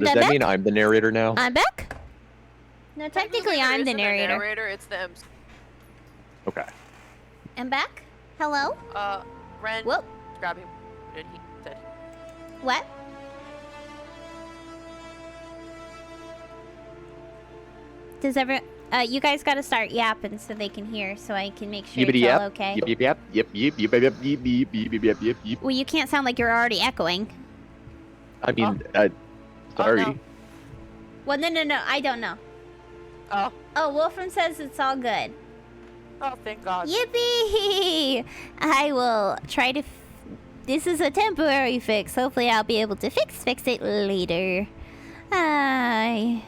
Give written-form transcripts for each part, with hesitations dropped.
Does that mean I'm the narrator now? I'm back? No, technically I'm the narrator. It's the MC. Okay. I'm back? Hello? Ren. Whoop. Grab him. Did he said. What? Does you guys gotta start yapping so they can hear, so I can make sure it's all okay. Yep. Well, you can't sound like you're already echoing. I mean, sorry. Oh, no. Well, no, I don't know. Oh. Oh, Wolfram says it's all good. Oh, thank God. Yippee! I will try to... This is a temporary fix. Hopefully I'll be able to fix it later. Yeah.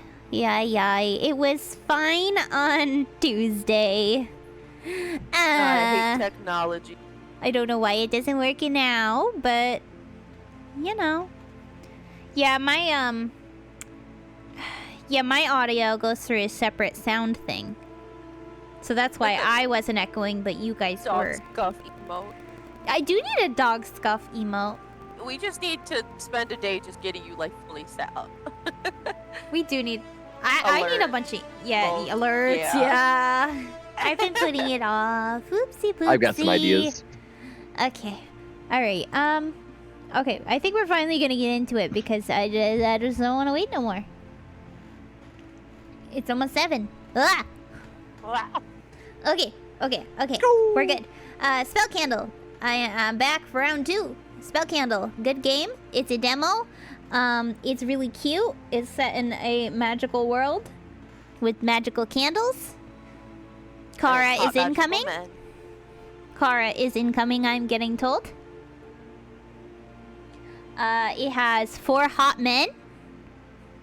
It was fine on Tuesday. I hate technology. I don't know why it doesn't work now, but... You know. Yeah, my audio goes through a separate sound thing. So that's why I wasn't echoing, but you guys were. Dog scuff emote. I do need a dog scuff emote. We just need to spend a day just getting you like fully set up. We do need... I need a bunch of... alerts, yeah. I've been putting it off. Oopsie poopsie. I've got some ideas. Okay. Alright, okay, I think we're finally gonna get into it because I just don't want to wait no more. It's almost 7. Ah! Wow. Okay. We're good. Spell Candle. I'm back for round 2. Spell Candle. Good game. It's a demo. It's really cute. It's set in a magical world with magical candles. Kara is incoming. Kara is incoming, I'm getting told. It has 4 hot men.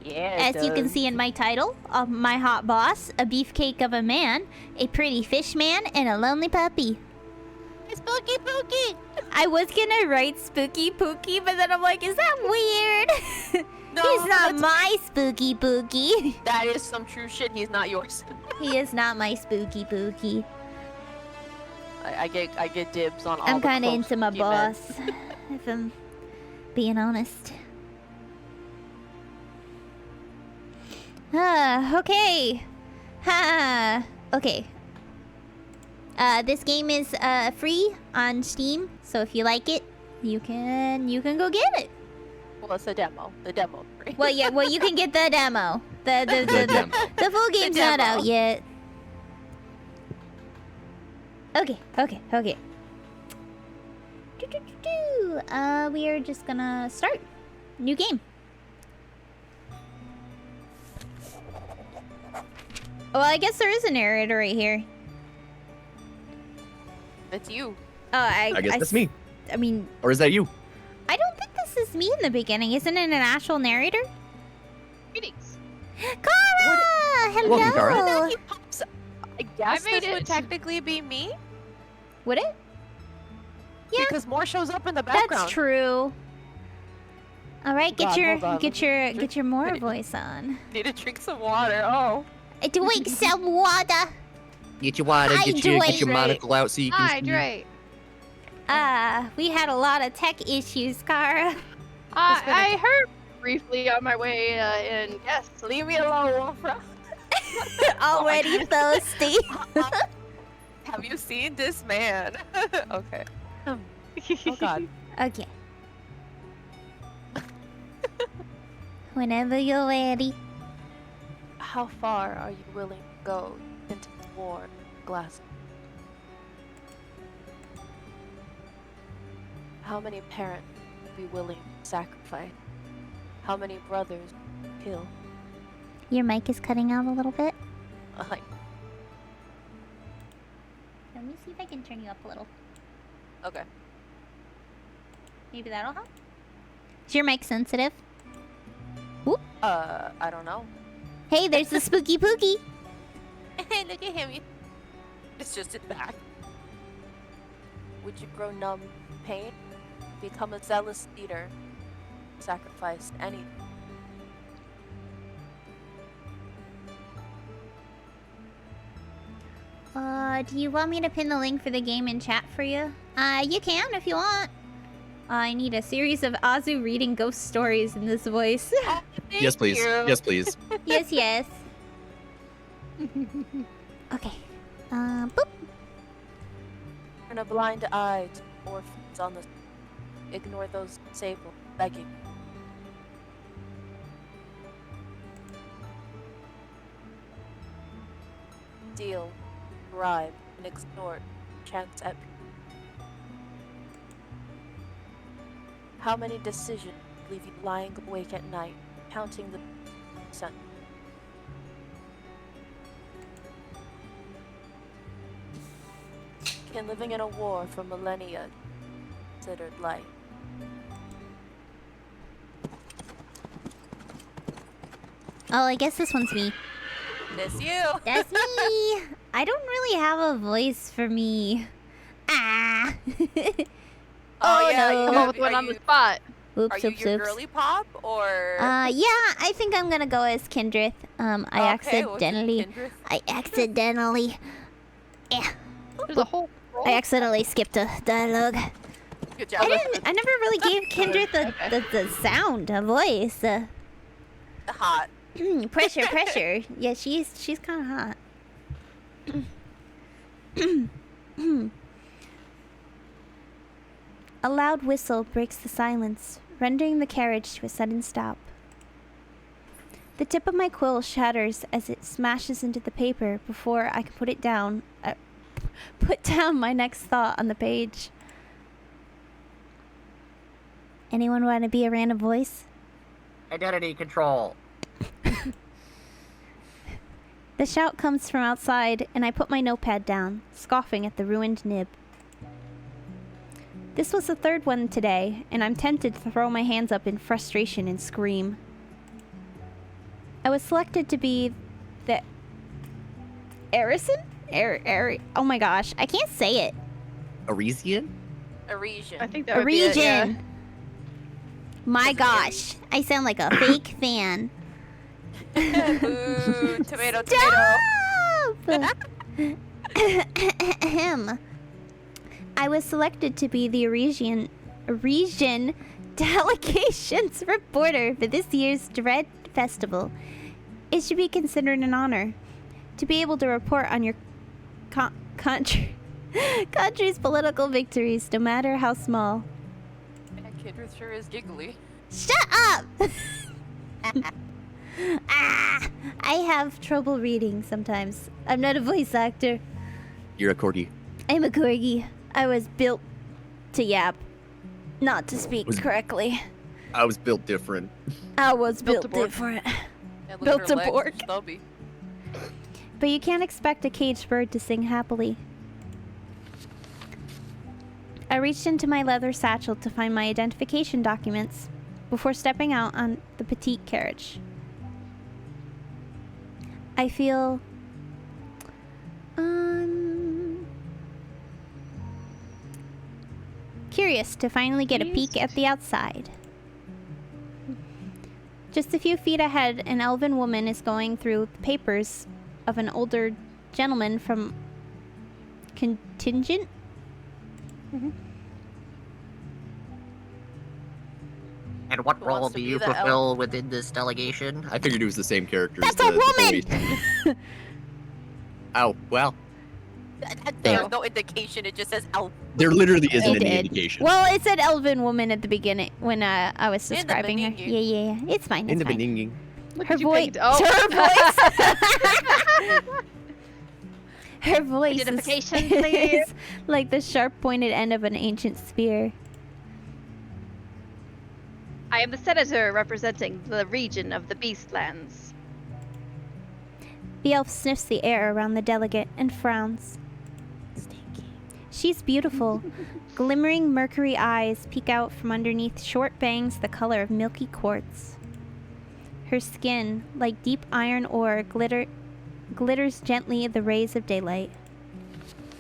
Yeah, as you can see in my title, my hot boss, a beefcake of a man, a pretty fish man, and a lonely puppy. Spooky Pookie! I was gonna write Spooky Pookie, but then I'm like, is that weird? No, he's not my Spooky Pookie. That is some true shit. He's not yours. He is not my Spooky Pookie. I get dibs on all. I'm kind of into my boss, if I'm being honest. Okay. Okay. This game is free on Steam, so if you like it, you can go get it. Well, it's a demo. The demo. Free. Well, yeah. Well, you can get the demo. The full game's not out yet. Okay. We are just gonna start. New game. Well, I guess there is a narrator right here. It's you. Oh, I guess that's me. I mean... Or is that you? I don't think this is me in the beginning. Isn't it an actual narrator? Greetings. Kara! Hello! Welcome, Kara. He pops up. I guess this would technically be me. Would it? Yeah. Because more shows up in the background. That's true. All right, get God, your more voice on. Need to drink some water. Oh. Drink some water. Get your water. Get your monocle out so you can. Hydrate. We had a lot of tech issues, Kara. I heard briefly on my way in. Yes. Leave me alone, Wolfram. Already thirsty. Have you seen this man? Okay. Oh God. Okay. Whenever you're ready. How far are you willing to go into the war, Glass? How many parents would be willing to sacrifice? How many brothers kill? Your mic is cutting out a little bit. Like, Let me see if I can turn you up a little. okay. Maybe that'll help. Is your mic sensitive? I don't know. Hey, there's the Spooky Pookie. Hey, look at him. It's just his back. Would you grow numb in pain? Become a zealous leader? Sacrifice anything? Do you want me to pin the link for the game in chat for you? You can if you want. I need a series of Azu reading ghost stories in this voice. Oh, thank Yes, please. you. Yes, please. Yes, yes. Okay. Boop. Turn a blind eye to orphans on the. Ignore those disabled begging. Steal, bribe, and extort. Chance at. How many decisions leave you lying awake at night, counting the sun? Can living in a war for millennia be considered light? Oh, I guess this one's me. Miss you. That's me. I don't really have a voice for me. Ah. Oh, yeah, no. you Come have- up with one are on the you- spot. Oops, Are you oops, your oops. girly pop or? Yeah, I think I'm gonna go as Kindred. I Okay, what's your accidentally. Kindred? There's a whole roll. I accidentally skipped a dialogue. Good I job. never really gave Kindred the sound, a voice. Hot. Pressure. Yeah, she's kind of hot. A loud whistle breaks the silence, rendering the carriage to a sudden stop. The tip of my quill shatters as it smashes into the paper before I can put it down. Put down my next thought on the page. Anyone want to be a random voice? Identity control. The shout comes from outside, and I put my notepad down, scoffing at the ruined nib. This was the third one today, and I'm tempted to throw my hands up in frustration and scream. I was selected to be the Arison? Oh my gosh, I can't say it. Arisian? Arisian. I think that A would be it, yeah. region. My gosh, I sound like a fake fan. Ooh, tomato. Stop! Ahem. I was selected to be the region delegations reporter for this year's Dread Festival. It should be considered an honor to be able to report on your country's political victories, no matter how small. That Kindred sure is giggly. Shut up! I have trouble reading sometimes. I'm not a voice actor. You're a corgi. I'm a corgi. I was built to yap, not to speak correctly. I was built different. I was Built built to bork. different. And Built her to legs are bork. stubby. But you can't expect a caged bird to sing happily. I reached into my leather satchel to find my identification documents before stepping out on the petite carriage. I feel curious to finally get a peek at the outside. Just a few feet ahead, an elven woman is going through the papers of an older gentleman from contingent. And what Who role wants to do be you the fulfill within this delegation? I figured it was the same character. That's a woman! Oh, well, There's Damn. no indication. It just says elf. there literally isn't It any did. indication. Well, it said elven woman at the beginning when I was In the describing her. beginning. Yeah. It's fine. In It's the fine. beginning. Look Her at you voice. picked- Oh. Her voice. Her voice Identification, is, please. is like the sharp pointed end of an ancient spear. I am the senator representing the region of the Beastlands. The elf sniffs the air around the delegate and frowns. She's beautiful. Glimmering mercury eyes peek out from underneath short bangs the color of milky quartz. Her skin, like deep iron ore, glitters gently in the rays of daylight.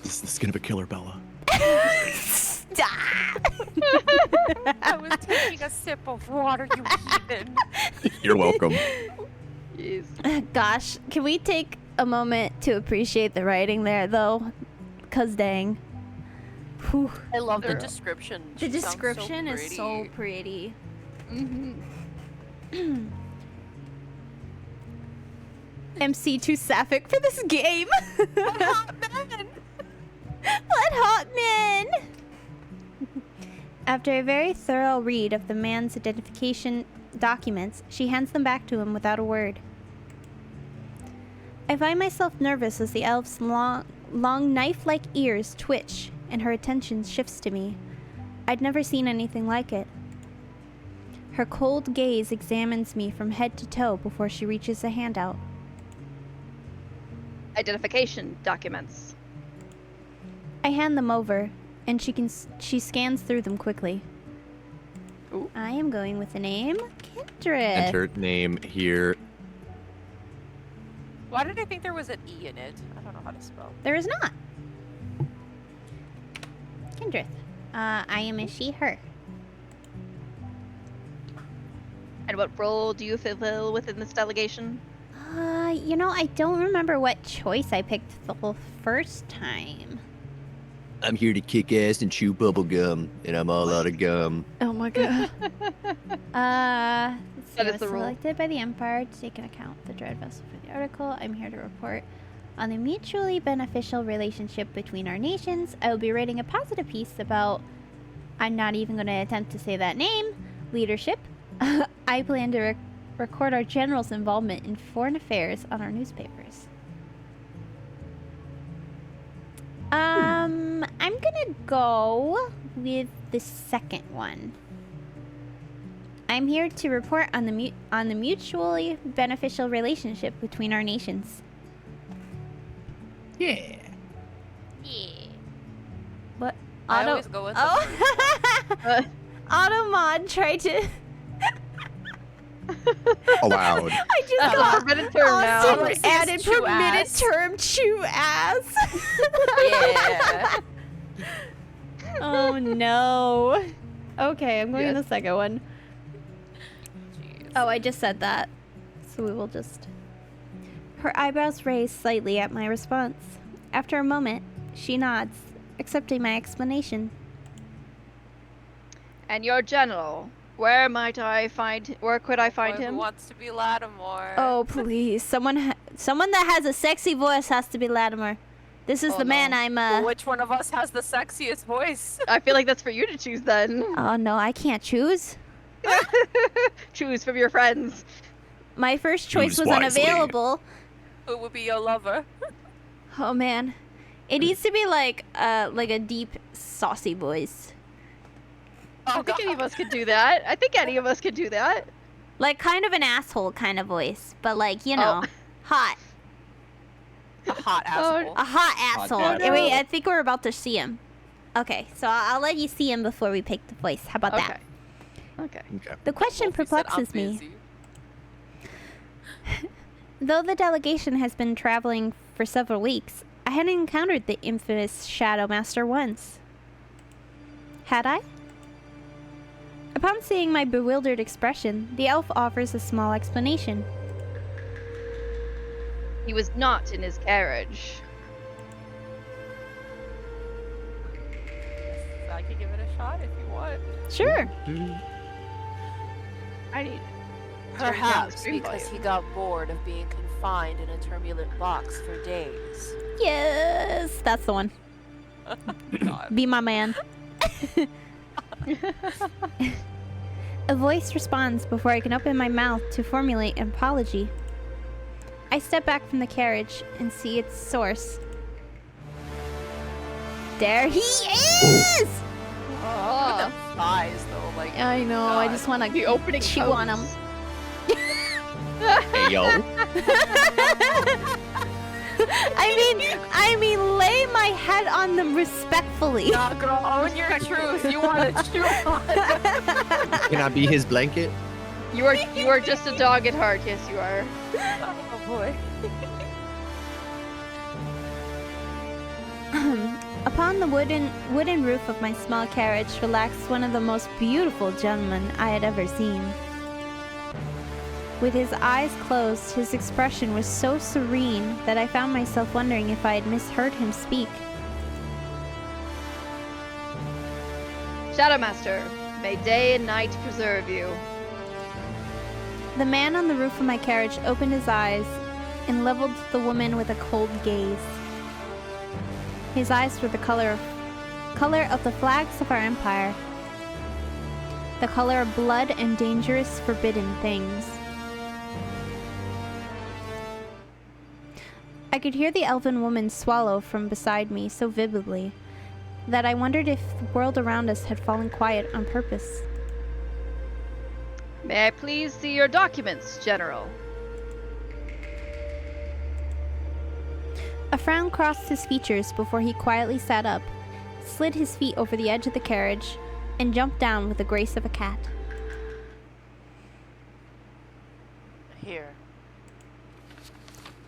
This is the skin of a killer, Bella. Stop! I was taking a sip of water, you heathen. You're welcome. Jeez. Gosh, can we take a moment to appreciate the writing there, though? 'Cause dang. Whew. I love the They're- description. The She sounds description is so pretty. pretty. Mm-hmm. MC too sapphic for this game. Hot man! What hot men? After a very thorough read of the man's identification documents, she hands them back to him without a word. I find myself nervous as the elf's long knife-like ears twitch and her attention shifts to me. I'd never seen anything like it. Her cold gaze examines me from head to toe before she reaches a hand out. Identification documents. I hand them over, and she scans through them quickly. Ooh. I am going with the name Kindred. Enter name here. Why did I think there was an E in it? I don't know how to spell. There is not. Kindred. I am a she, her. And what role do you fulfill within this delegation? You know, I don't remember what choice I picked the whole first time. I'm here to kick ass and chew bubble gum, and I'm all out of gum. Oh my god. Let's see, That is I was the rule. selected by the Empire to take into account the dread vessel for the article. I'm here to report on the mutually beneficial relationship between our nations. I will be writing a positive piece about, I'm not even going to attempt to say that name, leadership. I plan to record our general's involvement in foreign affairs on our newspapers. I'm gonna go with the second one. I'm here to report on the mutually beneficial relationship between our nations. Yeah. Yeah. What? I always go with the Oh. Automod tried to. Allowed. I just That's a got permitted term now. Austin Alexis added chew permitted ass. term chew ass. Yeah. Oh no. Okay, I'm going Yes. to the second one. Jeez. Oh, I just said that. So we will just... Her eyebrows raise slightly at my response. After a moment, she nods, accepting my explanation. And your general. Where could I find Boy who him? wants to be Lattimore. Oh, please. Someone that has a sexy voice has to be Latimer. This is Oh, the man no. I'm, Well, which one of us has the sexiest voice? I feel like that's for you to choose then. Oh, no, I can't choose. Choose from your friends. My first choice Choose was wisely. unavailable. Who would be your lover? Oh, man. It needs to be like a deep, saucy voice. Oh, I think any of God. us could do that. I think any of us could do that. Like, kind of an asshole kind of voice. But, like, you Oh. know, hot. A hot asshole. A hot asshole. asshole. Wait, I think we're about to see him. Okay, so I'll let you see him before we pick the voice. How about that? Okay. Okay. The question Wolfie said, "I'm perplexes me. busy." Though the delegation has been traveling for several weeks, I hadn't encountered the infamous Shadow Master once. Had I? Upon seeing my bewildered expression, the elf offers a small explanation. He was not in his carriage. I could give it a shot if you want. Sure. I need. Perhaps screen because volume. he got bored of being confined in a turbulent box for days. Yes, that's the one. God. Be my man. A voice responds before I can open my mouth to formulate an apology. I step back from the carriage and see its source. There he is! Look Oh, at them thighs, though. Like, I know, I God. just want the to opening chew pose. on him. Hey, yo. I mean, lay my head on them respectfully. Nah, girl, own your truth. You want to chew on it. Can I be his blanket? You are just a dog at heart. Yes, you are. Oh boy. Upon the wooden roof of my small carriage relaxed one of the most beautiful gentlemen I had ever seen. With his eyes closed, his expression was so serene that I found myself wondering if I had misheard him speak. Shadowmaster, may day and night preserve you. The man on the roof of my carriage opened his eyes and leveled the woman with a cold gaze. His eyes were the color of the flags of our empire. The color of blood and dangerous, forbidden things. I could hear the elven woman swallow from beside me so vividly that I wondered if the world around us had fallen quiet on purpose. May I please see your documents, General? A frown crossed his features before he quietly sat up, slid his feet over the edge of the carriage, and jumped down with the grace of a cat. Here.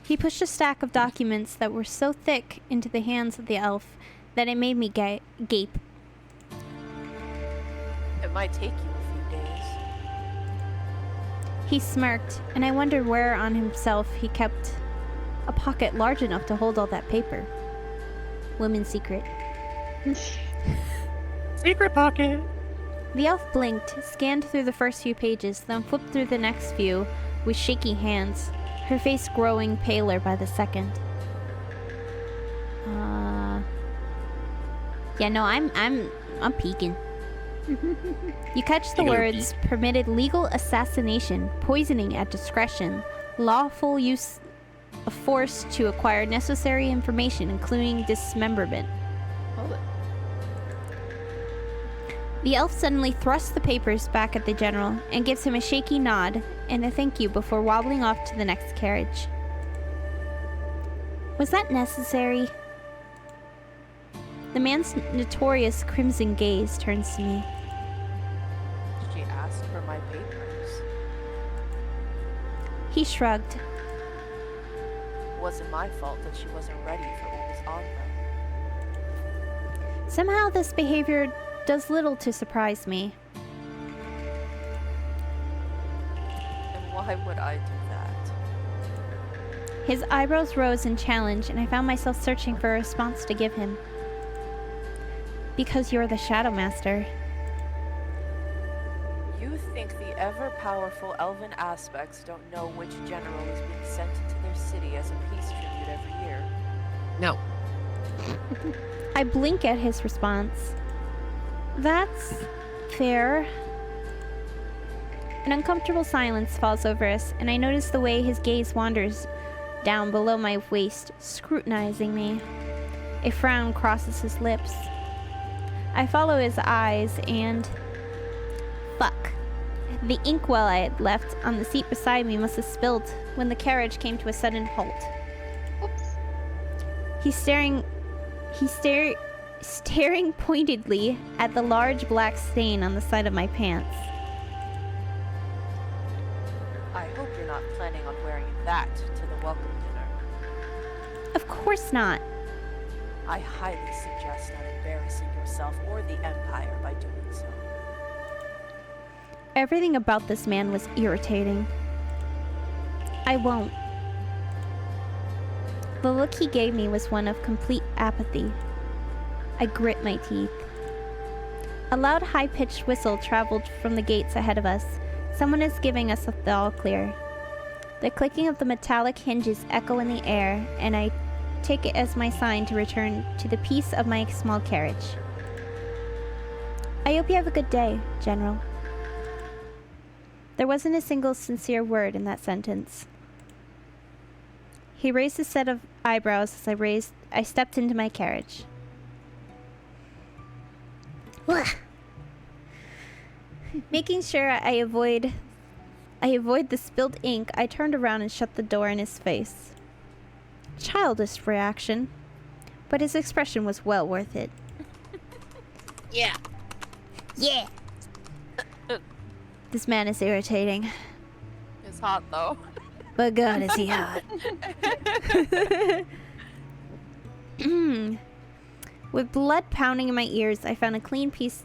He pushed a stack of documents that were so thick into the hands of the elf that it made me gape. It might take you a few days. He smirked, and I wondered where on himself he kept a pocket large enough to hold all that paper. Woman's secret. Secret pocket. The elf blinked, scanned through the first few pages, then flipped through the next few with shaky hands, her face growing paler by the second. Yeah, no, I'm peeking. You catch the You gotta words, permitted legal assassination, poisoning at discretion, lawful use of force to acquire necessary information, including dismemberment. Hold it. The elf suddenly thrusts the papers back at the general and gives him a shaky nod and a thank you before wobbling off to the next carriage. Was that necessary? The man's notorious crimson gaze turns to me. She asked for my papers. He shrugged. It wasn't my fault that she wasn't ready for what was on them. Somehow this behavior does little to surprise me. And why would I do that? His eyebrows rose in challenge, and I found myself searching for a response to give him. Because you're the Shadow Master. You think the ever-powerful elven aspects don't know which general is being sent into their city as a peace tribute every year? No. I blink at his response. That's fair. An uncomfortable silence falls over us, and I notice the way his gaze wanders down below my waist, scrutinizing me. A frown crosses his lips. I follow his eyes and... Fuck. The inkwell I had left on the seat beside me must have spilled when the carriage came to a sudden halt. Oops. He's staring pointedly at the large black stain on the side of my pants. I hope you're not planning on wearing that to the welcome dinner. Of course not. I highly suggest not embarrassing yourself or the Empire by doing so. Everything about this man was irritating. I won't. The look he gave me was one of complete apathy. I grit my teeth. A loud, high-pitched whistle traveled from the gates ahead of us. Someone is giving us the all clear. The clicking of the metallic hinges echo in the air, and I take it as my sign to return to the peace of my small carriage. I hope you have a good day, General. There wasn't a single sincere word in that sentence. He raised a set of eyebrows as I stepped into my carriage. Making sure I avoid the spilled ink, I turned around and shut the door in his face. Childish reaction, but his expression was well worth it. Yeah. Yeah. This man is irritating. It's hot though. But God, is he hot. With blood pounding in my ears, I found a clean place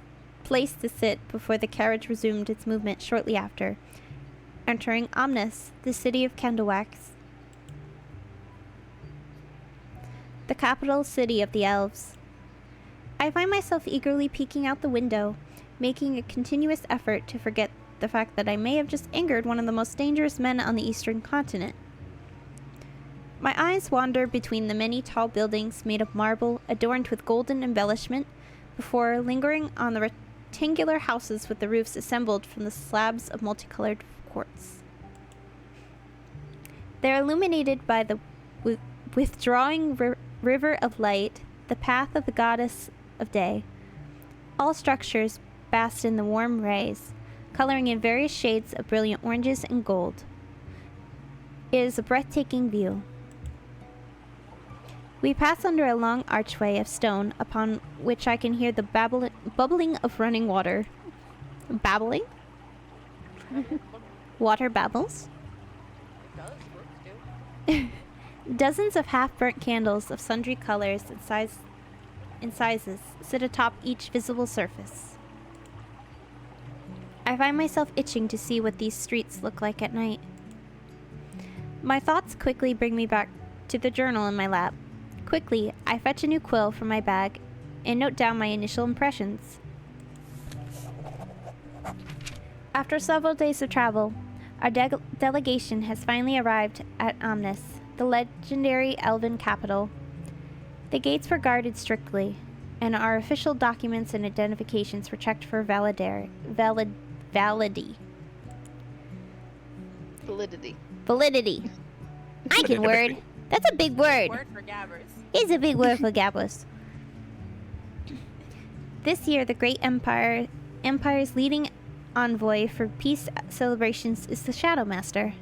to sit before the carriage resumed its movement shortly after, entering Omnis, the city of Candlewax. The capital city of the elves. I find myself eagerly peeking out the window, making a continuous effort to forget the fact that I may have just angered one of the most dangerous men on the eastern continent. My eyes wander between the many tall buildings made of marble adorned with golden embellishment before lingering on the rectangular houses with the roofs assembled from the slabs of multicolored quartz. They're illuminated by the withdrawing river of light, the path of the goddess of day. All structures bask in the warm rays, coloring in various shades of brilliant oranges and gold. It is a breathtaking view. We pass under a long archway of stone upon which I can hear the bubbling of running water. Babbling? Water babbles? Dozens of half-burnt candles of sundry colors and sizes sit atop each visible surface. I find myself itching to see what these streets look like at night. My thoughts quickly bring me back to the journal in my lap. Quickly, I fetch a new quill from my bag and note down my initial impressions. After several days of travel, our delegation has finally arrived at Amnes, the legendary elven capital. The gates were guarded strictly, and our official documents and identifications were checked for validity. Validity. I can word. That's a big word. Word for gabbers. It's a big word for gabbers. This year, the great empire's leading envoy for peace celebrations is the Shadow Master.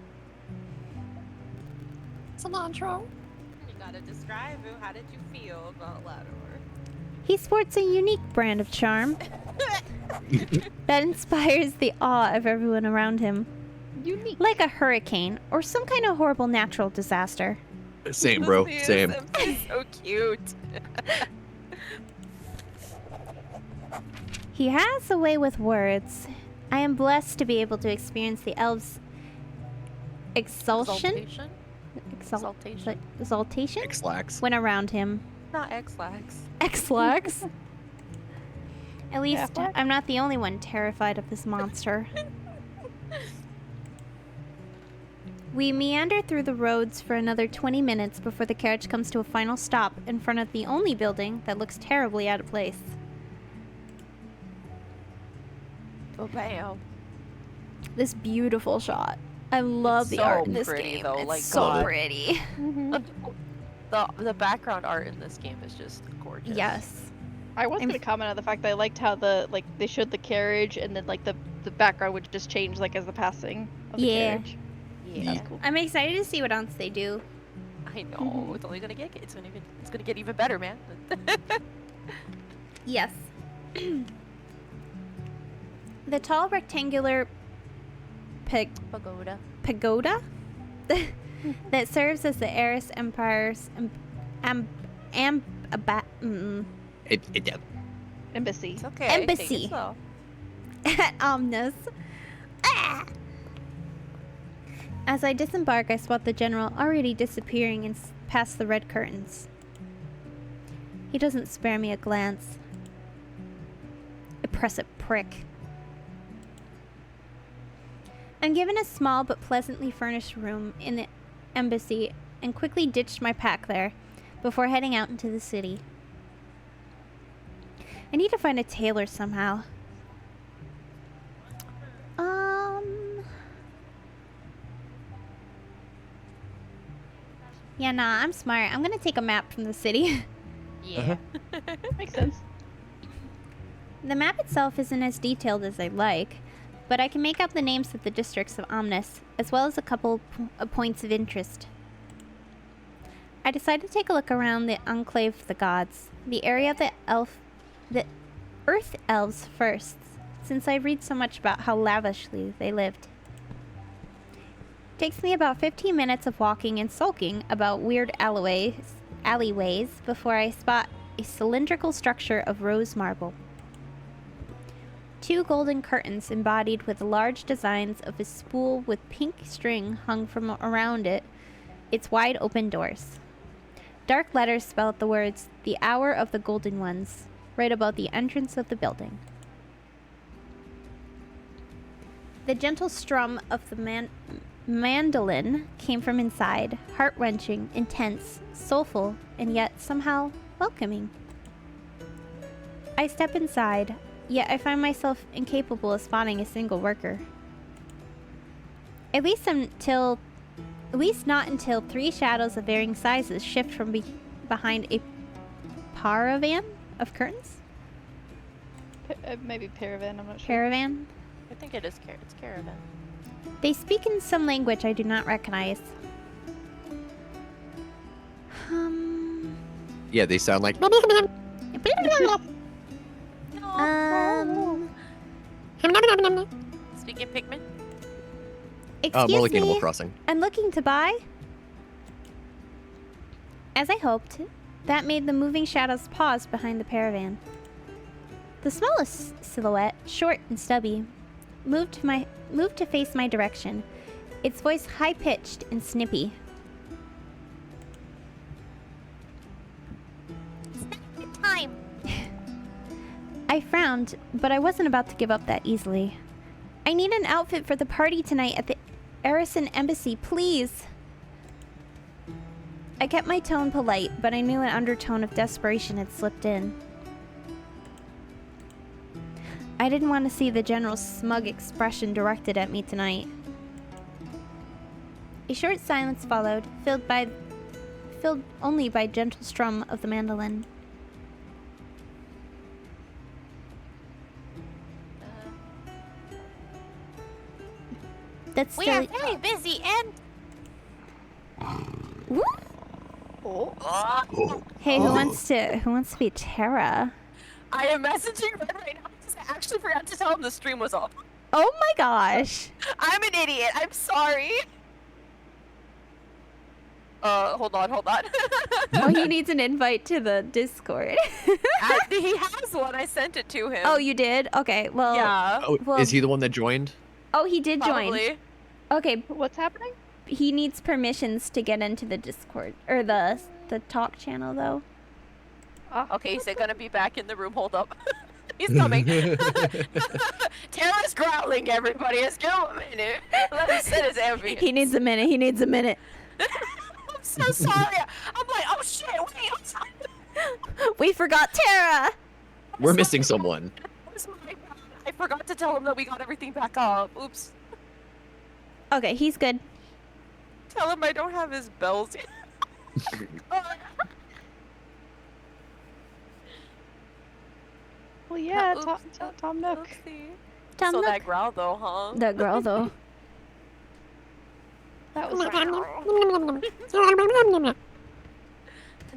Cilantro. You gotta describe it. How did you feel about Lattimore? He sports a unique brand of charm that inspires the awe of everyone around him, Unique. like a hurricane or some kind of horrible natural disaster. Same, bro. Same. He's so cute. He has a way with words. I am blessed to be able to experience the elves' exaltation X-lax. when around him. Not X-lax. X-lax. At least Yeah, what? I'm not the only one terrified of this monster. We meander through the roads for another 20 minutes before the carriage comes to a final stop in front of the only building that looks terribly out of place. Oh, bam. This beautiful shot. I love the so art in this pretty, game. though, It's like, so God. pretty. The background art in this game is just gorgeous. Yes. I was I'm- gonna comment on the fact that I liked how they showed the carriage and then the background would just change as the passing of the Yeah. carriage. Yeah. Cool. I'm excited to see what else they do. I know. It's only gonna get even better, man. Yes. The tall rectangular Pagoda. pagoda that serves as the Eris Empire's Embassy. It's okay. Embassy. Take it slow. at Omnis. Ah! As I disembark, I spot the general already disappearing past the red curtains. He doesn't spare me a glance. Oppressive prick. I'm given a small but pleasantly furnished room in the embassy and quickly ditched my pack there before heading out into the city. I need to find a tailor somehow. Yeah, nah, I'm smart. I'm gonna take a map from the city. Yeah. Makes sense. The map itself isn't as detailed as I'd like, but I can make out the names of the districts of Omnis, as well as a couple of points of interest. I decide to take a look around the Enclave of the Gods, the area of the Earth Elves first, since I read so much about how lavishly they lived. Takes me about 15 minutes of walking and sulking about weird alleyways before I spot a cylindrical structure of rose marble. 2 golden curtains embodied with large designs of a spool with pink string hung from around its wide open doors. Dark letters spell out the words, "The Hour of the Golden Ones," right above the entrance of the building. The gentle strum of the mandolin came from inside, heart-wrenching, intense, soulful, and yet somehow welcoming. I step inside, yet I find myself incapable of spotting a single worker. At least not until 3 shadows of varying sizes shift from behind a paravan of curtains? Maybe Paravan, I'm not sure. Paravan? I think it is it's caravan. They speak in some language I do not recognize. Yeah, they sound like. Speaking Pikmin? Excuse More like me. Animal Crossing. I'm looking to buy. As I hoped, that made the moving shadows pause behind the paravan. The smallest silhouette, short and stubby, moved to face my direction, its voice high-pitched and snippy. Time. I frowned, but I wasn't about to give up that easily. I need an outfit for the party tonight at the Arison Embassy, please. I kept my tone polite, but I knew an undertone of desperation had slipped in. I didn't want to see the general's smug expression directed at me tonight. A short silence followed, filled only by gentle strum of the mandolin. That's We still... are very busy and... Woo! Oh. Hey, who wants to be Tara? I am messaging Red right now because I actually forgot to tell him the stream was off. Oh my gosh. I'm an idiot. I'm sorry. Hold on. Oh, he needs an invite to the Discord. He has one. I sent it to him. Oh, you did? Okay, well... Yeah. Oh, Well- is he the one that joined? Oh, he did join. Probably. Okay, What's happening? he needs permissions to get into the Discord. Or the talk channel, though. Okay, he's gonna be back in the room. Hold up. He's coming. Tara's growling, everybody. Just give him a minute. Let him set his ambience. He needs a minute. I'm so sorry. I'm like, oh shit, wait. I'm sorry. We forgot Tara! We're missing someone. That was my bad. I forgot to tell him that we got everything back up. Oops. Okay, he's good. Tell him I don't have his bells. Well, yeah, Oops. Tom Nook. Oopsie. Tom So Nook. that growl though, huh? The girl, though. That was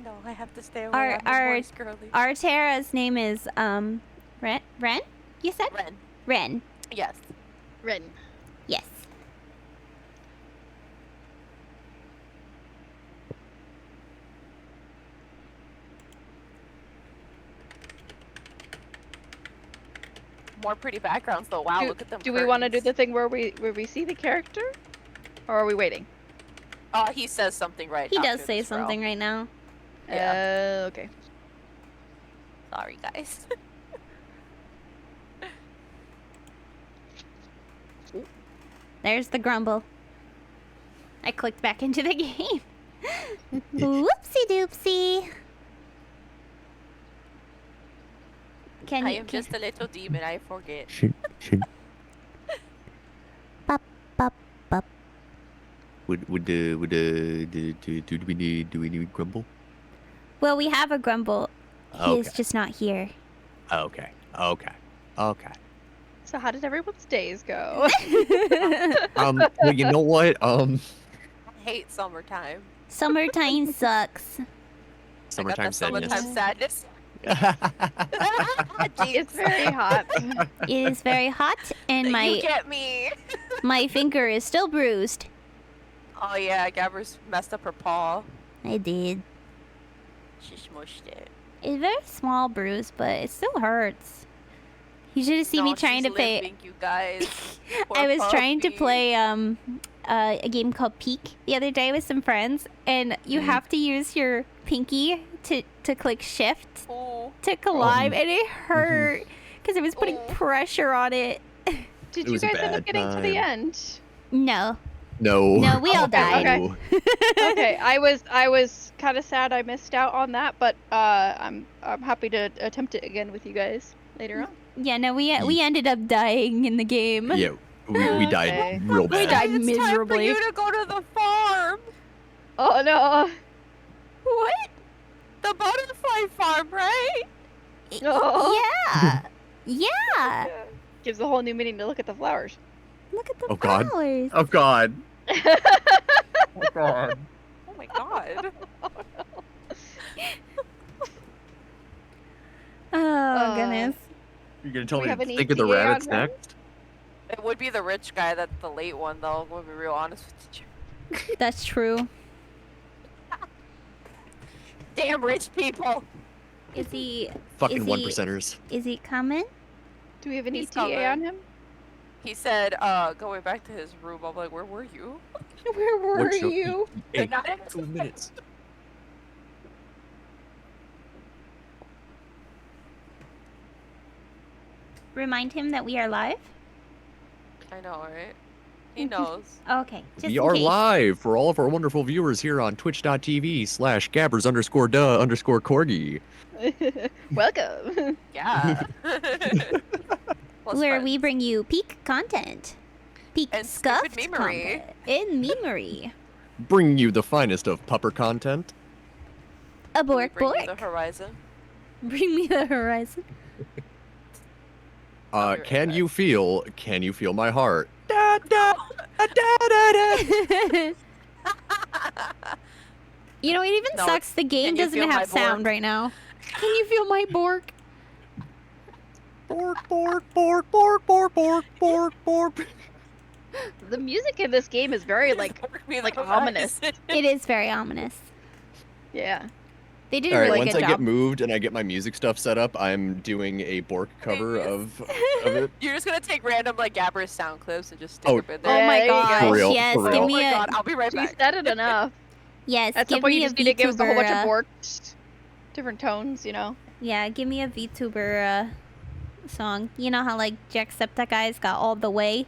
No, I have to stay away. Our- I'm a our- voice girly. Our Tara's name is, Ren? You said? Ren. Ren. Yes. Ren. Yes. More pretty backgrounds though. Wow, look at them. Do we want to do curtains. the thing where we see the character, or are we waiting? He says something right. He after does say this growl. something right now. Yeah. Okay. Sorry, guys. There's the grumble. I clicked back into the game. Whoopsie doopsie. Can I you? am just a little demon. I forget. Should. Bop, bop, bop. Do we need Grumble? Well, we have a grumble. He is Okay. just not here. Okay. So how did everyone's days go? Well, you know what? I hate summertime. Summertime sucks. Summertime sadness. Summertime sadness. It's very hot. It is very hot, and You my get me. my finger is still bruised. Oh yeah, Gabber's messed up her paw. I did. She smushed it. It's a very small bruise, but it still hurts. You should have seen me No, trying she's to play. limping, you guys. Poor I was trying to puppy. play a game called Peek the other day with some friends, and you have to use your pinky to click shift Ooh. to climb, and it hurt because I was putting Oh. pressure on it. Did It you was a guys end up bad getting to the time. end? No. No. No, we all Okay, died. okay. Okay, I was kind of sad I missed out on that, but I'm happy to attempt it again with you guys later on. Yeah, no, we ended up dying in the game. Yeah, we died Okay. real We bad. died It's miserably. time for you to go to the farm. Oh no! What? The butterfly farm, right? Oh. Yeah. Yeah. Gives a whole new meaning to look at the flowers. Look at the Oh, God. flowers. Oh God. Oh my god. Oh, goodness. You're gonna tell we me have to an think of the ETA on rabbits him? next? It would be the rich guy that's the late one, though. I'm gonna be real honest with you. That's true. Damn rich people. Is he Fucking Is one he- percenters. is he coming? Do we have an He's ETA coming. on him? He said, going back to his room. I'm like, where were you? Where were What's your- you? Hey, They're not in 2 minutes. Remind him that we are live? I know, right? He knows. Okay. Just We in are case. live for all of our wonderful viewers here on twitch.tv/gabbers_corgi. Welcome. Yeah. Plus Where friends. we bring you peak content. Peak And scuffed stupid memery. content. In memory. Bringing you the finest of pupper content. A We bork bring you bork. the horizon. Bring me the horizon. I'll be right Can back. you feel my heart? Da, da, da, da, da. You know, it even No, sucks the game can you doesn't feel have my sound bork? right now. Can you feel my bork? Bork, bork, bork, bork, bork, bork, bork, bork. The music in this game is very like Me the like ominous. horizon. It is very ominous. yeah. They did All a right, really once good I job. get moved and I get my music stuff set up, I'm doing a Bork cover Yes. of it. You're just gonna take random like Gabbers sound clips and just stick Oh. them in there. Oh Yeah, my there you go. gosh, For real, yes, for give real. Oh me my a god, I'll be right She back. said it enough. yes, At some give point, me you a just need to give us a whole bunch of VTuber, borks, different tones, you know. yeah, give me a VTuber song. You know how like Jacksepticeye's got all the way?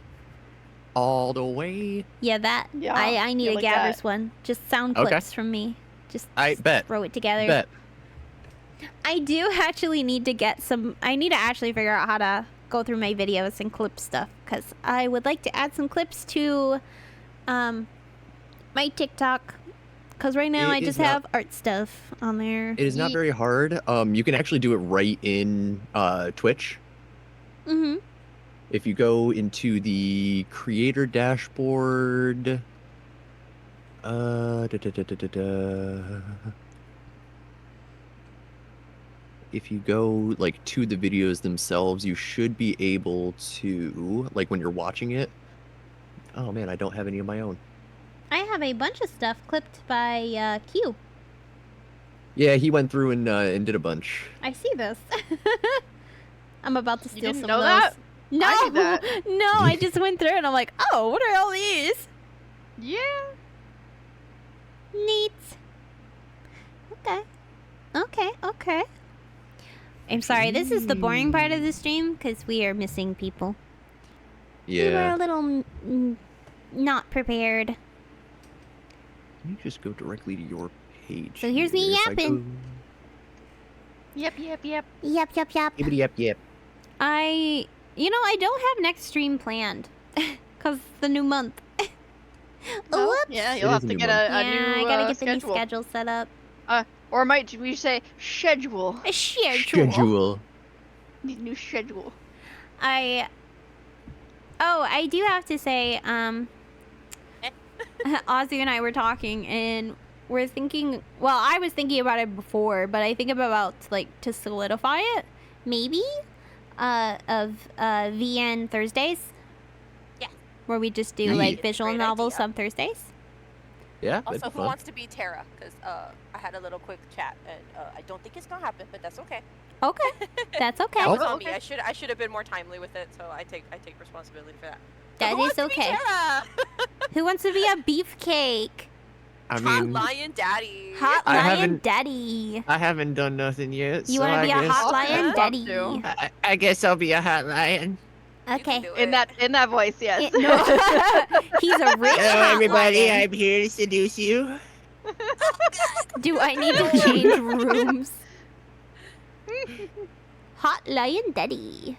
All the way. Yeah, that. Yeah, I need yeah, a like Gabbers that. one. Just sound Okay. clips from me. Just I bet. throw it together. Bet. I do actually need to get some. I need to actually figure out how to go through my videos and clip stuff because I would like to add some clips to my TikTok. Because right now It I is just not- have art stuff on there. It is not Yeet. very hard. You can actually do it right in Twitch. Mm-hmm. If you go into the creator dashboard, if you go like to the videos themselves, you should be able to, like when you're watching it. Oh man, I don't have any of my own. I have a bunch of stuff clipped by Q. Yeah, he went through and did a bunch. I see this. I'm about to steal didn't some know of that? those. No, I did that. no, I just went through and I'm like, oh, what are all these? Yeah. Neat. Okay. Okay, okay. I'm sorry, this is the boring part of the stream because we are missing people. We were Yeah. a little not prepared. You just go directly to your page. So here's me here. If I yapping. go- Yep. Yep, yep, yep. Yippity yap yap. I don't have next stream planned because the new month. Oh, Whoops. yeah, It you'll is have a to new get month. a Yeah, new I gotta get schedule. the new schedule set up. Or might we say schedule? A schedule. Need a new schedule. I do have to say, Ozzy and I were talking and we're thinking, well, I was thinking about it before, but I think about like to solidify it, maybe, of VN Thursdays. Yeah. Where we just do Neat. like visual Great novels idea. on Thursdays. Yeah, that'd Also, be who fun. wants to be Tara? Because I had a little quick chat, and I don't think it's gonna happen, but that's okay. Okay, that's okay. That was Oh. on me. Okay. I should have been more timely with it, so I take responsibility for that. That Who wants is to be okay. Tara? Who wants to be a beefcake? I Hot mean, lion daddy. Hot I lion haven't- daddy. I haven't done nothing yet. You so want to I be a guess, hot I'll lion love daddy? to. I guess I'll be a hot lion. Okay. do In it. that voice, yes. No. He's a rich hot lion. I'm here to seduce you. Do I need to change rooms? Hot lion daddy.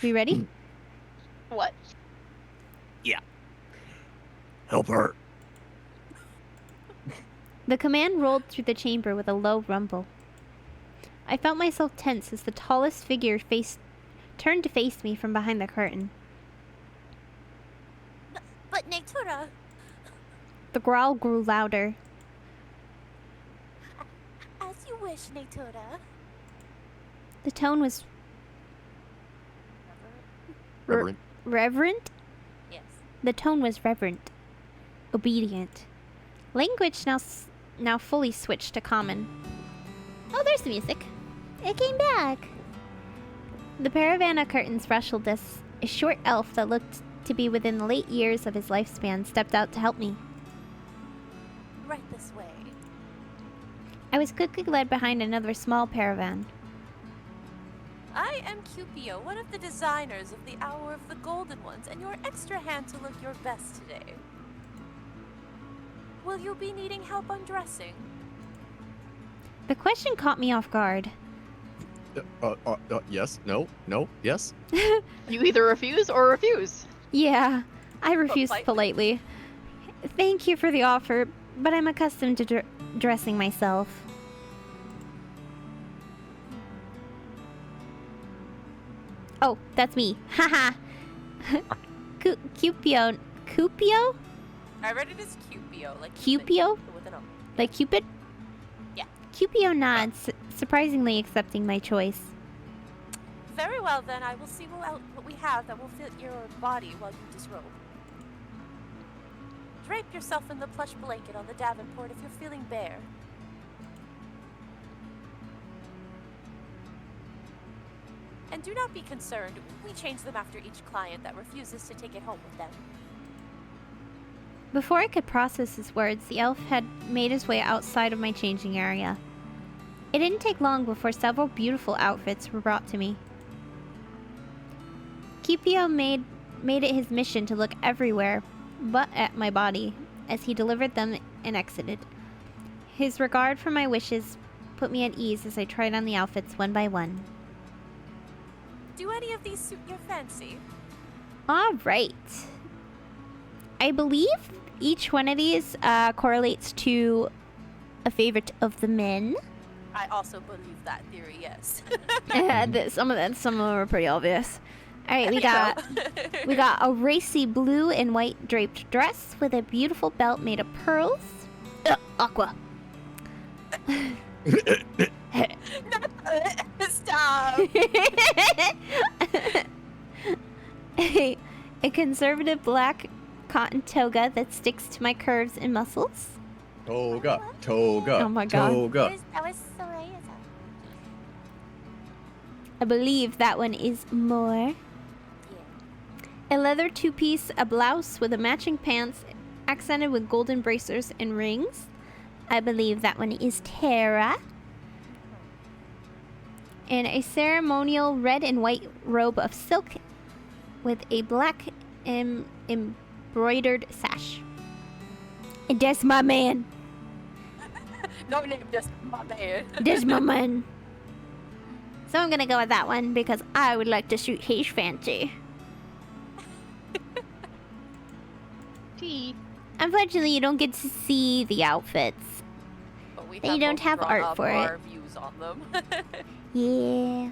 We ready? What? Help her. The command rolled through the chamber with a low rumble. I felt myself tense as the tallest figure turned to face me from behind the curtain. But Natura, The growl grew louder. as you wish, Natura. The tone was Reverend. reverent. Yes. The tone was reverent, obedient. Language now fully switched to common. Oh, there's the music. It came back. The Paravana curtains rustled as a short elf that looked to be within the late years of his lifespan stepped out to help me. Right this way. I was quickly led behind another small Paravan. I am Cupio, one of the designers of the Hour of the Golden Ones, and your extra hand to look your best today. Will you be needing help undressing? The question caught me off guard. Yes. No. No. Yes. You either refuse or refuse. Yeah, I refused politely. politely. Thank you for the offer, but I'm accustomed to dressing myself. Oh, that's me. Haha. Cupio. Cupio? I read it as Cupio, like Cupio? Cupid, with an O. Like Cupid? Yeah. Cupio nods, surprisingly accepting my choice. Very well then, I will see what we have that will fit your body while you disrobe. Drape yourself in the plush blanket on the Davenport if you're feeling bare. And do not be concerned, we change them after each client that refuses to take it home with them. Before I could process his words, the elf had made his way outside of my changing area. It didn't take long before several beautiful outfits were brought to me. Cupio made it his mission to look everywhere but at my body as he delivered them and exited. His regard for my wishes put me at ease as I tried on the outfits one by one. Do any of these suit your fancy? Alright. I believe each one of these correlates to a favorite of the men. I also believe that theory, yes. Some of them are pretty obvious. All right, we I got think we got a racy blue and white draped dress with a beautiful belt made of pearls. Aqua. Stop! A conservative black cotton toga that sticks to my curves and muscles. Toga. Toga. Oh my God. Toga. That was so amazing. I believe that one is more. A leather two-piece, a blouse with a matching pants, accented with golden bracers and rings. I believe that one is Terra. And a ceremonial red and white robe of silk with a black embroidered sash. And that's my man. No name, just my man. That's my man. So I'm gonna go with that one because I would like to shoot his fancy. Tea. Unfortunately, you don't get to see the outfits. But we And you don't both have drawn art up for it. our views on them. Yeah.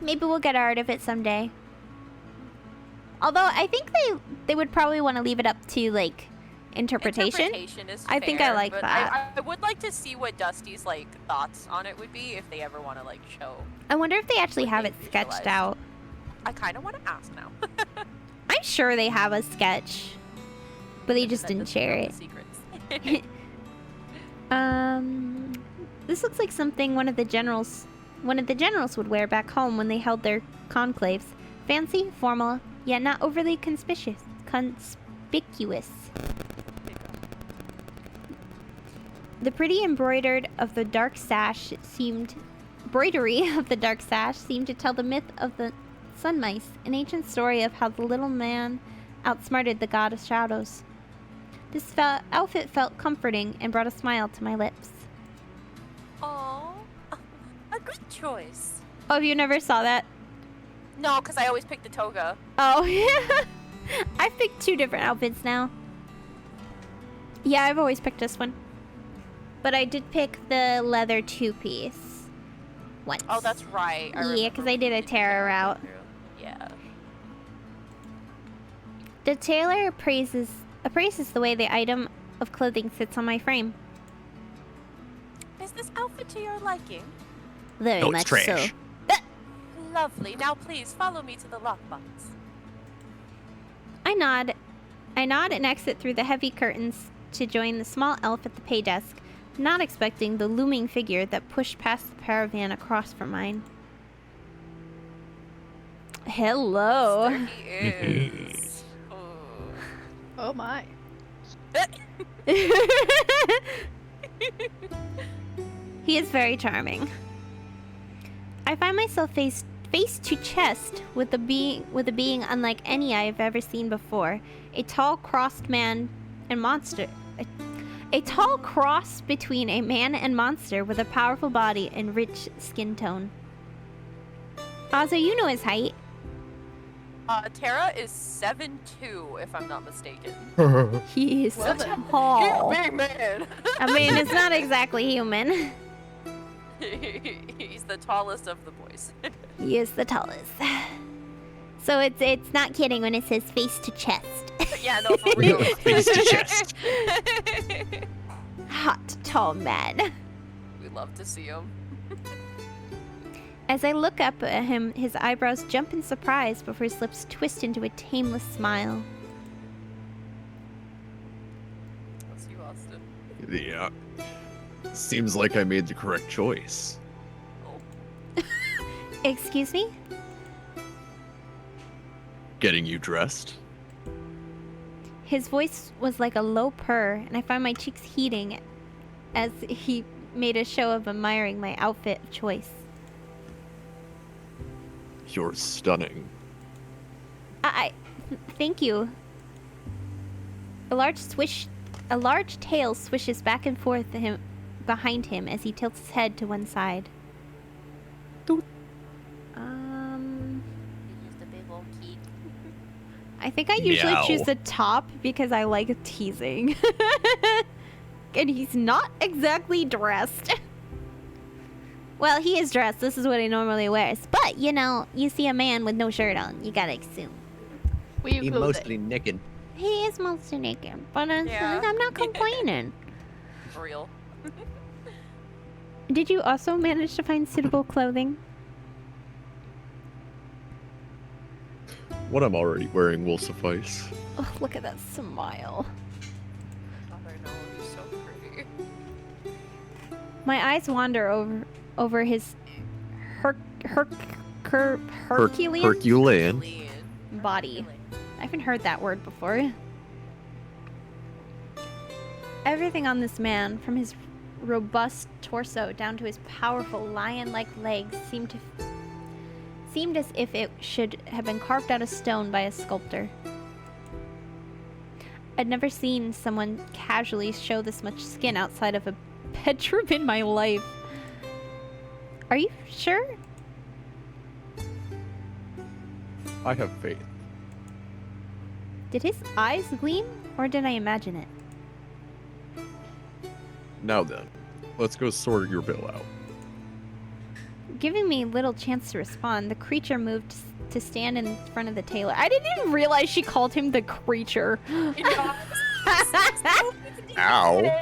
Maybe we'll get art of it someday. Although I think they would probably want to leave it up to like interpretation. Interpretation is I think I fair, like but that. I would like to see what Dusty's like thoughts on it would be if they ever want to like show. I wonder if they actually What have they it sketched visualized. out. I kind of want to ask now. I'm sure they have a sketch, but they just That didn't doesn't share know it. the secrets. This looks like something one of the generals would wear back home when they held their conclaves. Fancy, formal, yet not overly conspicuous. The pretty embroidered of the dark sash seemed broidery of the dark sash seemed to tell the myth of the sun mice, an ancient story of how the little man outsmarted the god of shadows. This outfit felt comforting and brought a smile to my lips. Oh, a good choice. Oh, you never saw that? No, because I always pick the toga. Oh, yeah. I've picked 2 different outfits now. Yeah, I've always picked this one. But I did pick the leather 2-piece once. Oh, that's right. Yeah, because I did a Terra route. Yeah. The tailor appraises the way the item of clothing sits on my frame. Is this outfit to your liking? Very No, it's much trash. so. Lovely. Now please follow me to the lockbox. I nod and exit through the heavy curtains to join the small elf at the pay desk, not expecting the looming figure that pushed past the caravan across from mine. Hello. There he is. Oh my. He is very charming. I find myself face to chest with a being unlike any I have ever seen before. A tall crossed man and monster. A tall cross between a man and monster with a powerful body and rich skin tone. Also, you know his height. Terra is 7'2", if I'm not mistaken. He is Well so then. tall. Big man. I mean, it's not exactly human. He's the tallest of the boys. He is the tallest. So it's not kidding when it says face to chest. Yeah, no, for real. Face to chest. Hot, tall man. We love to see him. As I look up at him, his eyebrows jump in surprise before his lips twist into a tameless smile. That's you, Austin. Yeah. Seems like I made the correct choice. Oh. Excuse me? Getting you dressed? His voice was like a low purr, and I found my cheeks heating as he made a show of admiring my outfit of choice. You're stunning. Thank you. A large tail swishes back and forth behind him as he tilts his head to one side. Doot. You used a big old key. I think I usually Meow. choose the top because I like teasing. And he's not exactly dressed. Well, he is dressed. This is what he normally wears. But, you know, you see a man with no shirt on. You gotta assume. Will you He close mostly naked. He is mostly naked. But Yeah. I'm not complaining. For real. Did you also manage to find suitable clothing? What I'm already wearing will suffice. Oh, look at that smile. Oh, I know, he's so pretty. My eyes wander over his Herculean Herculean. body. I haven't heard that word before. Everything on this man, from his robust torso down to his powerful lion-like legs, seemed as if it should have been carved out of stone by a sculptor. I'd never seen someone casually show this much skin outside of a bedroom in my life. Are you sure? I have faith. Did his eyes gleam, or did I imagine it? Now then, let's go sort your bill out. Giving me little chance to respond, the creature moved to stand in front of the tailor. I didn't even realize she called him the creature. Ow.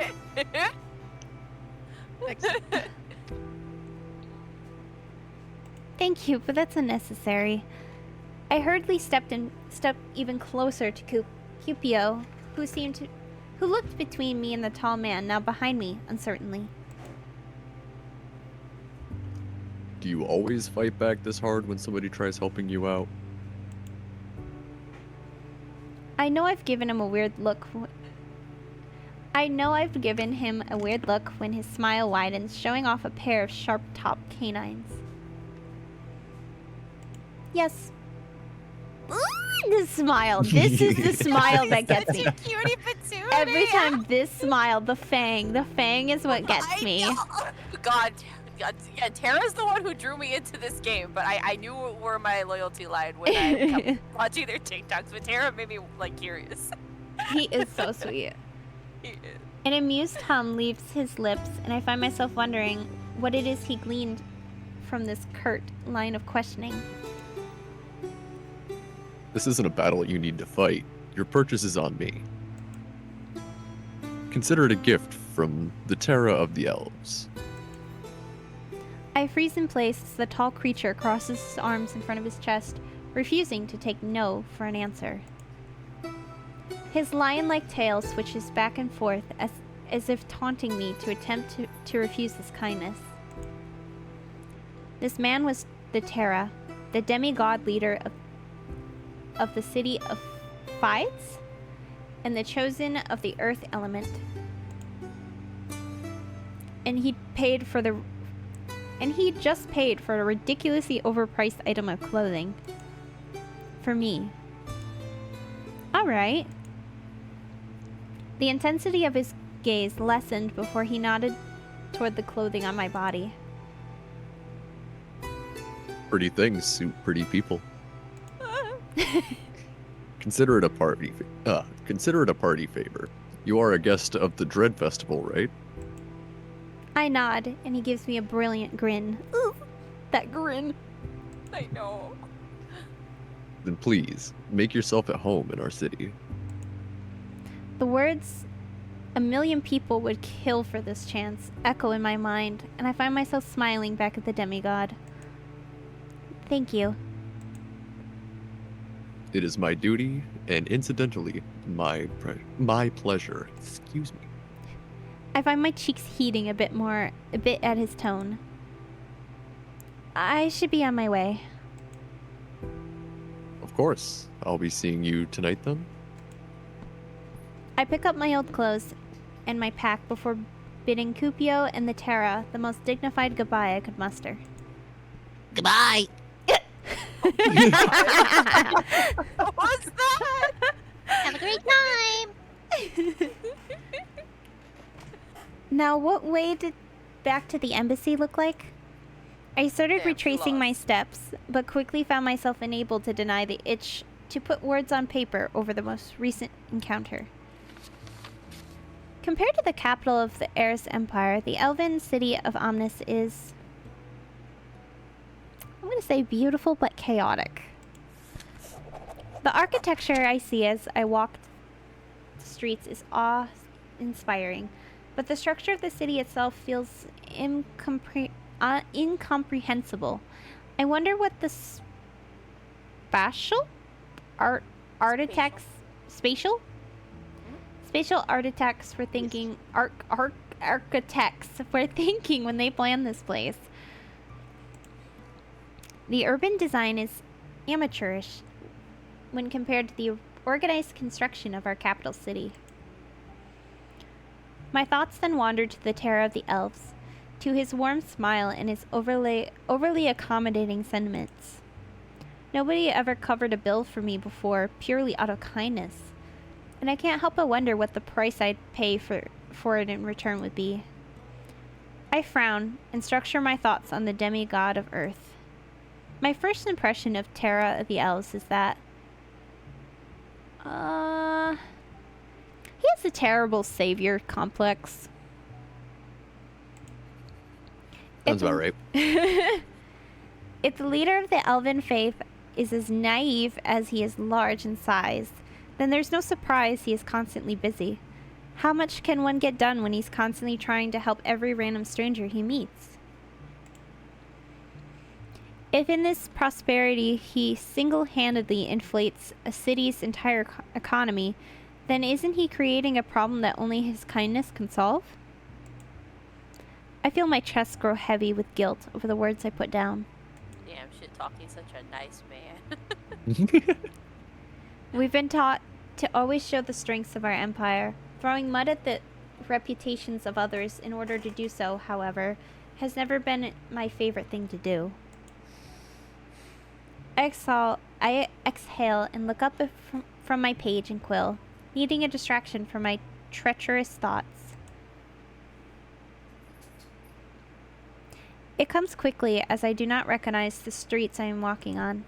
Thank you, but that's unnecessary. I hurriedly stepped even closer to Cupio, who looked between me and the tall man, now behind me, uncertainly. Do you always fight back this hard when somebody tries helping you out? I know I've given him a weird look. I know I've given him a weird look when his smile widens, showing off a pair of sharp-topped canines. Yes. Ooh, the smile. This is the smile that gets me. Cutie patootie. Every time this smile, the fang is what gets I me. know. God, yeah, Tara's the one who drew me into this game, but I knew where my loyalty lied when I kept watching their TikToks, but Tara made me, like, curious. He is so sweet. He is. An amused hum leaves his lips, and I find myself wondering what it is he gleaned from this curt line of questioning. This isn't a battle you need to fight. Your purchase is on me. Consider it a gift from the Terra of the Elves. I freeze in place as the tall creature crosses his arms in front of his chest, refusing to take no for an answer. His lion-like tail switches back and forth as if taunting me to attempt to refuse this kindness. This man was the Terra, the demigod leader of the city of Fides, and the chosen of the earth element. And he just paid for a ridiculously overpriced item of clothing. For me. Alright. The intensity of his gaze lessened before he nodded toward the clothing on my body. Pretty things suit pretty people. Consider it a party favor. You are a guest of the Dread Festival, right? I nod, and he gives me a brilliant grin. Ooh, that grin. I know. Then please, make yourself at home in our city. The words "a million people would kill for this chance" echo in my mind, and I find myself smiling back at the demigod. Thank you. It is my duty, and incidentally, my pleasure. Excuse me. I find my cheeks heating a bit at his tone. I should be on my way. Of course. I'll be seeing you tonight then. I pick up my old clothes and my pack before bidding Kupio and the Terra the most dignified goodbye I could muster. Goodbye. What was that? Have a great time. Now, what way did back to the embassy look like? I started Damn, retracing my lost. steps, but quickly found myself unable to deny the itch to put words on paper over the most recent encounter. Compared to the capital of the Eris Empire, the elven city of Omnis is, I'm going to say, beautiful but chaotic. The architecture I see as I walk the streets is awe-inspiring, but the structure of the city itself feels incomprehensible. I wonder what the spatial architects were thinking. Architects were thinking when they planned this place. The urban design is amateurish when compared to the organized construction of our capital city. My thoughts then wandered to the Terror of the Elves, to his warm smile and his overly accommodating sentiments. Nobody ever covered a bill for me before, purely out of kindness, and I can't help but wonder what the price I'd pay for it in return would be. I frown and structure my thoughts on the demigod of Earth. My first impression of Terra of the Elves is that he has a terrible savior complex. Sounds about right. If the leader of the elven faith is as naive as he is large in size, then there's no surprise he is constantly busy. How much can one get done when he's constantly trying to help every random stranger he meets? If in this prosperity he single-handedly inflates a city's entire economy, then isn't he creating a problem that only his kindness can solve? I feel my chest grow heavy with guilt over the words I put down. Damn shit, talking such a nice man. We've been taught to always show the strengths of our empire, throwing mud at the reputations of others in order to do so, however, has never been my favorite thing to do. I exhale and look up from my page and quill, needing a distraction from my treacherous thoughts. It comes quickly as I do not recognize the streets I am walking on.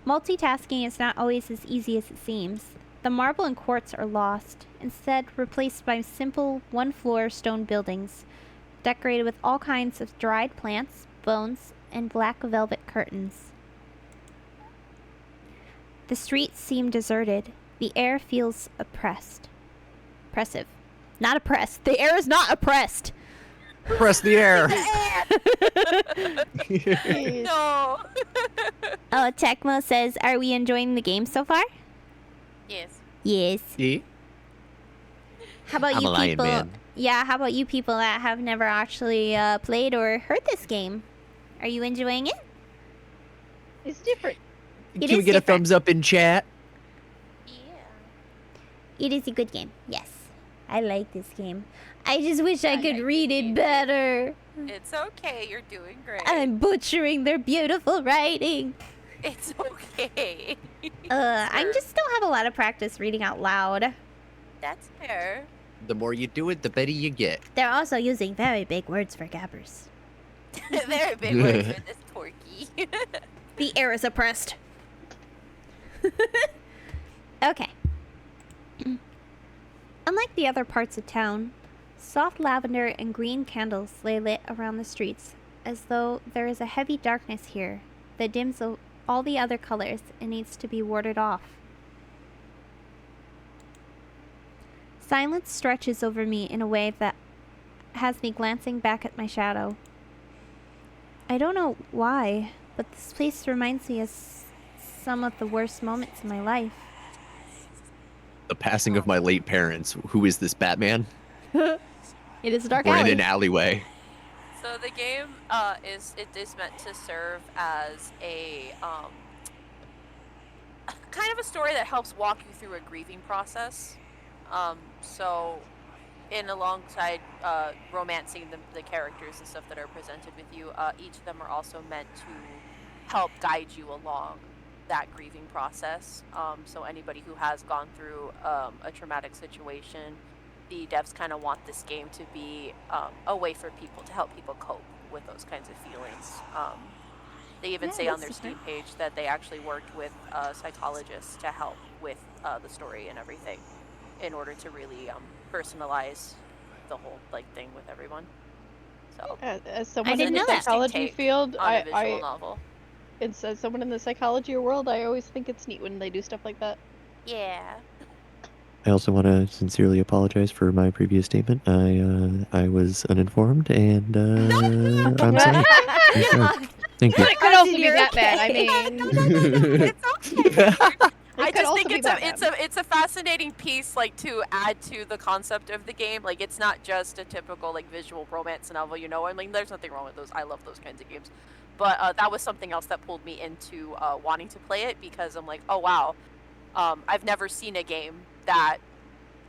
Multitasking is not always as easy as it seems. The marble and quartz are lost, instead replaced by simple one-floor stone buildings, decorated with all kinds of dried plants, bones, and black velvet curtains. The streets seem deserted. The air feels oppressed. Oppressive. Not oppressed. The air is not oppressed! Press the air. Jeez. No. Oh, Tecmo says, are we enjoying the game so far? Yes. Yes. See? How about I'm you a lion people? man. Yeah, how about you people that have never actually played or heard this game? Are you enjoying it? It's different. It Can we is get different. a thumbs up in chat? Yeah. It is a good game. Yes. I like this game. I just wish I I could like read this it game. better. It's okay. You're doing great. I'm butchering their beautiful writing. It's okay. I Sure. just don't have a lot of practice reading out loud. That's fair. The more you do it, the better you get. They're also using very big words for gabbers. Very big words for this porky. The air is oppressed. Okay. Unlike the other parts of town, soft lavender and green candles lay lit around the streets, as though there is a heavy darkness here that dims all the other colors and needs to be warded off. Silence stretches over me in a way that has me glancing back at my shadow. I don't know why, but this place reminds me of some of the worst moments in my life. The passing of my late parents. Who is this, Batman? It is a dark We're in alley. an alleyway. So the game is meant to serve as a kind of a story that helps walk you through a grieving process. So in alongside romancing the characters and stuff that are presented with you, each of them are also meant to help guide you along that grieving process. So anybody who has gone through a traumatic situation, the devs kind of want this game to be a way for people to help people cope with those kinds of feelings. They even say on their Steam page that they actually worked with psychologists to help with the story and everything, in order to really personalize the whole thing with everyone. So As someone didn't in the know that. psychology Take field, on a visual I novel. it's as someone in the psychology world, I always think it's neat when they do stuff like that. Yeah. I also want to sincerely apologize for my previous statement. I was uninformed, and I'm sorry. I'm sorry. Thank you. It could also be You're Batman. I okay. mean, It's okay. I could just also think be it's a fascinating piece to add to the concept of the game. It's not just a typical visual romance novel, I mean, there's nothing wrong with those. I love those kinds of games. But that was something else that pulled me into wanting to play it, because I'm like, oh wow, I've never seen a game that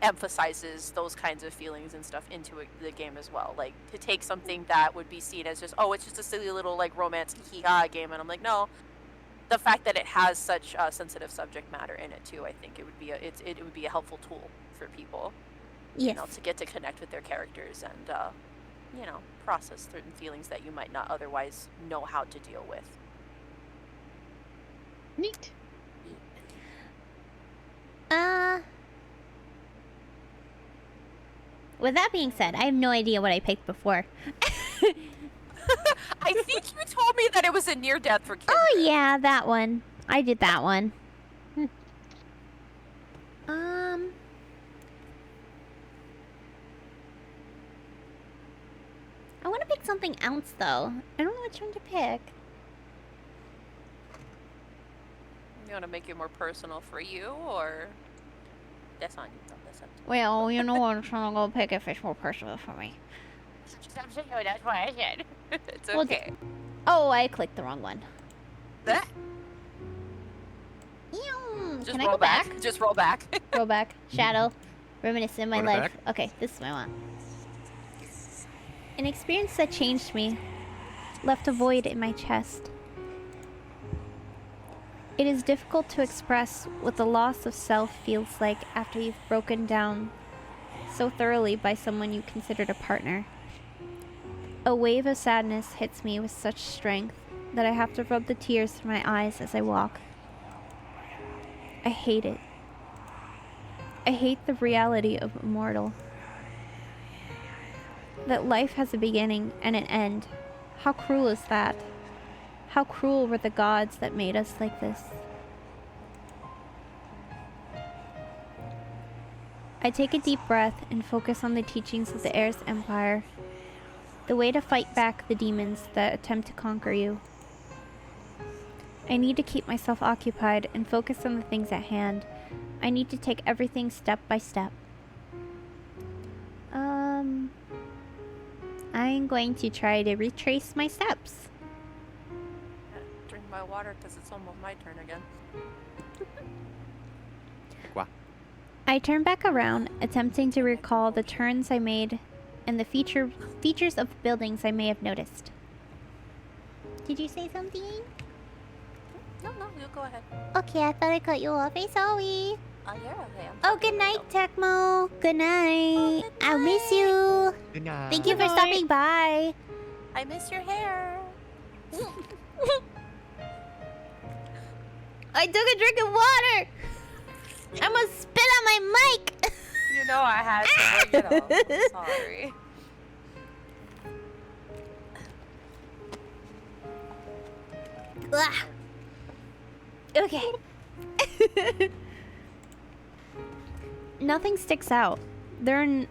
emphasizes those kinds of feelings and stuff into the game as well. To take something that would be seen as just, oh, it's just a silly little romance hee-ha game, and I'm like, no. The fact that it has such sensitive subject matter in it too, I think it would be it would be a helpful tool for people, Yes. to get to connect with their characters and process certain feelings that you might not otherwise know how to deal with. neat. With that being said, I have no idea what I picked before. I think you told me that it was a near death for Kindred. Oh yeah, that one. I did that one. I want to pick something else though. I don't know which one to pick. You want to make it more personal for you, or that's on you? That's up to you. Well, you know what? I'm trying to go pick if it's more personal for me. That's why I said. It's Well, okay. Oh, I clicked the wrong one. That- Ew. Just Can I roll go back? Just roll back. Go back. Shadow. Reminiscent in my Run it life. Okay, this is what I want. An experience that changed me. Left a void in my chest. It is difficult to express what the loss of self feels like after you've broken down so thoroughly by someone you considered a partner. A wave of sadness hits me with such strength that I have to rub the tears from my eyes as I walk. I hate it. I hate the reality of immortal. That life has a beginning and an end. How cruel is that? How cruel were the gods that made us like this? I take a deep breath and focus on the teachings of the Heirs Empire. The way to fight back the demons that attempt to conquer you. I need to keep myself occupied and focus on the things at hand. I need to take everything step by step. I'm going to try to retrace my steps. Drink my water because it's almost my turn again. Wow. I turn back around, attempting to recall the turns I made and the features of buildings I may have noticed. Did you say something? No, you go ahead. Okay, I thought I cut you off. I'm sorry. Oh, you're okay. I'm Oh, good night, Tecmo. Good night. I'll miss you. Good night. Thank you for Good night. stopping by. I miss your hair. I took a drink of water. I almost spit on my mic. You know I had to bring it up. I'm sorry. Ugh. Okay. Nothing sticks out. There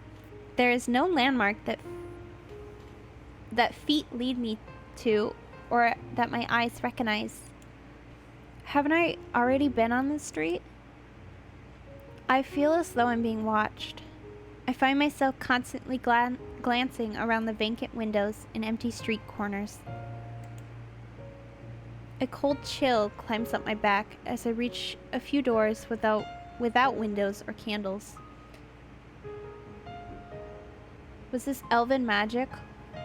is no landmark that feet lead me to, or that my eyes recognize. Haven't I already been on this street? I feel as though I'm being watched. I find myself constantly glancing around the vacant windows and empty street corners. A cold chill climbs up my back as I reach a few doors without windows or candles. Was this elven magic,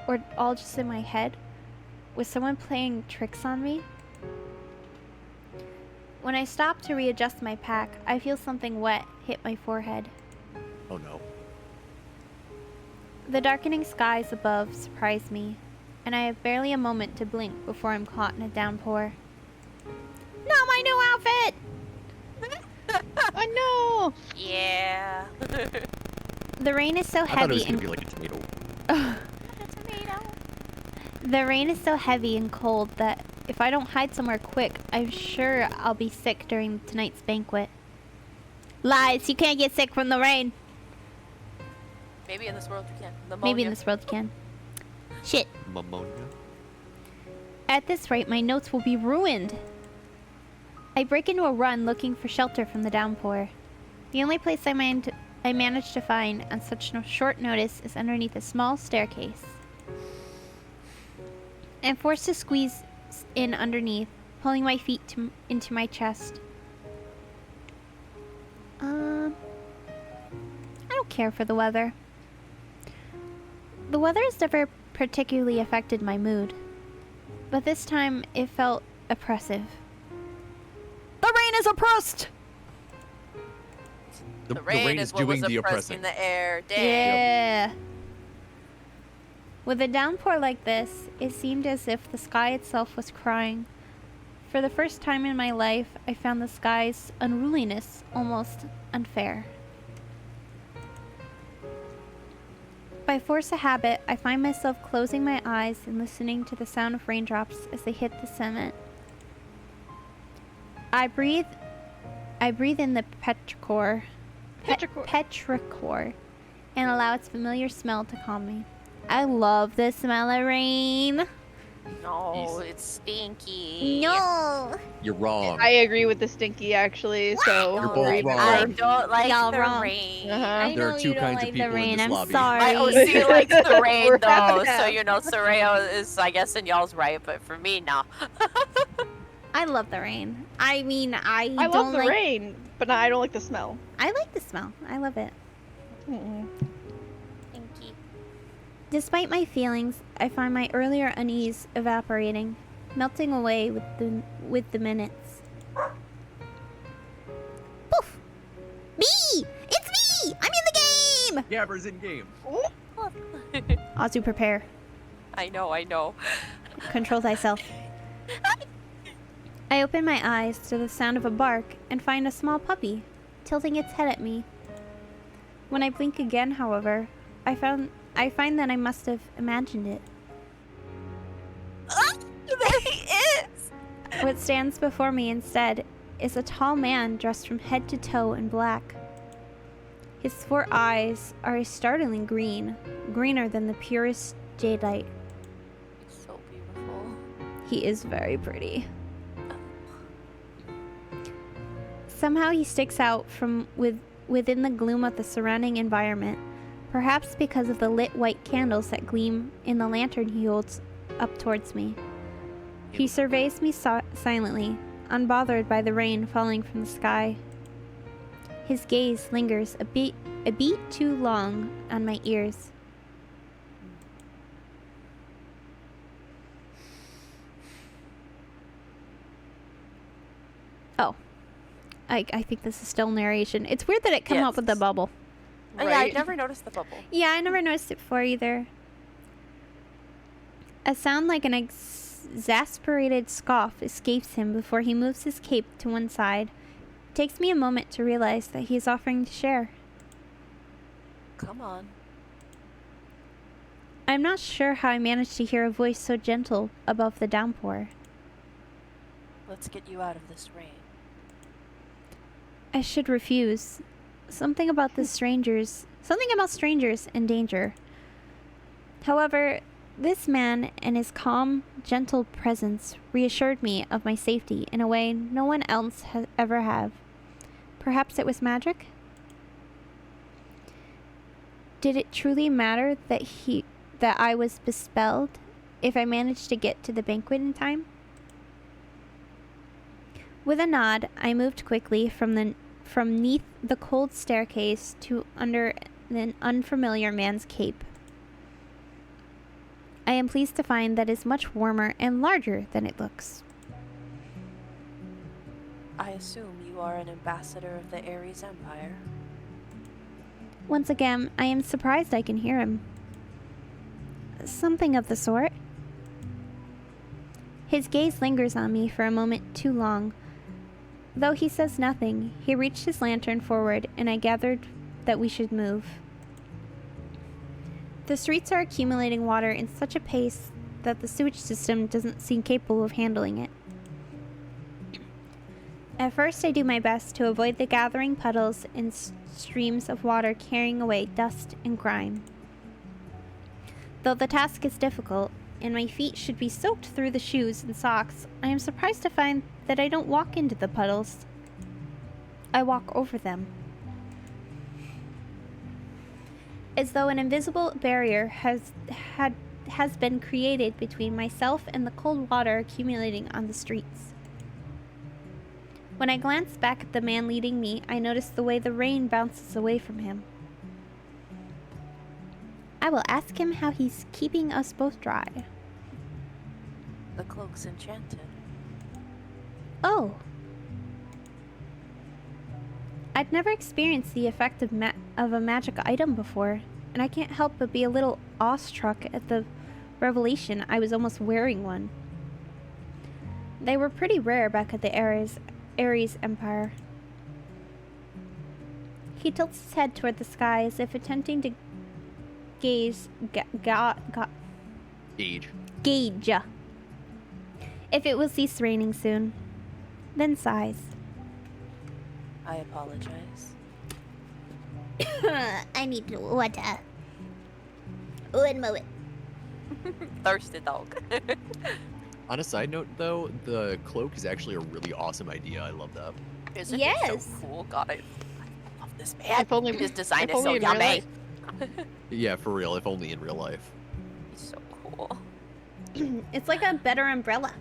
or all just in my head? Was someone playing tricks on me? When I stop to readjust my pack, I feel something wet hit my forehead. Oh no. The darkening skies above surprise me, and I have barely a moment to blink before I'm caught in a downpour. Not my new outfit! Oh Yeah. The rain is so I thought it was heavy gonna and be like a tomato. the rain is so heavy and cold that if I don't hide somewhere quick, I'm sure I'll be sick during tonight's banquet. Lies, you can't get sick from the rain. Maybe in this world you can. Maybe in this world you can. Shit. Pneumonia. At this rate, my notes will be ruined. I break into a run looking for shelter from the downpour. The only place I managed to find on such short notice is underneath a small staircase. I'm forced to squeeze in underneath, pulling my feet into my chest. I don't care for the weather. The weather has never particularly affected my mood, but this time it felt oppressive. The rain is oppressed! The rain is what was doing the oppressing oppressing. the air. Dang. Yeah. With a downpour like this, it seemed as if the sky itself was crying. For the first time in my life, I found the sky's unruliness almost unfair. By force of habit, I find myself closing my eyes and listening to the sound of raindrops as they hit the cement. I breathe in the petrichor, and allow its familiar smell to calm me. I love the smell of rain. No, it's stinky. No. You're wrong. I agree with the stinky actually, so You're No, both I wrong. don't like Y'all the wrong. rain. Uh-huh. I There are know two you don't kinds of like people the in rain. this I'm lobby. sorry. My OC likes the rain We're though, having so that. you know Soraya is, I guess, in y'all's right, but for me, no. I love the rain. I mean, I I don't love the like. rain, but I don't like the smell. I like the smell. I love it. Thank you. Despite my feelings, I find my earlier unease evaporating, melting away with the minutes. Poof! Me! It's me! I'm in the game! Gabber's in game. Azu, prepare. I know. Control thyself. I open my eyes to the sound of a bark and find a small puppy, tilting its head at me. When I blink again, however, I find that I must have imagined it. There he is! What stands before me instead is a tall man dressed from head to toe in black. His 4 eyes are a startling green, greener than the purest jadeite. He's so beautiful. He is very pretty. Somehow he sticks out from within the gloom of the surrounding environment, perhaps because of the lit white candles that gleam in the lantern he holds up towards me. He surveys me silently, unbothered by the rain falling from the sky. His gaze lingers a beat too long on my ears. Oh. I think this is still narration. It's weird that it came up with the bubble. Oh, yeah, I never noticed the bubble. Yeah, I never noticed it before either. A sound like an exasperated scoff escapes him before he moves his cape to one side. It takes me a moment to realize that he is offering to share. Come on. I'm not sure how I managed to hear a voice so gentle above the downpour. Let's get you out of this rain. I should refuse. Something about strangers and danger. However, this man and his calm, gentle presence reassured me of my safety in a way no one else has ever have. Perhaps it was magic? Did it truly matter that I was bespelled if I managed to get to the banquet in time? With a nod, I moved quickly from neath the cold staircase to under an unfamiliar man's cape. I am pleased to find that it is much warmer and larger than it looks. I assume you are an ambassador of the Ares Empire. Once again, I am surprised I can hear him. Something of the sort. His gaze lingers on me for a moment too long. Though he says nothing, he reached his lantern forward, and I gathered that we should move. The streets are accumulating water in such a pace that the sewage system doesn't seem capable of handling it. At first, I do my best to avoid the gathering puddles and streams of water carrying away dust and grime. Though the task is difficult, and my feet should be soaked through the shoes and socks, I am surprised to find that I don't walk into the puddles. I walk over them. As though an invisible barrier has been created between myself and the cold water accumulating on the streets. When I glance back at the man leading me, I notice the way the rain bounces away from him. I will ask him how he's keeping us both dry. The cloak's enchanted. Oh. I'd never experienced the effect of a magic item before, and I can't help but be a little awestruck at the revelation I was almost wearing one. They were pretty rare back at the Ares Empire. He tilts his head toward the sky as if attempting to gauge if it will cease raining soon. Then sighs. I apologize. I need water. One moment. Thirsty dog. On a side note, though, the cloak is actually a really awesome idea. I love that. Isn't it Yes. so cool? God, I love this man. If only- His design if is so only in real yummy. life. Yeah, for real, if only in real life. He's so cool. It's like a better umbrella.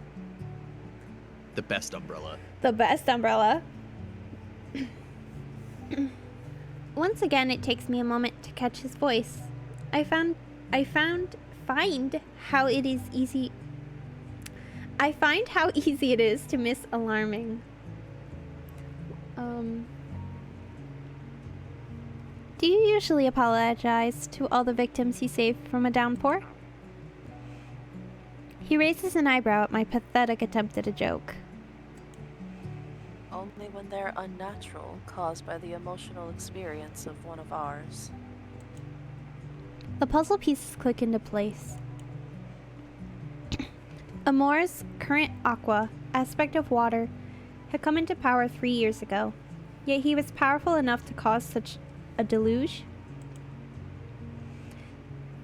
The best umbrella. The best umbrella. Once again, it takes me a moment to catch his voice. Find how it is easy. I find how easy it is to miss alarming. Do you usually apologize to all the victims you saved from a downpour? He raises an eyebrow at my pathetic attempt at a joke. Only when they're unnatural, caused by the emotional experience of one of ours. The puzzle pieces click into place. Amor's current aqua, aspect of water, had come into power 3 years ago, yet he was powerful enough to cause such a deluge?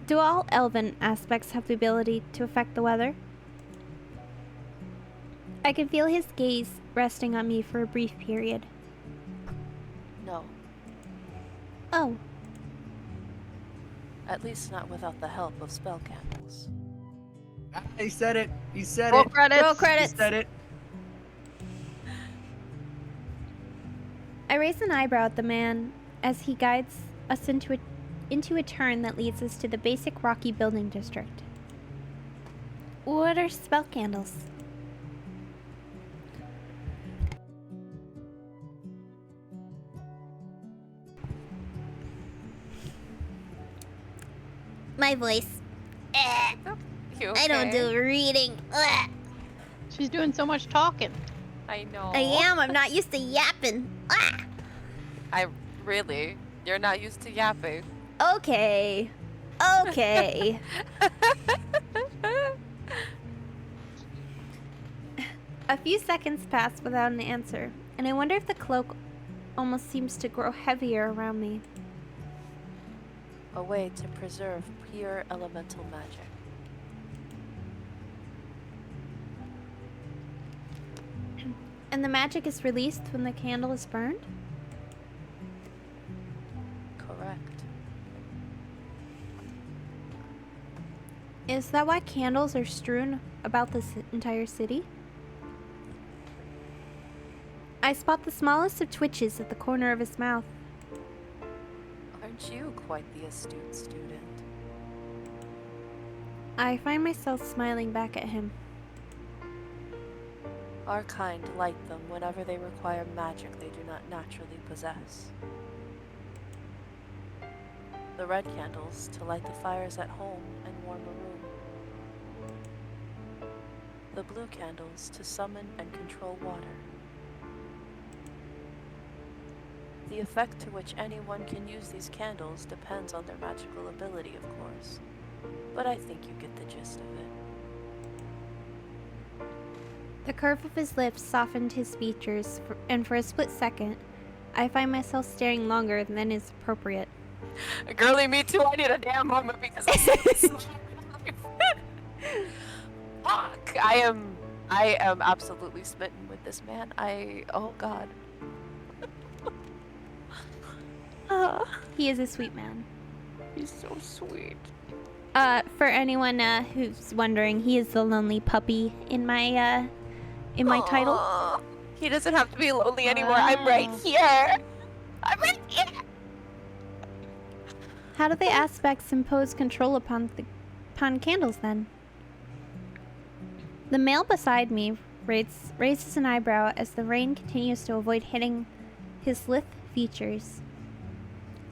Do all elven aspects have the ability to affect the weather? I can feel his gaze resting on me for a brief period. No, Oh, at least not without the help of spell candles. He said it. He said Roll it. credits. roll He credits! said it. I raise an eyebrow at the man as he guides us into a turn that leads us to the basic rocky building district. What are spell candles? My voice. You I don't okay? do reading. Ugh. She's doing so much talking. I know. I am. I'm not used to yapping. Ah. Really? You're not used to yapping. Okay. Okay. A few seconds pass without an answer, and I wonder if the cloak almost seems to grow heavier around me. A way to preserve pure elemental magic. And the magic is released when the candle is burned? Correct. Is that why candles are strewn about this entire city? I spot the smallest of twitches at the corner of his mouth. Aren't you quite the astute student? I find myself smiling back at him. Our kind light them whenever they require magic they do not naturally possess. The red candles to light the fires at home and warm a room. The blue candles to summon and control water. The effect to which anyone can use these candles depends on their magical ability, of course, but I think you get the gist of it. The curve of his lips softened his features, and for a split second, I find myself staring longer than is appropriate. Girly, me too. I need a damn moment because fuck. I am absolutely smitten with this man. Oh god. He is a sweet man. He's so sweet. For anyone who's wondering, he is the lonely puppy in my title. Aw, he doesn't have to be lonely anymore. I'm right here. I'm right here. How do the aspects impose control upon candles then? The male beside me raises an eyebrow as the rain continues to avoid hitting his lithe features.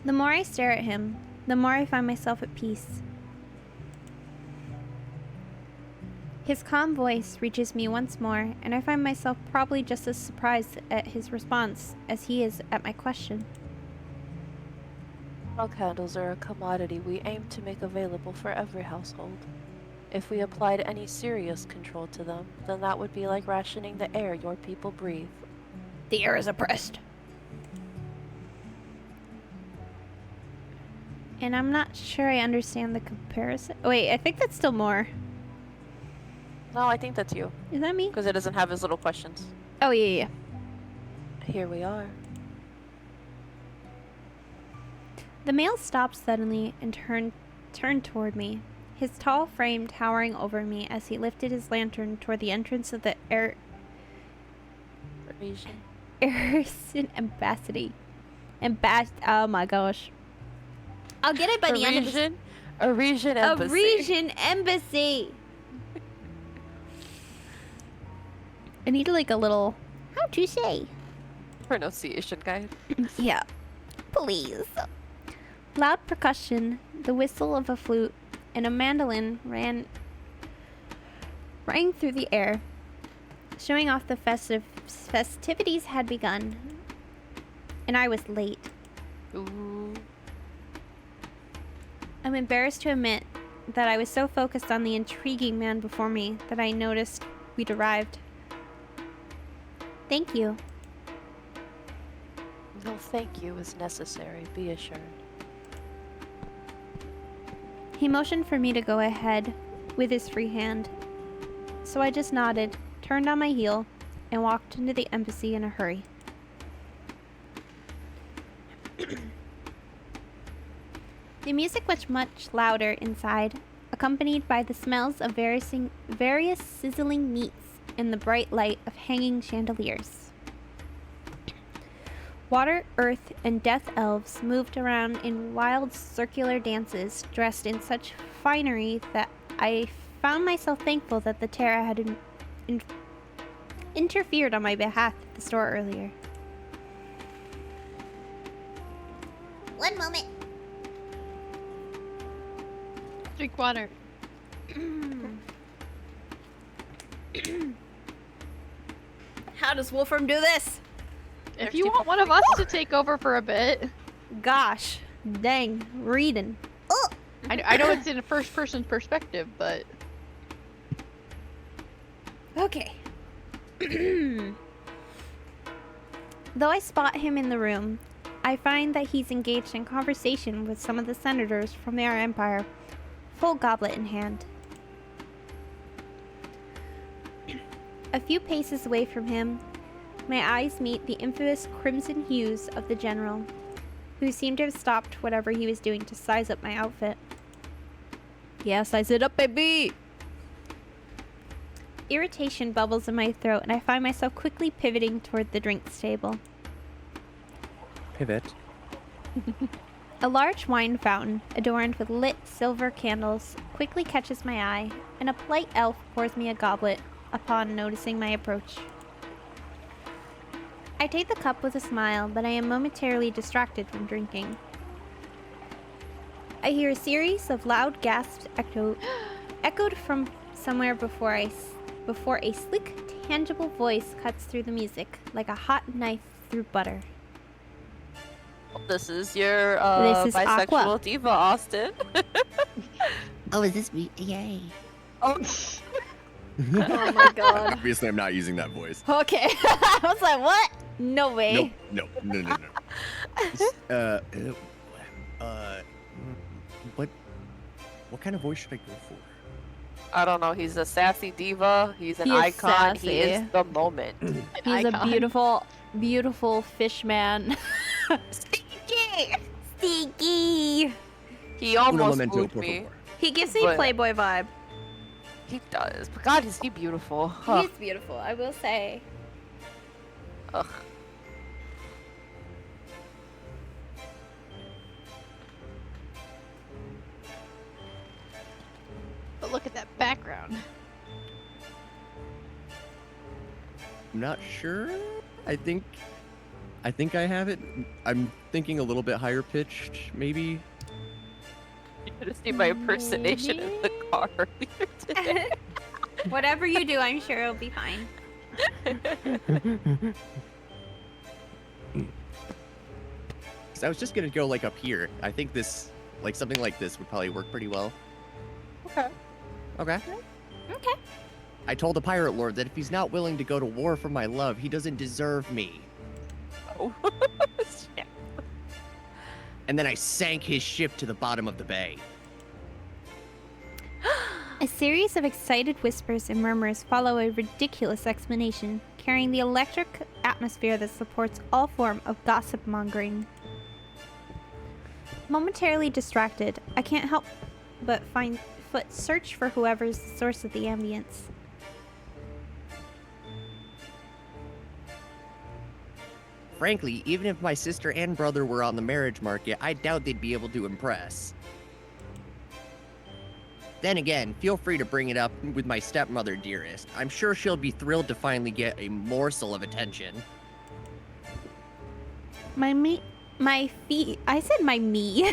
The more I stare at him, the more I find myself at peace. His calm voice reaches me once more, and I find myself probably just as surprised at his response as he is at my question. Spell candles are a commodity we aim to make available for every household. If we applied any serious control to them, then that would be like rationing the air your people breathe. The air is oppressed. And I'm not sure I understand the comparison. Oh, wait, I think that's still more. No, I think that's you, Is that me? because it doesn't have his little questions. Oh, yeah. Here we are. The male stopped suddenly and turned toward me, his tall frame towering over me as he lifted his lantern toward the entrance of the Parisian. Arisen Embassy. and bash. Oh my gosh. I'll get it by the end of this. A region embassy. A region embassy. I need like a little. How'd you say? Pronunciation guide. Yeah. Please. Loud percussion, the whistle of a flute, and a mandolin rang through the air, showing off the festivities had begun, and I was late. Ooh. I'm embarrassed to admit that I was so focused on the intriguing man before me that I noticed we'd arrived. Thank you. No thank you is necessary, be assured. He motioned for me to go ahead with his free hand, so I just nodded, turned on my heel, and walked into the embassy in a hurry. The music was much louder inside, accompanied by the smells of various sizzling meats and the bright light of hanging chandeliers. Water, earth, and death elves moved around in wild circular dances, dressed in such finery that I found myself thankful that the Terra had interfered on my behalf at the store earlier. One moment. Drink water. How does Wolfram do this? If you want one of us to take over for a bit. Gosh, dang, reading. Oh, I know it's in a first-person perspective, but... Okay. Though I spot him in the room, I find that he's engaged in conversation with some of the senators from our empire, full goblet in hand. A few paces away from him, my eyes meet the infamous crimson hues of the general, who seemed to have stopped whatever he was doing to size up my outfit. Yeah, size it up, baby! Irritation bubbles in my throat, and I find myself quickly pivoting toward the drinks table. Pivot. A large wine fountain, adorned with lit silver candles, quickly catches my eye, and a polite elf pours me a goblet upon noticing my approach. I take the cup with a smile, but I am momentarily distracted from drinking. I hear a series of loud gasps echoed from somewhere before a slick, tangible voice cuts through the music, like a hot knife through butter. This is your This is bisexual Aqua. diva, Austin. Oh, is this me? Yay. Oh, Oh my god. Obviously, I'm not using that voice. Okay. I was like, what? No way. No. What kind of voice should I go for? I don't know. He's a sassy diva. He's an He is icon. He sassy. is the moment. He's a beautiful, beautiful fish man. Stinky! Stinky. He Uno almost momento, moved por me. favor. He gives me But- Playboy vibe. He does. But God, is he beautiful? Huh. He's beautiful, I will say. Ugh. But look at that background. I'm not sure. I think I have it. I'm thinking a little bit higher pitched, maybe. You should have seen my impersonation in the car earlier today. Whatever you do, I'm sure it'll be fine. So I was just gonna go like up here. I think this, like something like this, would probably work pretty well. Okay. Okay. Okay. I told the pirate lord that if he's not willing to go to war for my love, he doesn't deserve me. Oh. Shit. And then I sank his ship to the bottom of the bay. A series of excited whispers and murmurs follow a ridiculous explanation, carrying the electric atmosphere that supports all form of gossip mongering. Momentarily distracted, I can't help but search for whoever's the source of the ambience. frankly, even if my sister and brother were on the marriage market, I doubt they'd be able to impress. Then again, feel free to bring it up with my stepmother, dearest. I'm sure she'll be thrilled to finally get a morsel of attention. My feet. I said my me. Your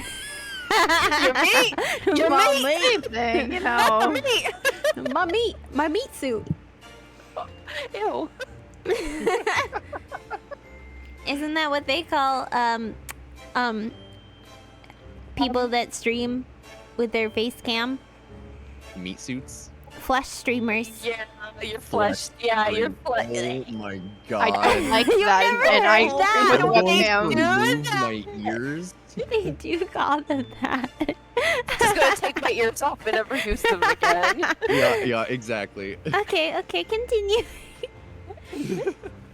meat! Your Well, meat! thing, you know. My meat suit. Ew. Isn't that what they call people that stream with their face cam? Meat suits? Flesh streamers. Yeah, your flesh. Yeah, your flesh. Oh my god. I don't like You've that, never and I heard that? would Don't webcam. remove my ears. They do call them that. Just gonna take my ears off and never use them again. Yeah, exactly. Okay, continue.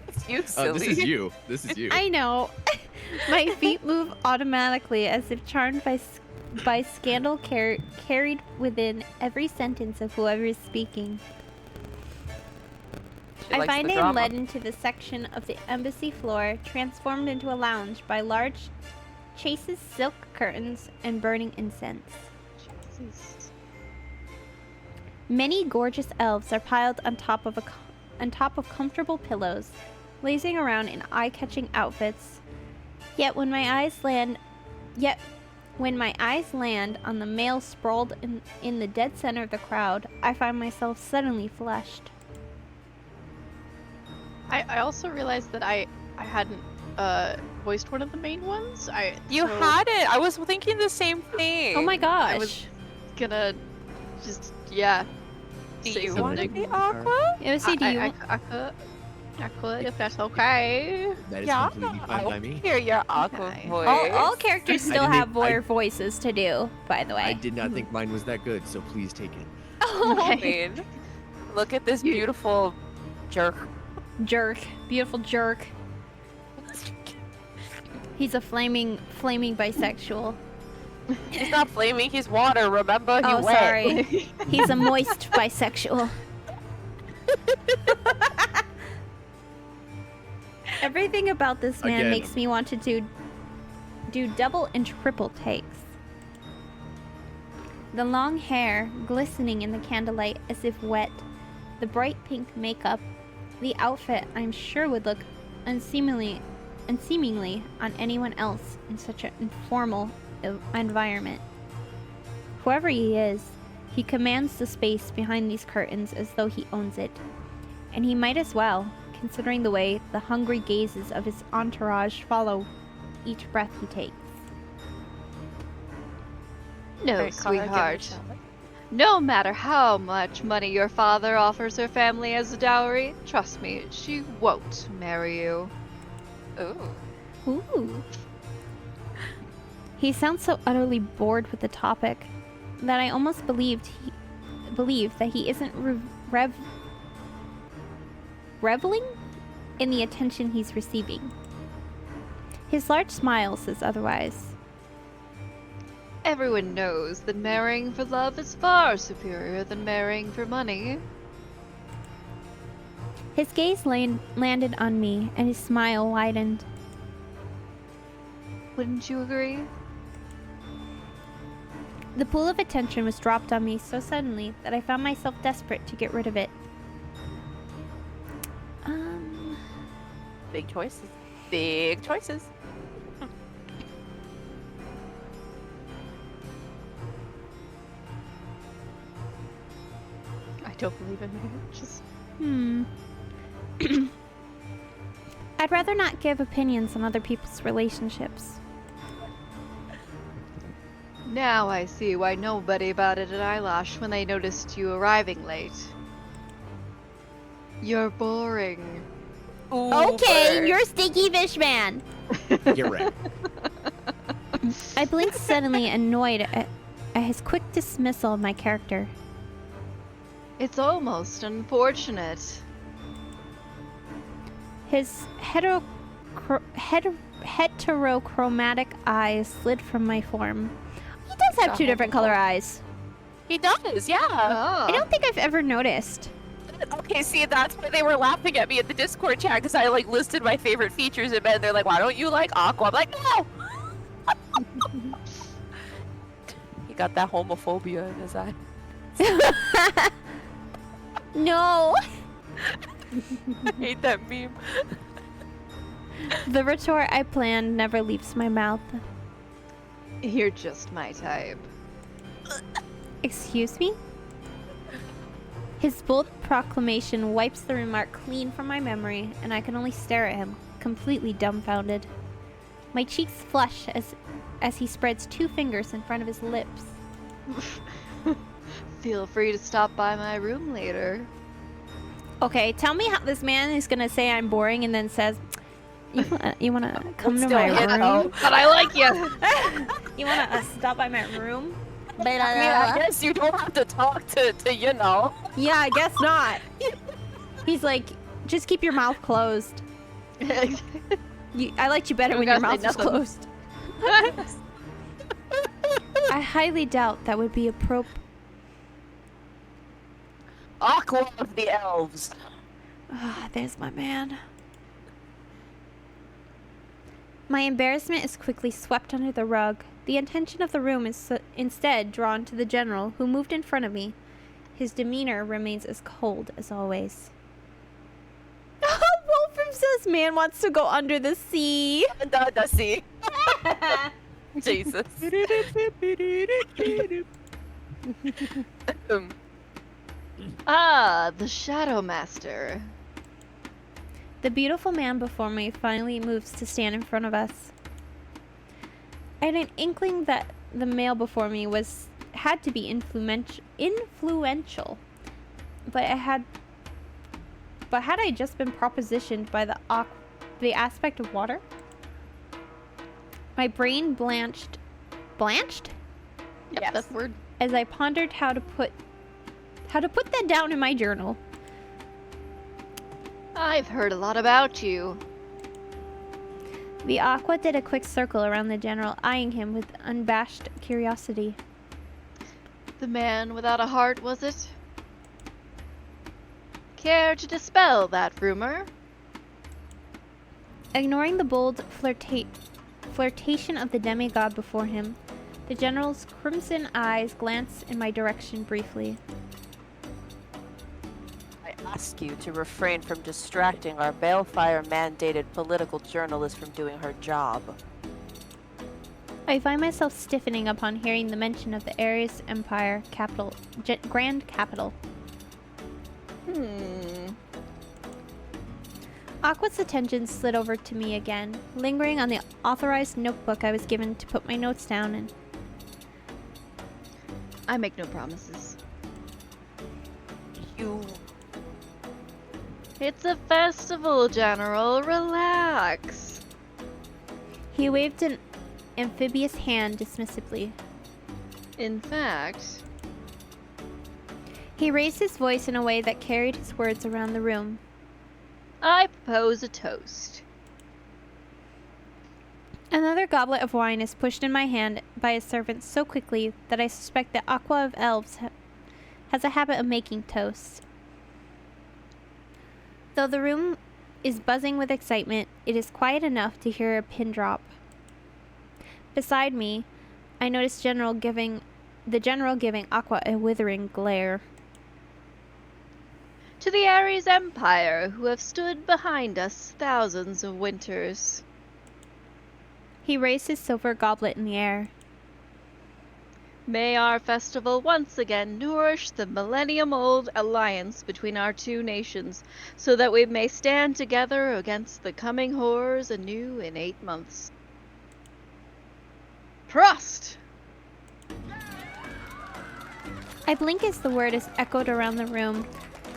It's you, silly. This is you. This is you. I know. My feet move automatically as if charmed by scandal carried within every sentence of whoever is speaking. She I likes find the I am drama. led into the section of the embassy floor, transformed into a lounge by large chases, silk curtains, and burning incense. Jesus. Many gorgeous elves are piled on top of comfortable pillows, lazing around in eye-catching outfits. Yet when my eyes land on the male sprawled in the dead center of the crowd, I find myself suddenly flushed. I also realized that I hadn't voiced one of the main ones. You so had it. I was thinking the same thing. Oh my gosh! I was gonna just say Do you want to something. be Aqua? OC, do you? I could if that's okay. That is Yeah, completely fine by me. hear your Aqua Okay. voice. All characters I still didn't have even- I- voices to do, by the way. I did not think mine was that good, so please take it. I Okay. mean, look at this beautiful jerk. Jerk. Beautiful jerk. He's a flaming bisexual. He's not flaming. He's water. Remember, he Oh, wet. sorry. He's a moist bisexual. Everything about this man Again. makes me want to do double and triple takes. The long hair glistening in the candlelight as if wet, the bright pink makeup, the outfit I'm sure would look unseemingly on anyone else in such an informal environment. Whoever he is, he commands the space behind these curtains as though he owns it. And he might as well, considering the way the hungry gazes of his entourage follow each breath he takes. No, Alright, Connor, give me sweetheart. some. No matter how much money your father offers her family as a dowry, trust me, she won't marry you. Ooh. Ooh. He sounds so utterly bored with the topic that I almost believe that he isn't reveling in the attention he's receiving. His large smile says otherwise. Everyone knows that marrying for love is far superior than marrying for money. His gaze landed on me, and his smile widened. Wouldn't you agree? The pool of attention was dropped on me so suddenly that I found myself desperate to get rid of it. Big choices. Big choices. I don't believe in marriages. I'd rather not give opinions on other people's relationships. Now I see why nobody batted an eyelash when they noticed you arriving late. You're boring. Okay, you're Stinky Fish Man. Get ready. I blinked suddenly, annoyed at his quick dismissal of my character. It's almost unfortunate. His heterochromatic eyes slid from my form. He does have two different color eyes. He does, yeah. Oh. I don't think I've ever noticed. Okay, see, that's why they were laughing at me in the Discord chat, because I, like, listed my favorite features in bed. They're like, why don't you like Aqua? I'm like, no! He got that homophobia in his eye. No! I hate that meme. The retort I planned never leaves my mouth. You're just my type. Excuse me? His bold proclamation wipes the remark clean from my memory, and I can only stare at him, completely dumbfounded. My cheeks flush as he spreads 2 fingers in front of his lips. Feel free to stop by my room later. Okay, tell me how this man is gonna say I'm boring and then says, you wanna come to my room? But I like you. You wanna stop by my room? I mean, I guess you don't have to talk to you know. Yeah, I guess not. He's like, just keep your mouth closed. I liked you better You when your gotta mouth say was nothing. closed. I highly doubt that would be appropriate. Aqua of the elves. Ah, there's my man. My embarrassment is quickly swept under the rug. The attention of the room is instead drawn to the general, who moved in front of me. His demeanor remains as cold as always. Wolfram says man wants to go under the sea. The sea. Jesus. Ah, the Shadow Master. The beautiful man before me finally moves to stand in front of us. I had an inkling that the male before me had to be influential, but had I just been propositioned by the aspect of water? My brain blanched, Yep, Yes. that's the word. as I pondered how to put that down in my journal. I've heard a lot about you. The Aqua did a quick circle around the general, eyeing him with unabashed curiosity. The man without a heart, was it? Care to dispel that rumor? Ignoring the bold flirtation of the demigod before him, the general's crimson eyes glanced in my direction briefly. I ask you to refrain from distracting our Balefire-mandated political journalist from doing her job. I find myself stiffening upon hearing the mention of the Ares Empire Grand Capital. Aqua's attention slid over to me again, lingering on the authorized notebook I was given to put my notes down in. I make no promises. You... It's a festival, General. Relax. He waved an amphibious hand dismissively. In fact, He raised his voice in a way that carried his words around the room. I propose a toast. Another goblet of wine is pushed in my hand by a servant so quickly that I suspect that Aqua of Elves has a habit of making toast. Though the room is buzzing with excitement, it is quiet enough to hear a pin drop. Beside me, I notice the general giving Aqua a withering glare. To the Ares Empire, who have stood behind us thousands of winters. He raised his silver goblet in the air. May our festival once again nourish the millennium-old alliance between our two nations, so that we may stand together against the coming horrors anew in 8 months. Prost! I blink as the word is echoed around the room,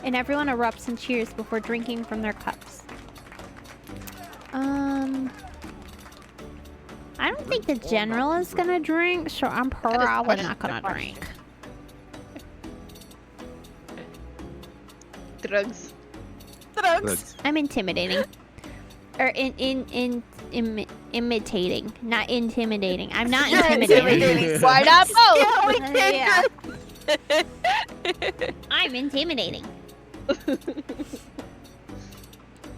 and everyone erupts in cheers before drinking from their cups. I don't think the general is gonna drink, so I'm probably not gonna drink. Drugs. Drugs. I'm intimidating. Or imitating, not intimidating. I'm not You're intimidating. Why not both? Yeah, we Yeah. can. I'm intimidating.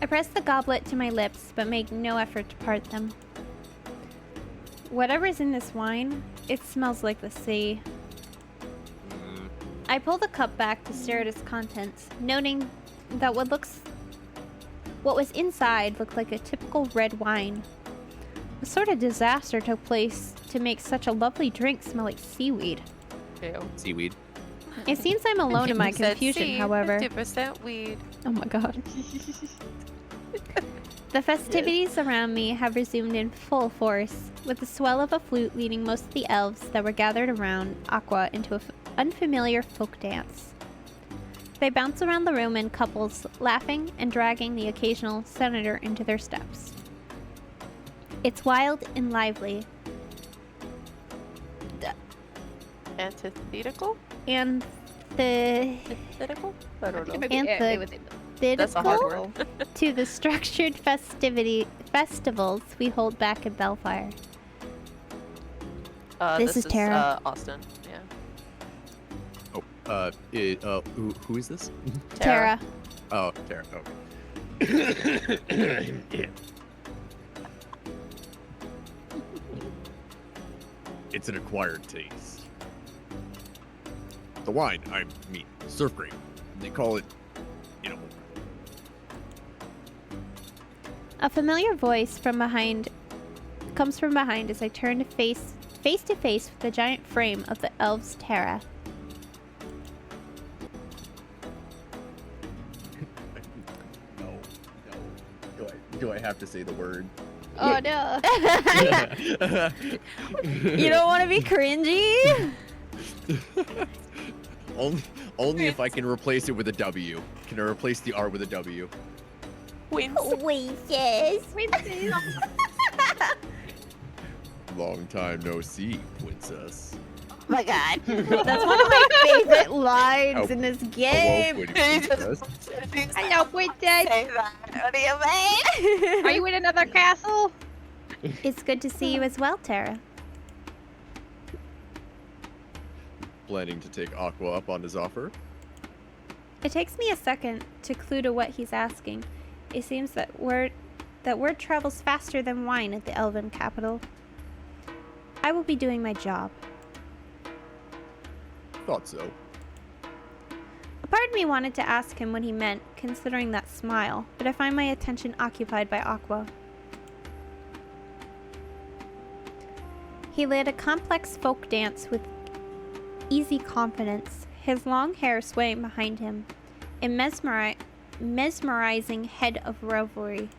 I press the goblet to my lips, but make no effort to part them. Whatever's in this wine, it smells like the sea. I pull the cup back to stare at its contents, noting that what was inside looked like a typical red wine. A sort of disaster took place to make such a lovely drink smell like seaweed. Ew. Seaweed. It seems I'm alone in my Said confusion, C, however. 50% weed. Oh my god. The festivities around me have resumed in full force, with the swell of a flute leading most of the elves that were gathered around Aqua into an unfamiliar folk dance. They bounce around the room in couples, laughing and dragging the occasional senator into their steps. It's wild and lively, Antithetical? and the Antithetical? I don't know. That's a hard word. to the structured festivals we hold back in Bellfire. This is Tara. Austin. Yeah. Oh, who is this? Tara. Oh, Tara. Okay. It's an acquired taste. The wine, I mean, surf grape. They call it, A familiar voice comes from behind as I turn to face to face with the giant frame of the elves' Tara. No. Do I have to say the word? Oh no. You don't want to be cringy? Only if I can replace it with a W. Can I replace the R with a W? Oasis. Long time no see, princess. Oh my god. That's one of my favorite lines in this game. Hello, pretty princess. Hello, princess. Say that. What do you mean? Are you in another castle? It's good to see you as well, Tara. Planning to take Aqua up on his offer? It takes me a second to clue to what he's asking. It seems that word travels faster than wine at the Elven capital. I will be doing my job. Thought so. A part of me wanted to ask him what he meant, considering that smile, but I find my attention occupied by Aqua. He led a complex folk dance with easy confidence, his long hair swaying behind him, a mesmerizing head of revelry.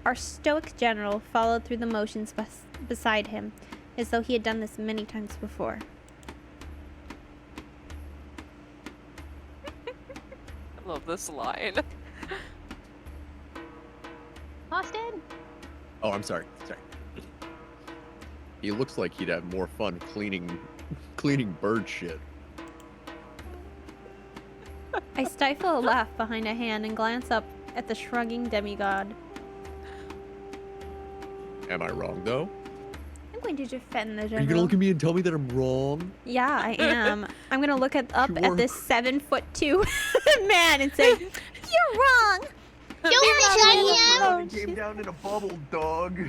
Our stoic general followed through the motions beside him, as though he had done this many times before. I love this line. Austin? Oh, I'm sorry. He looks like he'd have more fun cleaning bird shit. I stifle a laugh behind a hand and glance up at the shrugging demigod. Am I wrong, though? I'm going to defend the Are you general. gonna look at me and tell me that I'm wrong? Yeah, I am. I'm gonna look up Sure. at this 7'2" man and say, "You're wrong." Don't Came down in a bubble, dog.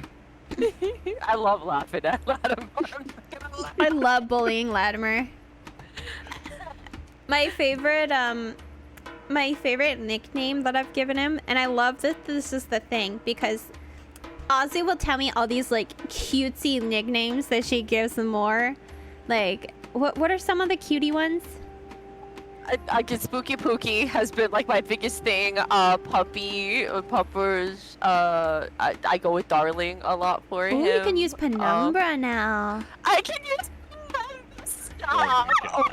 I love laughing at Latimer. I'm not gonna lie. I love bullying Latimer. My favorite nickname that I've given him, and I love that this is the thing because Ozzy will tell me all these like cutesy nicknames that she gives them more. Like, what are some of the cutie ones? I get Spooky Pookie has been like my biggest thing. Puppy, Puppers. I go with Darling a lot for him. Oh, you can use Penumbra now. I can use. Stop! Oh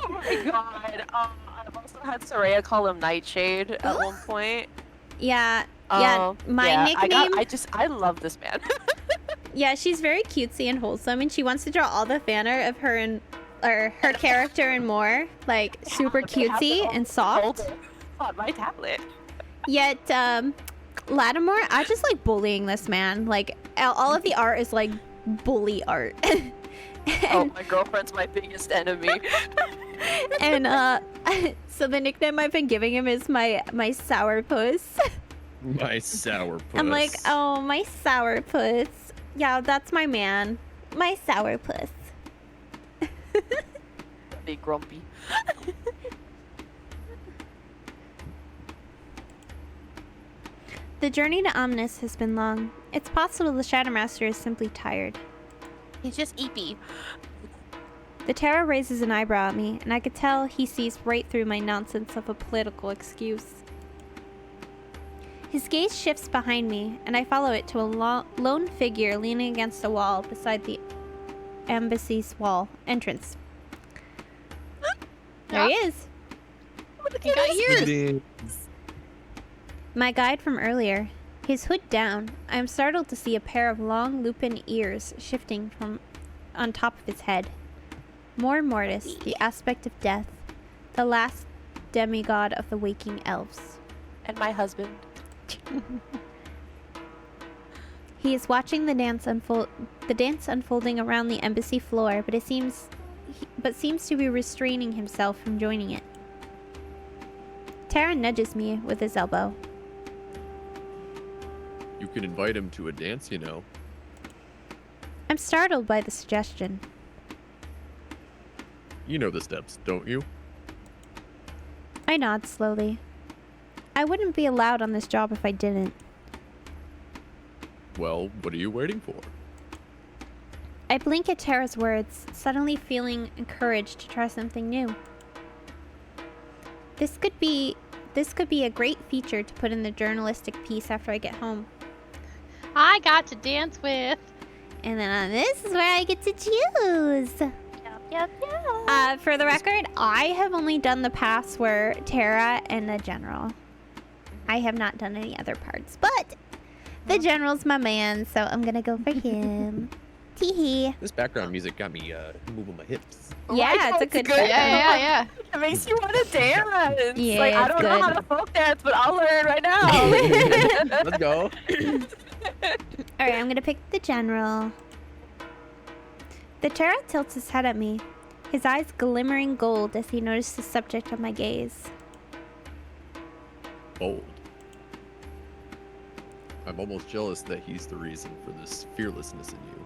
my god. I've also had Soraya call him Nightshade at one point. Yeah, my nickname. I love this man. Yeah, she's very cutesy and wholesome, and she wants to draw all the fan art of her and her character and more, like super cutesy and soft. On my tablet. Yet, Lattimore, I just like bullying this man. Like, all of the art is like bully art. Oh, my girlfriend's my biggest enemy. And so the nickname I've been giving him is my sourpuss. My sourpuss. I'm like, oh, my sourpuss. Yeah, that's my man. My sourpuss. Big grumpy. The journey to Omnis has been long. It's possible the Shadowmaster is simply tired. He's just eepy. The Terror raises an eyebrow at me, and I could tell he sees right through my nonsense of a political excuse. His gaze shifts behind me, and I follow it to a lone figure leaning against a wall beside the embassy's wall entrance. There he is. He got ears. My guide from earlier. His hood down, I am startled to see a pair of long lupin ears shifting from on top of his head. More Mortis, the aspect of death, the last demigod of the waking elves. And my husband. He is watching the dance unfolding around the embassy floor, but seems to be restraining himself from joining it. Terra nudges me with his elbow. You can invite him to a dance, you know. I'm startled by the suggestion. You know the steps, don't you? I nod slowly. I wouldn't be allowed on this job if I didn't. Well, what are you waiting for? I blink at Terra's words, suddenly feeling encouraged to try something new. This could be a great feature to put in the journalistic piece after I get home. I got to dance with. And then this is where I get to choose. For the record, I have only done the paths where Terra and the general. I have not done any other parts, but the general's my man, so I'm gonna go for him. Teehee. This background music got me moving my hips. Yeah, it's a good. Yeah. It makes you want to dance. Yeah, like, I it's don't know how good. to folk dance, but I'll learn right now. Let's go. Alright, I'm gonna pick the general. The Terra tilts his head at me, his eyes glimmering gold as he noticed the subject of my gaze. Bold. I'm almost jealous that he's the reason for this fearlessness in you.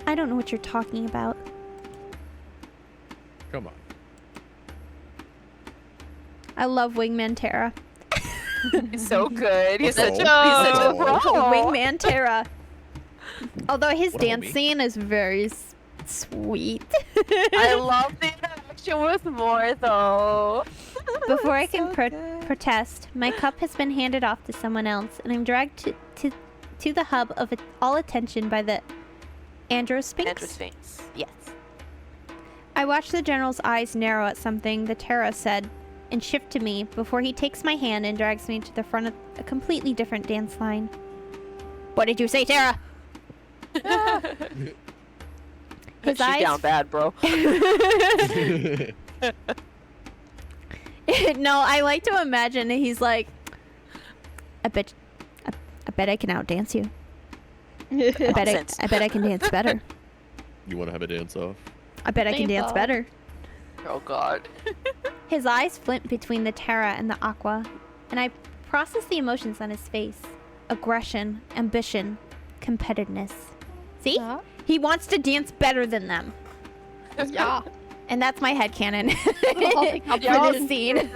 I don't know what you're talking about. Come on. I love Wingman Terra. He's so good. He's What's such up? a pro. Wingman Terra. Although his What a dance homie. scene is very sweet. I love the interaction with more though. Before I can protest, my cup has been handed off to someone else, and I'm dragged to the hub of all attention by the Androsphinx. Andrew Sphinx. Yes. I watch the general's eyes narrow at something the Terra said and shift to me before he takes my hand and drags me to the front of a completely different dance line. What did you say, Terra? His She's eyes down bad, bro. No, I like to imagine that he's like, I bet I can outdance you. I bet I can dance better. You want to have a dance off? I bet I can dance Paintball. better. Oh god. His eyes flint between the Terra and the Aqua, and I process the emotions on his face. Aggression, ambition, competitiveness. See? Yeah. He wants to dance better than them. Yeah. And that's my headcanon Oh, for this scene.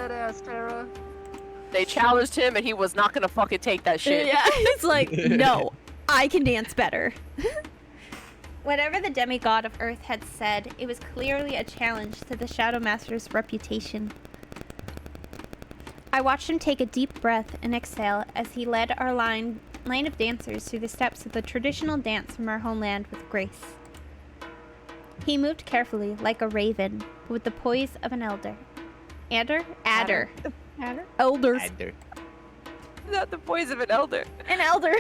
They challenged him and he was not gonna fucking take that shit. Yeah, it's like, no, I can dance better. Whatever the demigod of Earth had said, it was clearly a challenge to the Shadow Master's reputation. I watched him take a deep breath and exhale as he led our line of dancers through the steps of the traditional dance from our homeland with grace. He moved carefully, like a raven, with the poise of an elder. Adder? Adder. Elders. Not the voice of an elder. An elder.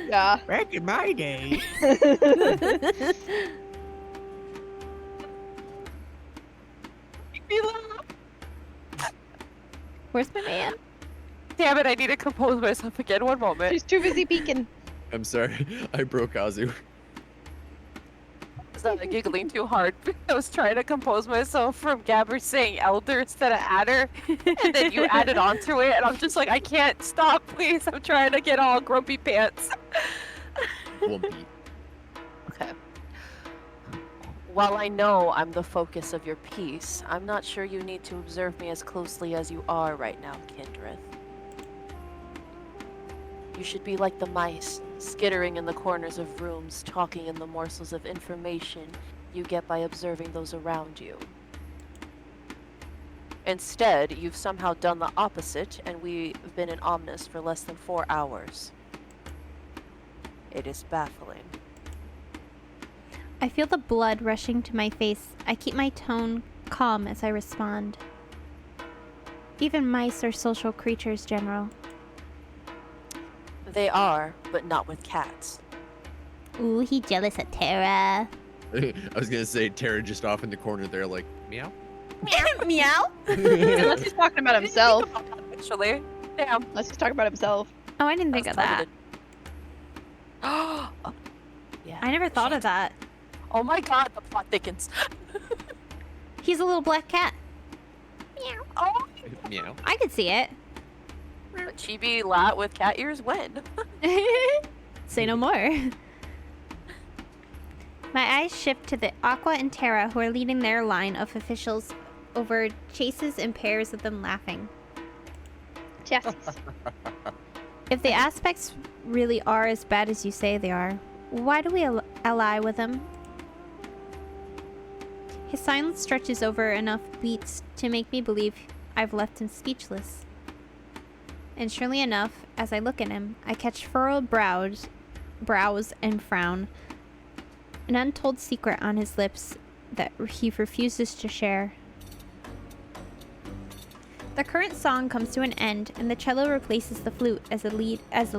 Yeah. Back in my day. Where's my man? Damn it, I need to compose myself again. One moment. She's too busy peeking. I'm sorry. I broke Azu. was giggling too hard. I was trying to compose myself from Gabber saying elder instead of adder, and then you added onto it, and I'm just like, I can't stop, please. I'm trying to get all grumpy pants. Wumpy. Okay. While I know I'm the focus of your piece, I'm not sure you need to observe me as closely as you are right now, Kindred. You should be like the mice, skittering in the corners of rooms, talking in the morsels of information you get by observing those around you. Instead, you've somehow done the opposite, and we've been in Omnis for less than 4 hours. It is baffling. I feel the blood rushing to my face. I keep my tone calm as I respond. Even mice are social creatures, General. They are, but not with cats. Ooh, he jealous of Terra. I was gonna say Tara just off in the corner there, like meow. Meow. Unless he's talking about himself. Actually, damn. Unless he's talking about himself. Oh, I didn't think of that. Oh, yeah. I never thought of that. Oh my god, the plot thickens. He's a little black cat. Oh, Meow. I could see it. a chibi lat with cat ears? When? Say no more. My eyes shift to the Aqua and Terra, who are leading their line of officials over chases and pairs of them laughing. Chassis. If the aspects really are as bad as you say they are, why do we ally with them? His silence stretches over enough beats to make me believe I've left him speechless. And surely enough, as I look at him, I catch furrowed brows and frown, an untold secret on his lips that he refuses to share. The current song comes to an end, and the cello replaces the flute as the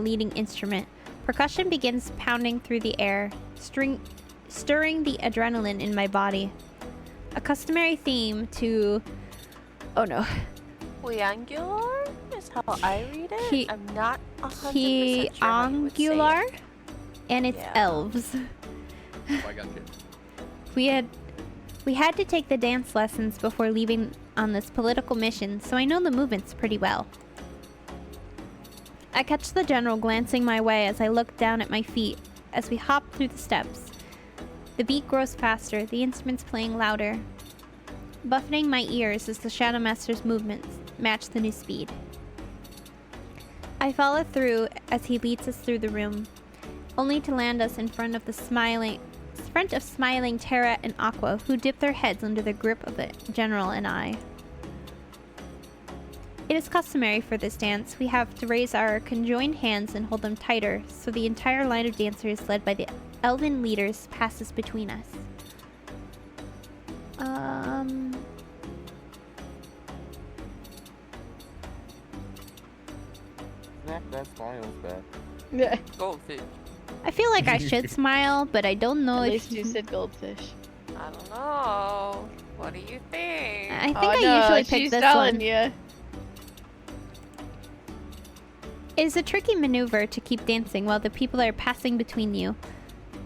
leading instrument. Percussion begins pounding through the air, stirring the adrenaline in my body. A customary theme to... Oh no. Triangular is how I read it. Ki- I'm not 100% sure how you would say it. Angular, and it's Yeah. elves. Oh, I got you. We had to take the dance lessons before leaving on this political mission, so I know the movements pretty well. I catch the general glancing my way as I look down at my feet as we hop through the steps. The beat grows faster, the instruments playing louder, buffeting my ears as the Shadow Master's movements match the new speed. I follow through as he leads us through the room, only to land us in front of smiling Terra and Aqua, who dip their heads under the grip of the general and I. It is customary for this dance. We have to raise our conjoined hands and hold them tighter, so the entire line of dancers led by the elven leaders passes between us. That smile's bad. Yeah. Goldfish. I feel like I should smile, but I don't know At if least you said goldfish. I don't know. What do you think? I think Oh, I no, usually pick she's this telling one. you. It is a tricky maneuver to keep dancing while the people are passing between you.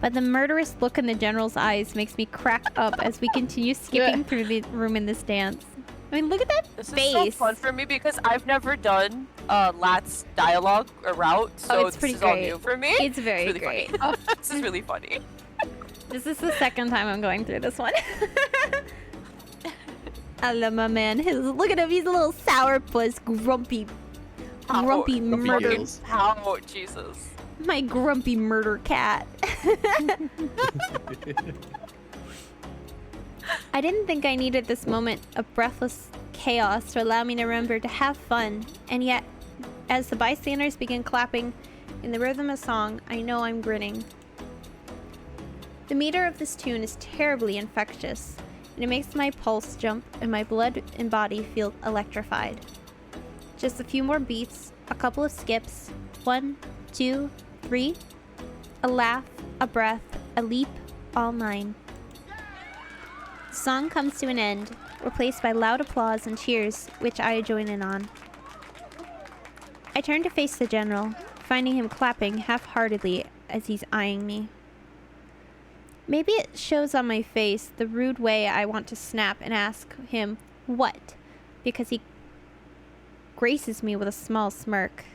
But the murderous look in the general's eyes makes me crack up as we continue skipping through the room in this dance. I mean, look at that This face. is so fun for me because I've never done Lat's dialogue or route, so it's this pretty is all great. new for me. It's very really great. funny. This is really funny. This is the second time I'm going through this one. I love my man. Look at him. He's a little sourpuss, grumpy murder. gills. How? Jesus. My grumpy murder cat. I didn't think I needed this moment of breathless chaos to allow me to remember to have fun, and yet, as the bystanders begin clapping in the rhythm of song, I know I'm grinning. The meter of this tune is terribly infectious, and it makes my pulse jump and my blood and body feel electrified. Just a few more beats, a couple of skips, 1, 2, 3, a laugh, a breath, a leap, all 9. The song comes to an end, replaced by loud applause and cheers, which I join in on. I turn to face the general, finding him clapping half-heartedly as he's eyeing me. Maybe it shows on my face the rude way I want to snap and ask him what, because he graces me with a small smirk.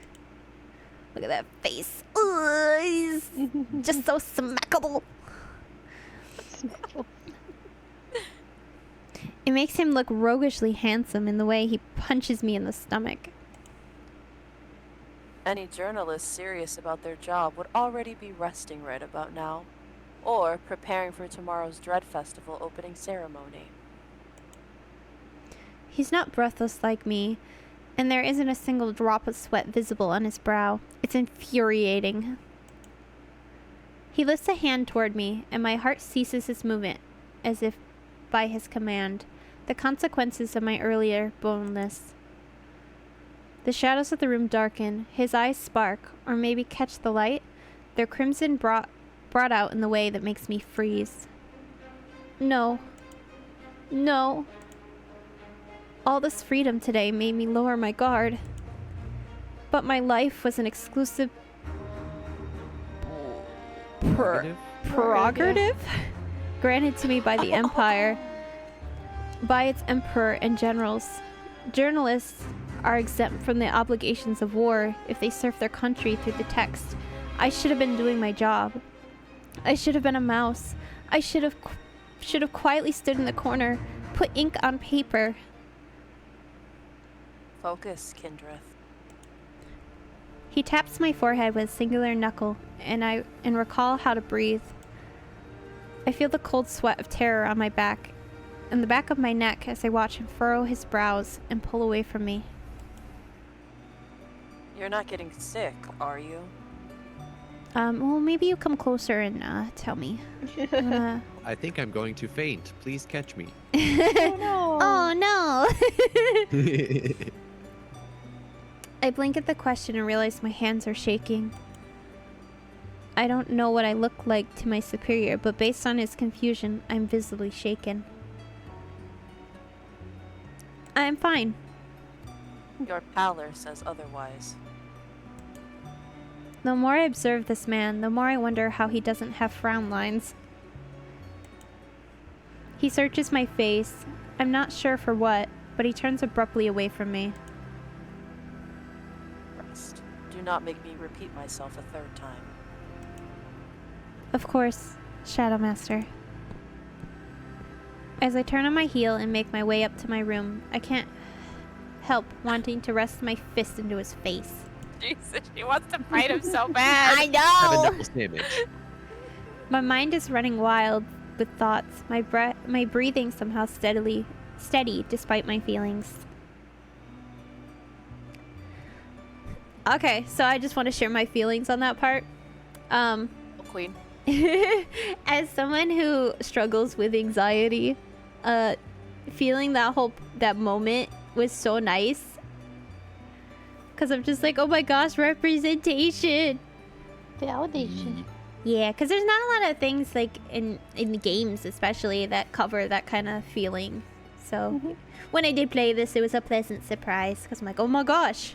Look at that face. Ugh, he's just so smackable. It makes him look roguishly handsome in the way he punches me in the stomach. Any journalist serious about their job would already be resting right about now, or preparing for tomorrow's Dread Festival opening ceremony. He's not breathless like me, and there isn't a single drop of sweat visible on his brow. It's infuriating. He lifts a hand toward me, and my heart ceases its movement, as if by his command. The consequences of my earlier boldness. The shadows of the room darken. His eyes spark, or maybe catch the light, their crimson brought out in the way that makes me freeze. No. No. All this freedom today made me lower my guard. But my life was an exclusive prerogative granted to me by the Empire, by its emperor and generals. Journalists are exempt from the obligations of war if they serve their country through the text. I should have been doing my job. I should have been a mouse. I should have quietly stood in the corner, put ink on paper. Focus, Kindreth. He taps my forehead with a singular knuckle, and recall how to breathe. I feel the cold sweat of terror on my back, and the back of my neck as I watch him furrow his brows and pull away from me. You're not getting sick, are you? Well, maybe you come closer and tell me. I think I'm going to faint. Please catch me. Oh no! I blink at the question and realize my hands are shaking. I don't know what I look like to my superior, but based on his confusion, I'm visibly shaken. I'm fine. Your pallor says otherwise. The more I observe this man, the more I wonder how he doesn't have frown lines. He searches my face. I'm not sure for what, but he turns abruptly away from me. Rest. Do not make me repeat myself a third time. Of course, Shadow Master. As I turn on my heel and make my way up to my room, I can't help wanting to rest my fist into his face. Jesus, she wants to fight him so bad. I Have a know. knuckles damage. My mind is running wild with thoughts. My breathing somehow steady despite my feelings. Okay, so I just want to share my feelings on that part. Queen. As someone who struggles with anxiety, feeling that moment was so nice. Cause I'm just like, oh my gosh, representation. Validation. Yeah, because there's not a lot of things like in the games, especially that cover that kind of feeling. So when I did play this, it was a pleasant surprise because I'm like, oh my gosh,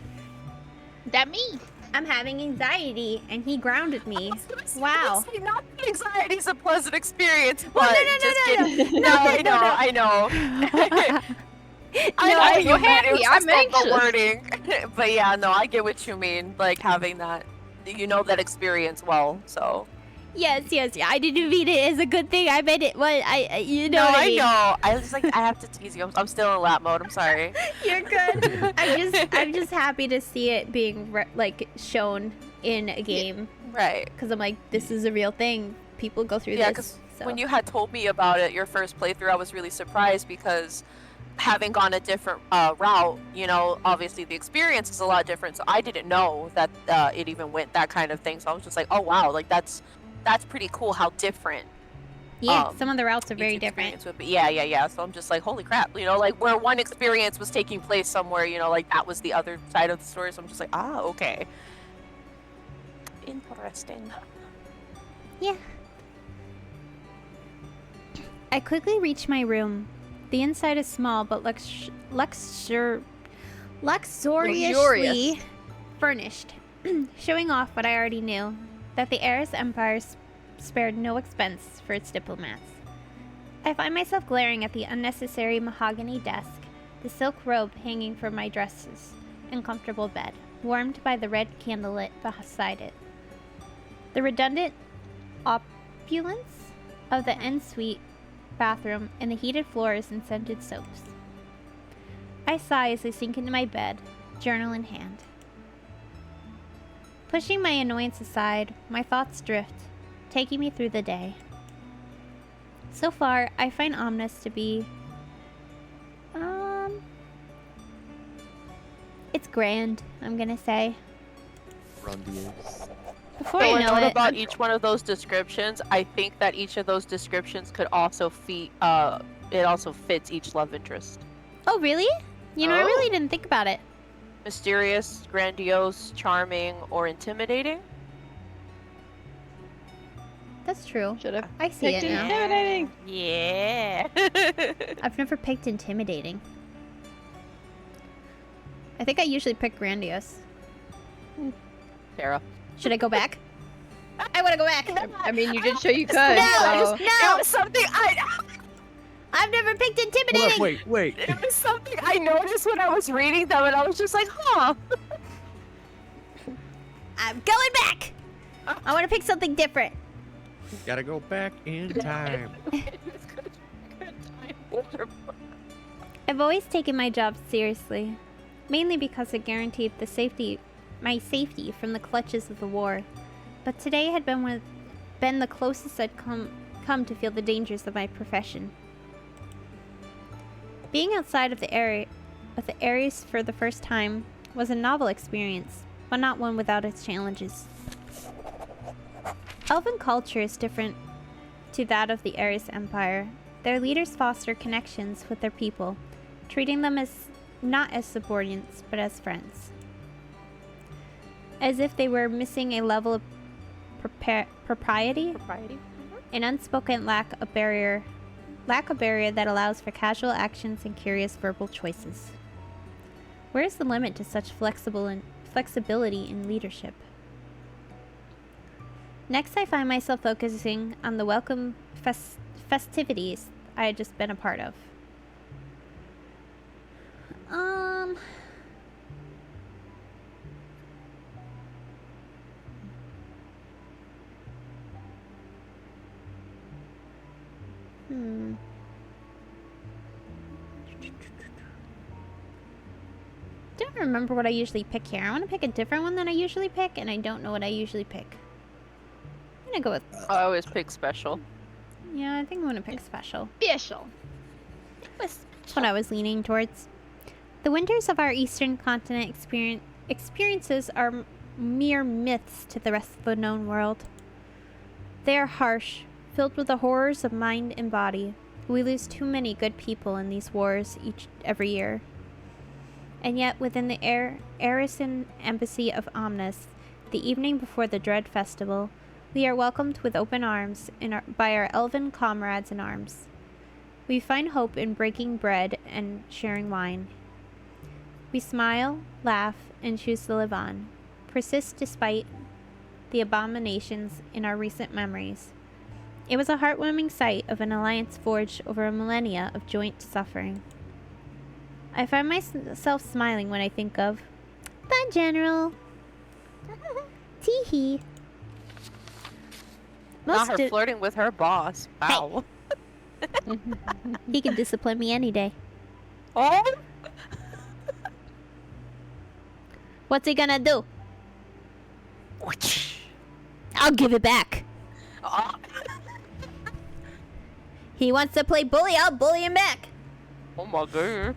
That me. I'm having anxiety, and he grounded me. Wow. Not that anxiety's a pleasant experience, but Well, no, just no. kidding. No, I know, no. I know. I know I'm you mean happy, it was I'm just like the anxious. wording. But yeah, no, I get what you mean. Like having that, you know, that experience well. So Yes. I didn't mean it as a good thing. I meant it. Well, you know no, what I I mean. know. I was like, I have to tease you. I'm still in lap mode. I'm sorry. You're good. I'm just happy to see it being shown in a game Right. because I'm like, this is a real thing. People go through Yeah, this. because when you had told me about it, your first playthrough, I was really surprised because having gone a different route, you know, obviously the experience is a lot different. So I didn't know that it even went that kind of thing. So I was just like, oh wow, like that's pretty cool how different. Some of the routes are very each different. experience would be. Yeah. So I'm just like, holy crap, you know, like where one experience was taking place somewhere, you know, like that was the other side of the story. So I'm just like, okay. Interesting. Yeah. I quickly reach my room. The inside is small, but luxuriously furnished, showing off what I already knew, that the heiress empire spared no expense for its diplomats. I find myself glaring at the unnecessary mahogany desk, the silk robe hanging from my dresses, and comfortable bed, warmed by the red candlelit beside it. The redundant opulence of the ensuite bathroom and the heated floors and scented soaps. I sigh as I sink into my bed, journal in hand. Pushing my annoyance aside, my thoughts drift, taking me through the day. So far, I find Omnis to be... it's grand, I'm gonna say. Grandiose. Before So I a know note it... about each one of those descriptions, I think that each of those descriptions could also it also fits each love interest. Oh, really? You know, I Oh. really didn't think about it. Mysterious, grandiose, charming, or intimidating. That's true. Should have I see picked it now. intimidating. Yeah. I've never picked intimidating. I think I usually pick grandiose. Sarah. Should I go back? I want to go back. I mean, you did show you could. No, so. It was something I've never picked Hold intimidating. up, wait. It was something I noticed when I was reading them, and I was just like, huh. I'm going back. I want to pick something different. Gotta go back in time. It's good time. I've always taken my job seriously, mainly because it guaranteed my safety from the clutches of the war. But today had been the closest I'd come to feel the dangers of my profession. Being outside of the Ares for the first time was a novel experience, but not one without its challenges. Elven culture is different to that of the Ares Empire. Their leaders foster connections with their people, treating them as not as subordinates, but as friends. As if they were missing a level of propriety, an unspoken lack of barrier that allows for casual actions and curious verbal choices. Where is the limit to such flexibility in leadership? Next, I find myself focusing on the welcome festivities I had just been a part of. Don't remember what I usually pick here. I want to pick a different one than I usually pick, and I don't know what I usually pick. I'm gonna go with... I always pick special. Yeah, I think I'm gonna pick special. Special. That's what I was leaning towards. The winters of our eastern continent experiences are mere myths to the rest of the known world. They are harsh, filled with the horrors of mind and body. We lose too many good people in these wars every year. And yet, within the Arisen Embassy of Omnis, the evening before the Dread Festival, we are welcomed with open arms by our elven comrades in arms. We find hope in breaking bread and sharing wine. We smile, laugh, and choose to live on, persist despite the abominations in our recent memories. It was a heartwarming sight of an alliance forged over a millennia of joint suffering. I find myself smiling when I think of the General. Teehee. Not her flirting with her boss. Wow. He can discipline me any day. Oh? What's he gonna do? I'll give it back. He wants to play bully, I'll bully him back. Oh my god.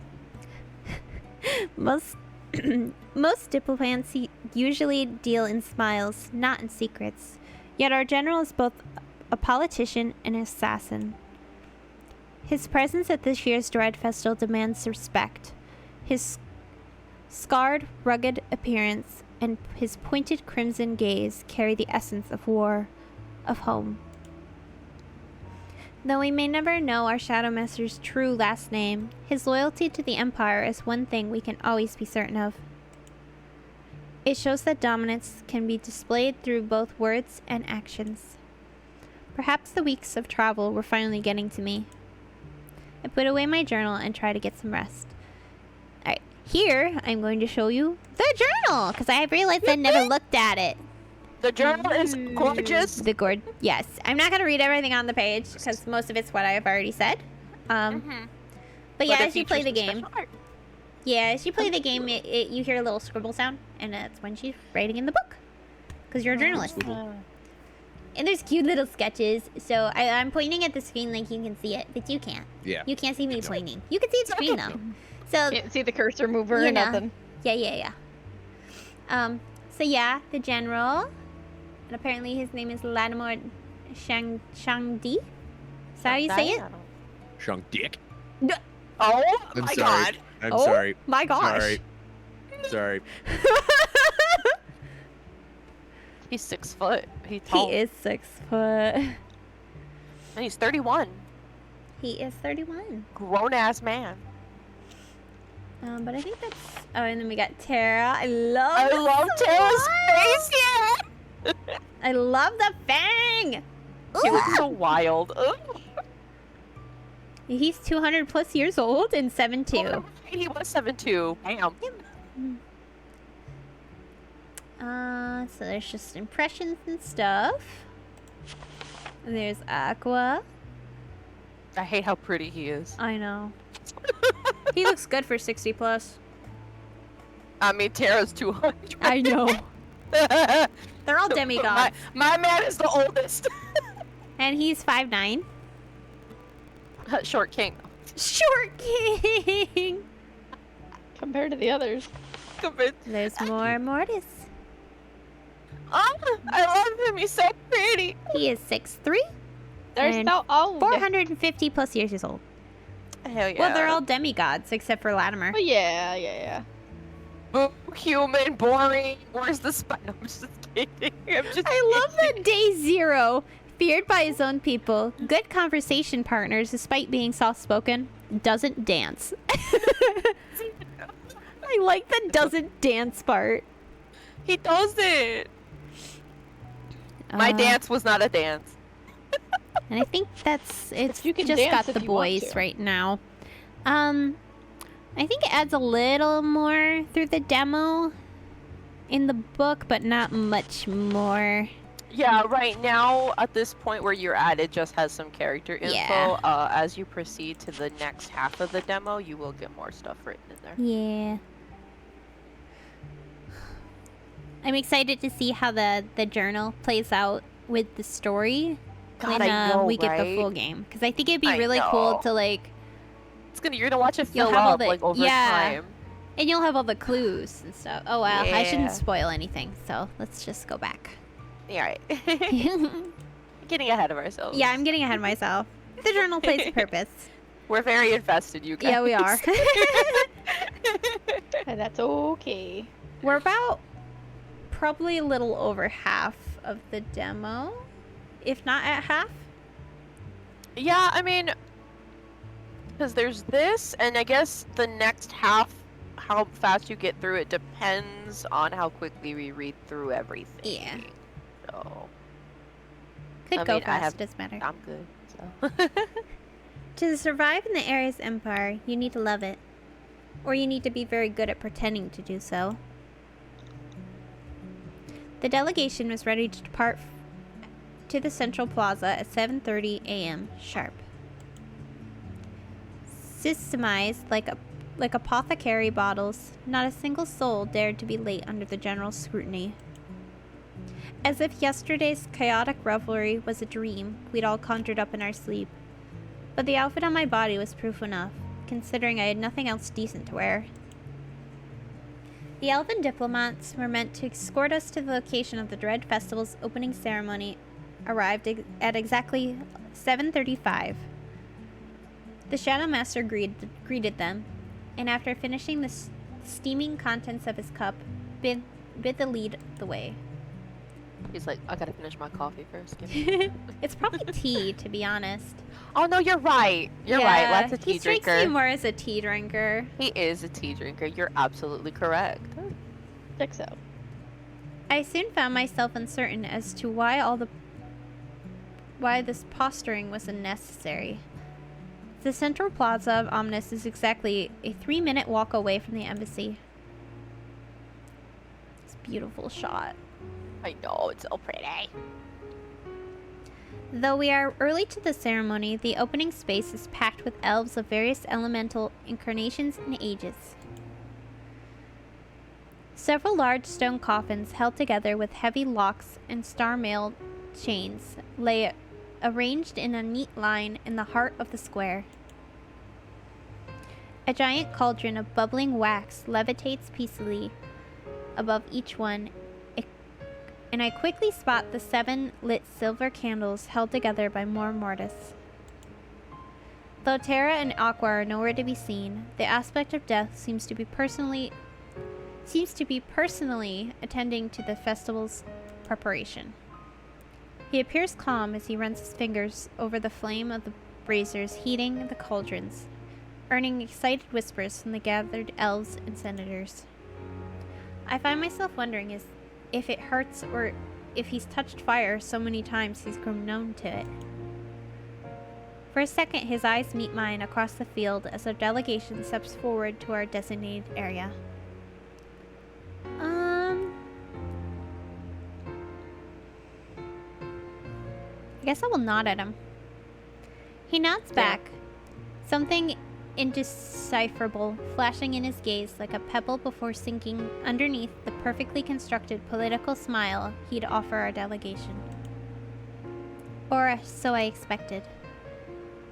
Most diplomats usually deal in smiles, not in secrets. Yet our general is both a politician and an assassin. His presence at this year's Dread Festival demands respect. His scarred, rugged appearance and his pointed crimson gaze carry the essence of war, of home. Though we may never know our Shadowmaster's true last name, his loyalty to the Empire is one thing we can always be certain of. It shows that dominance can be displayed through both words and actions. Perhaps the weeks of travel were finally getting to me. I put away my journal and try to get some rest. Alright, here I'm going to show you the journal, because I realized I never looked at it. The journal is gorgeous. Yes, I'm not going to read everything on the page, because most of it's what I have already said. But yeah, it as you play features the some game, special art. you hear a little scribble sound, and that's when she's writing in the book, because you're a journalist. And there's cute little sketches, so I'm pointing at the screen like you can see it, but you can't. Yeah. You can't see me pointing. You can see the screen though. So Can't see the cursor mover or You know. nothing. yeah. So yeah, the general, and apparently his name is Latimer Shangdi. Is that how you say it? Shunk dick. Oh I'm my sorry. god. I'm Oh sorry. my gosh. Sorry. Sorry. He's 6 foot. He's He tall. is 6 foot. And he's 31. He is 31. Grown ass man. But I think that's. Oh, and then we got Tara. I love Tara's face. Yeah. I love the fang. He looks so wild. Ugh. He's 200 plus years old and 7'2". He was 7'2". Bam. So there's just impressions and stuff. And there's Aqua. I hate how pretty he is. I know. He looks good for 60 plus. I mean, Tara's 200. I know. They're all demigods. My man is the oldest. And he's 5'9". Short king. Short king. Compared to the others. There's more Mortis. Oh, I love him. He's so pretty. He is 6'3". They're And so old. 450 plus years old. Hell yeah. Well, they're all demigods except for Latimer. Oh yeah. Boo, human, boring. Where's the spine? I'm just kidding. I love that Day Zero, feared by his own people, good conversation partners despite being soft-spoken, doesn't dance. I like the doesn't dance part. He does it. My dance was not a dance. And I think it's You can just dance got if the you want boys to. right now. I think it adds a little more through the demo in the book, but not much more. Yeah, right now, at this point where you're at, it just has some character info. Yeah. As you proceed to the next half of the demo, you will get more stuff written in there. Yeah. I'm excited to see how the journal plays out with the story God, when I know, we get the full right? game. Because I think it'd be I really cool know. to like, You're gonna watch it You'll fill have all up the- like over yeah. time. and you'll have all the clues and stuff. Oh well, I shouldn't Yeah. spoil anything, so let's just go back. Yeah, right. Yeah, Getting ahead of ourselves. I'm getting ahead of myself. The journal plays a purpose. We're very invested, you guys. Yeah, we are. And that's okay. We're about probably a little over half of the demo, if not at half. Yeah, I mean, because there's this, and I guess the next half, how fast you get through it depends on how quickly we read through everything. Yeah. So, Could I go mean, I fast, have- doesn't matter. I'm good. So. To survive in the Ares Empire, you need to love it. Or you need to be very good at pretending to do so. The delegation was ready to depart to the Central Plaza at 7:30 a.m. sharp. Systemized like apothecary bottles, not a single soul dared to be late under the general scrutiny. As if yesterday's chaotic revelry was a dream we'd all conjured up in our sleep. But the outfit on my body was proof enough, considering I had nothing else decent to wear. The elven diplomats were meant to escort us to the location of the Dread Festival's opening ceremony arrived at exactly 7:35. The Shadow Master greeted them, and after finishing the steaming contents of his cup, bid the lead the way. He's like, I gotta finish my coffee first. Give me... It's probably tea, to be honest. Oh no, you're right. You're right. Let's a tea he strikes drinker. me more as a tea drinker. He is a tea drinker. You're absolutely correct. Think so. I soon found myself uncertain as to why all the why this posturing was unnecessary. The central plaza of Omnis is exactly a 3-minute walk away from the embassy. It's a beautiful shot. I know, it's so pretty. Though we are early to the ceremony, the opening space is packed with elves of various elemental incarnations and ages. Several large stone coffins held together with heavy locks and star-mailed chains lay arranged in a neat line in the heart of the square. A giant cauldron of bubbling wax levitates peacefully above each one, and I quickly spot the 7 lit silver candles held together by Mor Mortis. Though Terra and Aqua are nowhere to be seen, the aspect of death seems to be personally attending to the festival's preparation. He appears calm as he runs his fingers over the flame of the braziers heating the cauldrons, earning excited whispers from the gathered elves and senators. I find myself wondering if it hurts or if he's touched fire so many times he's grown numb to it. For a second, his eyes meet mine across the field as our delegation steps forward to our designated area. I guess I will nod at him. He nods back, something indecipherable flashing in his gaze like a pebble before sinking underneath the perfectly constructed political smile he'd offer our delegation. Or so I expected.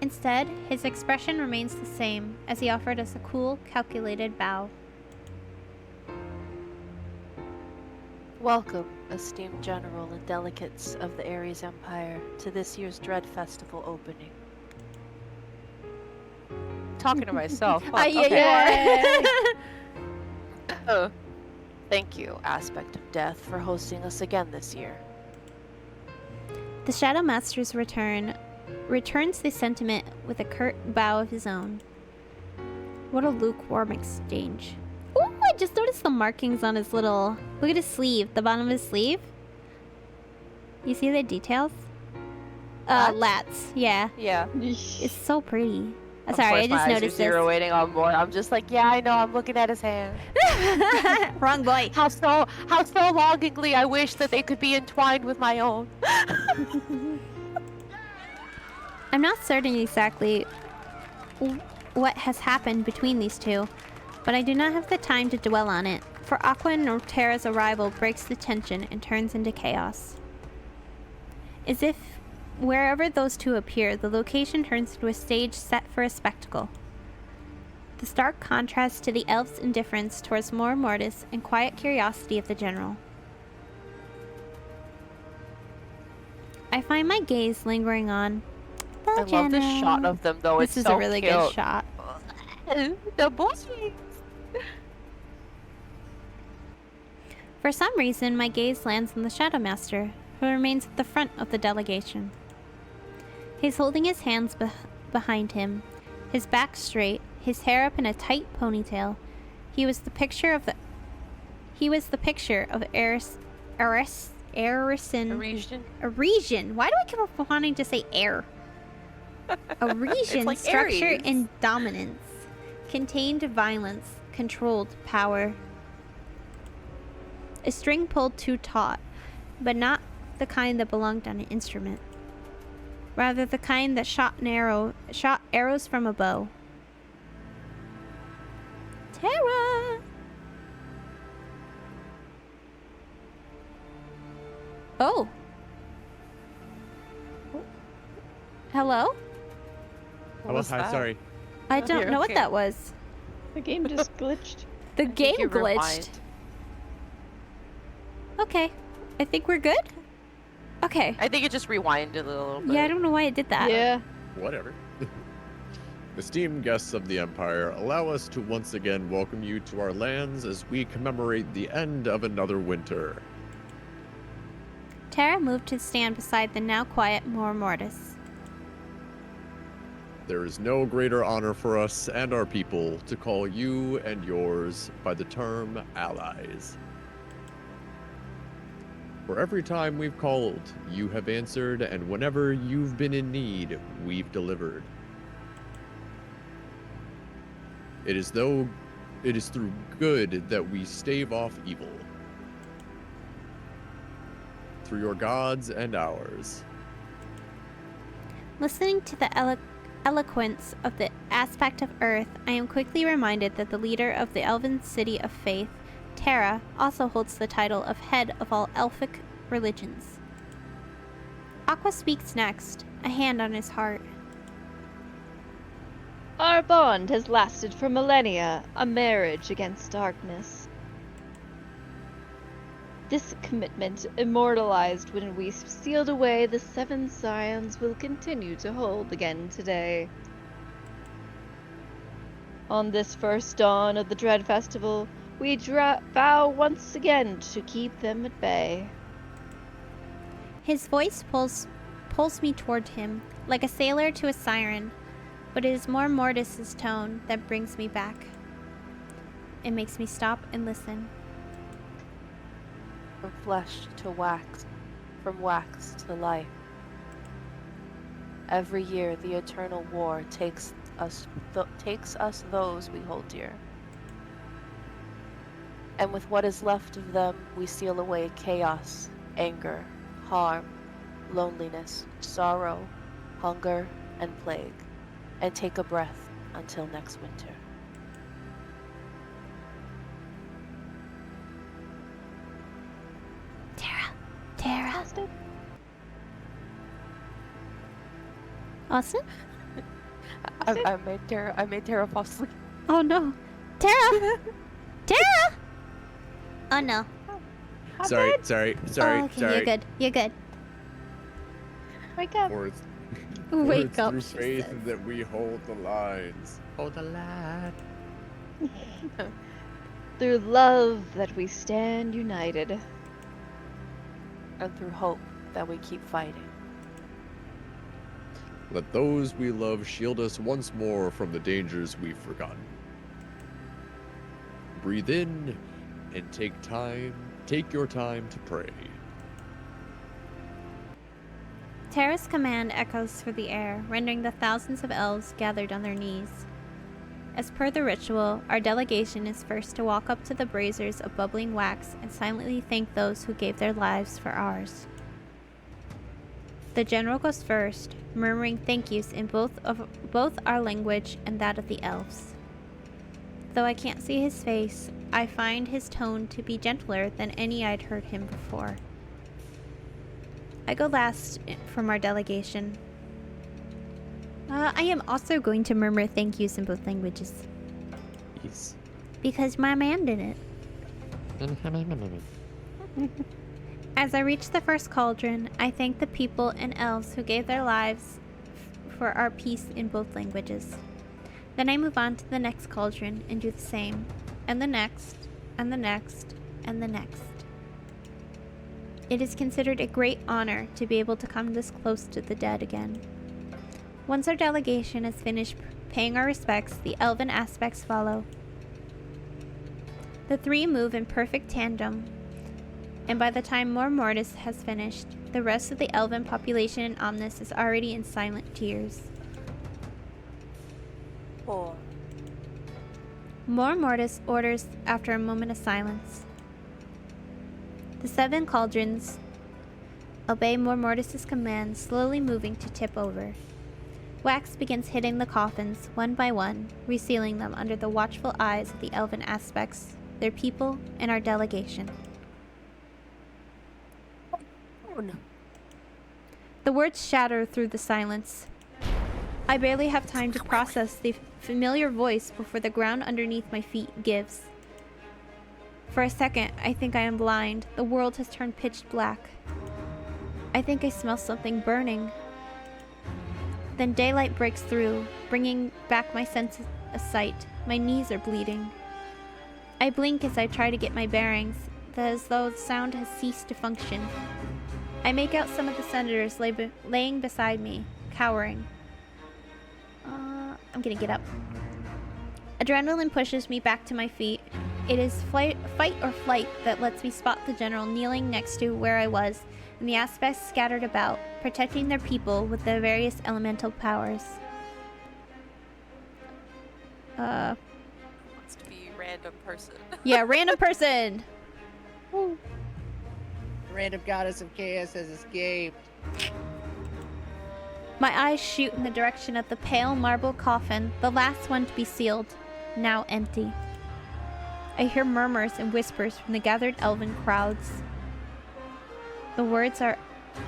Instead, his expression remains the same as he offered us a cool, calculated bow. Welcome, esteemed General and delegates of the Ares Empire, to this year's Dread Festival opening. Talking to myself. Huh? Yeah. Thank you, Aspect of Death, for hosting us again this year. The Shadow Master's returns the sentiment with a curt bow of his own. What a lukewarm exchange. Ooh, I just noticed the markings on his little... Look at his sleeve, the bottom of his sleeve. You see the details? Lats, yeah. Yeah. It's so pretty. Of Sorry, I course, my just eyes noticed are zeroing on more. I'm just like, yeah, I know. I'm looking at his hand. this. Wrong boy. How so longingly I wish that they could be entwined with my own. I'm not certain exactly what has happened between these two, but I do not have the time to dwell on it, for Aqua and Terra's arrival breaks the tension and turns into chaos. As if wherever those two appear, the location turns into a stage set for a spectacle. The stark contrast to the elves' indifference towards Mor Mortis and quiet curiosity of the general. I find my gaze lingering on the I love this shot general. of them, though. This It's is so a really cute. good shot. The bushes. For some reason, my gaze lands on the Shadow Master, who remains at the front of the delegation. He's holding his hands behind him, his back straight, his hair up in a tight ponytail. He was the picture of Arisian. Why do I keep wanting to say air? Arisian like structure Aries. and dominance, contained violence, controlled power. A string pulled too taut, but not the kind that belonged on an instrument. Rather, the kind that shot arrows from a bow. Terra! Oh. Hello? What was that? Sorry. I don't You're know okay. what that was. The game just glitched. The I think game you glitched. rewind. Okay. I think we're good? Okay. I think it just rewinded a little bit. Yeah, I don't know why it did that. Yeah. Whatever. Esteemed guests of the Empire, allow us to once again welcome you to our lands as we commemorate the end of another winter. Terra moved to stand beside the now quiet Mor Mortis. There is no greater honor for us and our people to call you and yours by the term allies. For every time we've called, you have answered, and whenever you've been in need, we've delivered. It is through good that we stave off evil. Through your gods and ours. Listening to the eloquence of the aspect of Earth, I am quickly reminded that the leader of the elven city of faith, Terra, also holds the title of head of all elfic religions. Aqua speaks next, a hand on his heart. Our bond has lasted for millennia, a marriage against darkness. This commitment, immortalized when we sealed away the 7 scions, will continue to hold again today. On this first dawn of the Dread Festival, we vow once again to keep them at bay. His voice pulls me toward him, like a sailor to a siren, but it is more Mortis's tone that brings me back. It makes me stop and listen. From flesh to wax, from wax to life. Every year the eternal war takes us those we hold dear. And with what is left of them, we seal away chaos, anger, harm, loneliness, sorrow, hunger, and plague, and take a breath until next winter. Terra. Austin? I made Terra fall asleep. Oh no. Terra! Terra! Oh no. Sorry. Oh, okay, you're good. Wake up. For it's, Wake up, through she faith says. that we hold the lines. Hold the line. Through love that we stand united. And through hope that we keep fighting. Let those we love shield us once more from the dangers we've forgotten. Breathe in and take your time to pray. Terra's command echoes through the air, rendering the thousands of elves gathered on their knees. As per the ritual, our delegation is first to walk up to the braziers of bubbling wax and silently thank those who gave their lives for ours. The general goes first, murmuring thank yous in both our language and that of the elves. Though I can't see his face, I find his tone to be gentler than any I'd heard him before. I go last from our delegation. I am also going to murmur thank yous in both languages. Yes. Because my man did it. As I reach the first cauldron, I thank the people and elves who gave their lives for our peace in both languages. Then I move on to the next cauldron and do the same, and the next, and the next, and the next. It is considered a great honor to be able to come this close to the dead again. Once our delegation has finished paying our respects, the elven aspects follow. The 3 move in perfect tandem, and by the time Mor Mortis has finished, the rest of the elven population in Omnis is already in silent tears. 4. Mor Mortis orders after a moment of silence. The 7 cauldrons obey Mor Mortis' command, slowly moving to tip over. Wax begins hitting the coffins, one by one, resealing them under the watchful eyes of the elven aspects, their people, and our delegation. Oh no. The words shatter through the silence. I barely have time to process the familiar voice before the ground underneath my feet gives. For a second, I think I am blind. The world has turned pitch black. I think I smell something burning. Then daylight breaks through, bringing back my sense of sight. My knees are bleeding. I blink as I try to get my bearings, as though the sound has ceased to function. I make out some of the senators laying beside me, cowering. I'm gonna get up. Adrenaline pushes me back to my feet. It is fight or flight that lets me spot the general kneeling next to where I was, and the aspects scattered about, protecting their people with their various elemental powers. Wants to be random person. Yeah, random person! Random goddess of chaos has escaped. My eyes shoot in the direction of the pale marble coffin, the last one to be sealed, now empty. I hear murmurs and whispers from the gathered elven crowds. The words are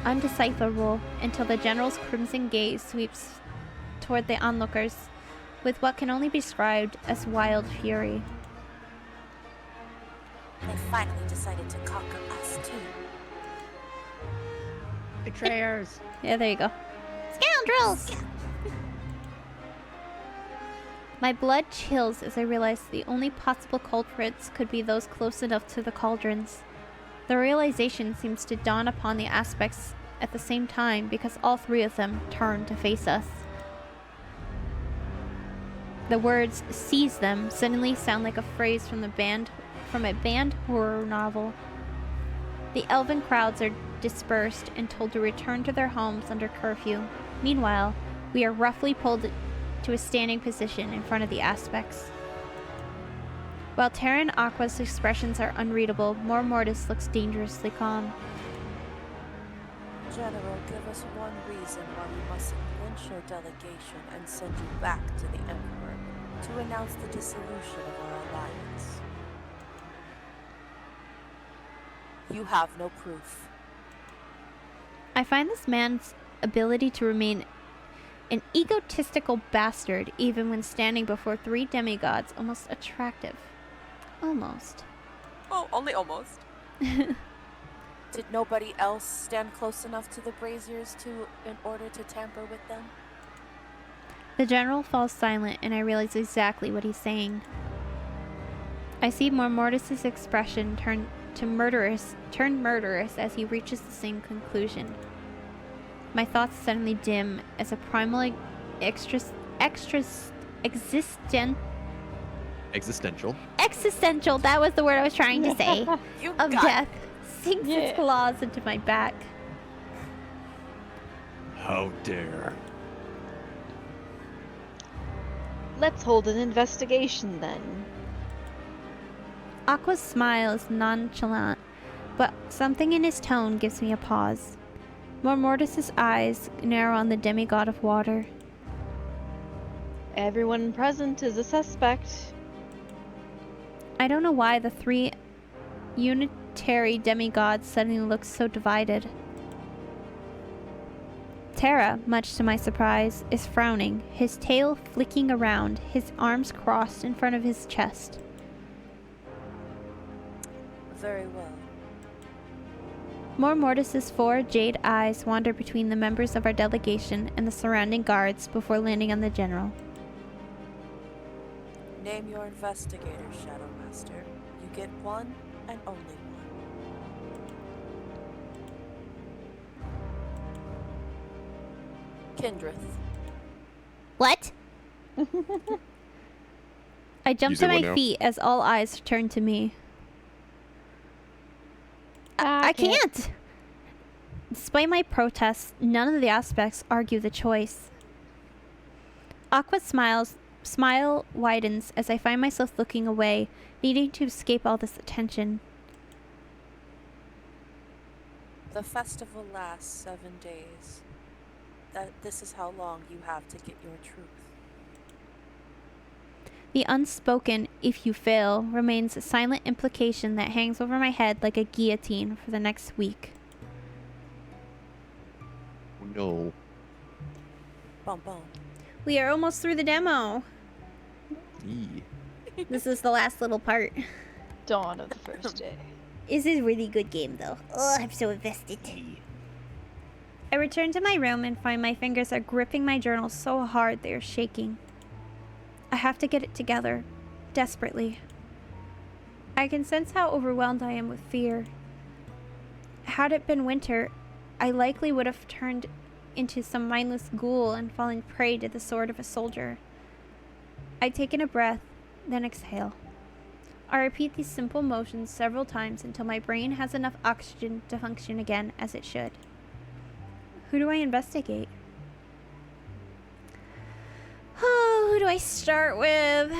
undecipherable until the general's crimson gaze sweeps toward the onlookers with what can only be described as wild fury. They finally decided to conquer us too. Betrayers. Yeah, there you go. Scoundrels! My blood chills as I realize the only possible culprits could be those close enough to the cauldrons. The realization seems to dawn upon the aspects at the same time because all three of them turn to face us. The words "seize them" suddenly sound like a phrase from a banned horror novel. The elven crowds are dispersed and told to return to their homes under curfew. Meanwhile, we are roughly pulled to a standing position in front of the aspects. While Terra and Aqua's expressions are unreadable, Mor Mortis looks dangerously calm. General, give us one reason why we mustn't lynch your delegation and send you back to the Emperor to announce the dissolution of our alliance. You have no proof. I find this man's ability to remain an egotistical bastard even when standing before three demigods almost attractive. Almost. Oh, only almost. Did nobody else stand close enough to the braziers in order to tamper with them? The general falls silent and I realize exactly what he's saying. I see Mor Mortis' expression turn murderous as he reaches the same conclusion. My thoughts suddenly dim as a primal existential, that was the word I was trying to say, of death sinks its claws into my back. How dare. Let's hold an investigation then. Aqua's smile is nonchalant, but something in his tone gives me a pause. Mor Mortis' eyes narrow on the demigod of water. Everyone present is a suspect. I don't know why the three unitary demigods suddenly look so divided. Terra, much to my surprise, is frowning, his tail flicking around, his arms crossed in front of his chest. Very well. Mor Mortis' four jade eyes wander between the members of our delegation and the surrounding guards before landing on the general. Name your investigator, Shadow Master. You get one and only one. Kindrith. What? I jump You to said my what now? feet as all eyes turn to me. I can't! Despite my protests, none of the aspects argue the choice. Aqua's smile widens as I find myself looking away, needing to escape all this attention. The festival lasts 7 days. This is how long you have to get your truth. The unspoken "if you fail" remains a silent implication that hangs over my head like a guillotine for the next week. No. Bum bum. We are almost through the demo. Eee. This is the last little part. Dawn of the first day. This is a really good game, though. Oh, I'm so invested. I return to my room and find my fingers are gripping my journal so hard they are shaking. I have to get it together, desperately. I can sense how overwhelmed I am with fear. Had it been winter, I likely would have turned into some mindless ghoul and fallen prey to the sword of a soldier. I take in a breath, then exhale. I repeat these simple motions several times until my brain has enough oxygen to function again as it should. Who do I investigate? Oh, who do I start with?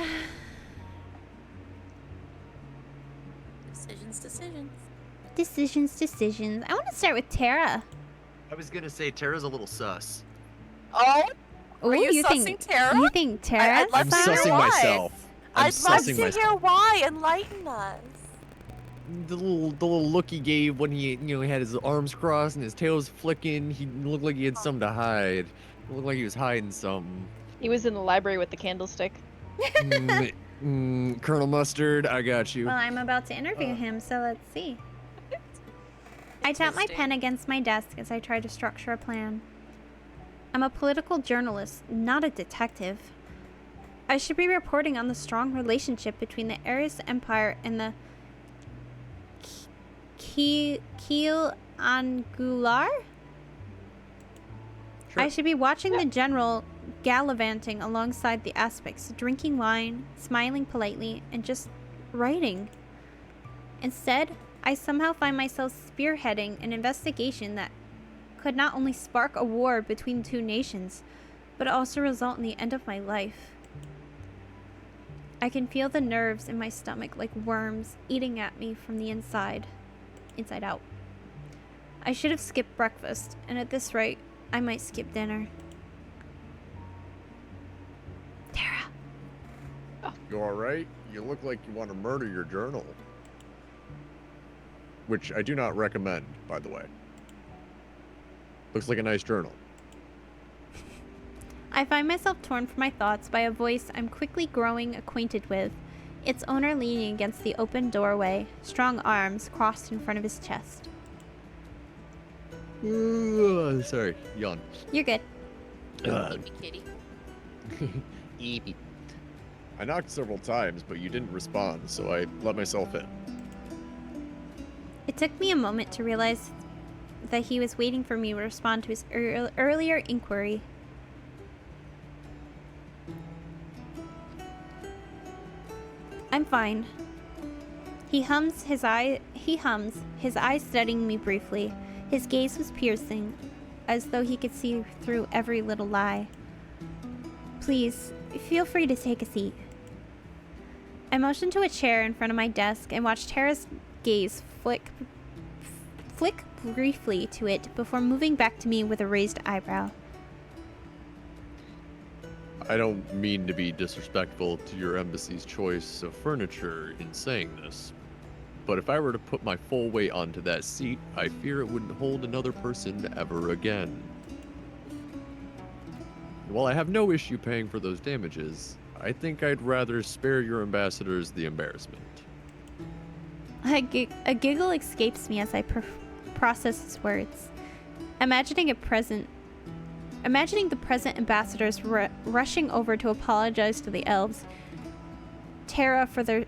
Decisions. I want to start with Tara. I was gonna say Tara's a little sus. Oh, Ooh, are you sussing think Tara? You think Tara's I'd I'm love to hear sussing why. myself. I'm I'd love sussing to myself. hear why. Enlighten us. The little look he gave when he he had his arms crossed and his tail was flicking. He looked like he had something to hide. It looked like he was hiding something. He was in the library with the candlestick. Colonel Mustard, I got you. Well, I'm about to interview him, so let's see. I tap my pen against my desk as I try to structure a plan. I'm a political journalist, not a detective. I should be reporting on the strong relationship between the Ares Empire and the Keel Angular? Sure. I should be watching the general gallivanting alongside the aspects, drinking wine, smiling politely, and just writing. Instead, I somehow find myself spearheading an investigation that could not only spark a war between two nations, but also result in the end of my life. I can feel the nerves in my stomach like worms eating at me from the inside out. I should have skipped breakfast, and at this rate, I might skip dinner. Tara. You alright? You look like you want to murder your journal. Which I do not recommend, by the way. Looks like a nice journal. I find myself torn from my thoughts by a voice I'm quickly growing acquainted with, its owner leaning against the open doorway, strong arms crossed in front of his chest. Sorry, yawn. You're good. Kitty. I knocked several times, but you didn't respond, so I let myself in. It took me a moment to realize that he was waiting for me to respond to his earlier inquiry. I'm fine. He hums, his eyes studying me briefly. His gaze was piercing, as though he could see through every little lie. Please, feel free to take a seat. I motioned to a chair in front of my desk and watched Tara's gaze flick briefly to it before moving back to me with a raised eyebrow. I don't mean to be disrespectful to your embassy's choice of furniture in saying this, but if I were to put my full weight onto that seat, I fear it wouldn't hold another person ever again. While I have no issue paying for those damages, I think I'd rather spare your ambassadors the embarrassment. A giggle escapes me as I process his words. Imagining the present ambassadors rushing over to apologize to the elves, Tara for their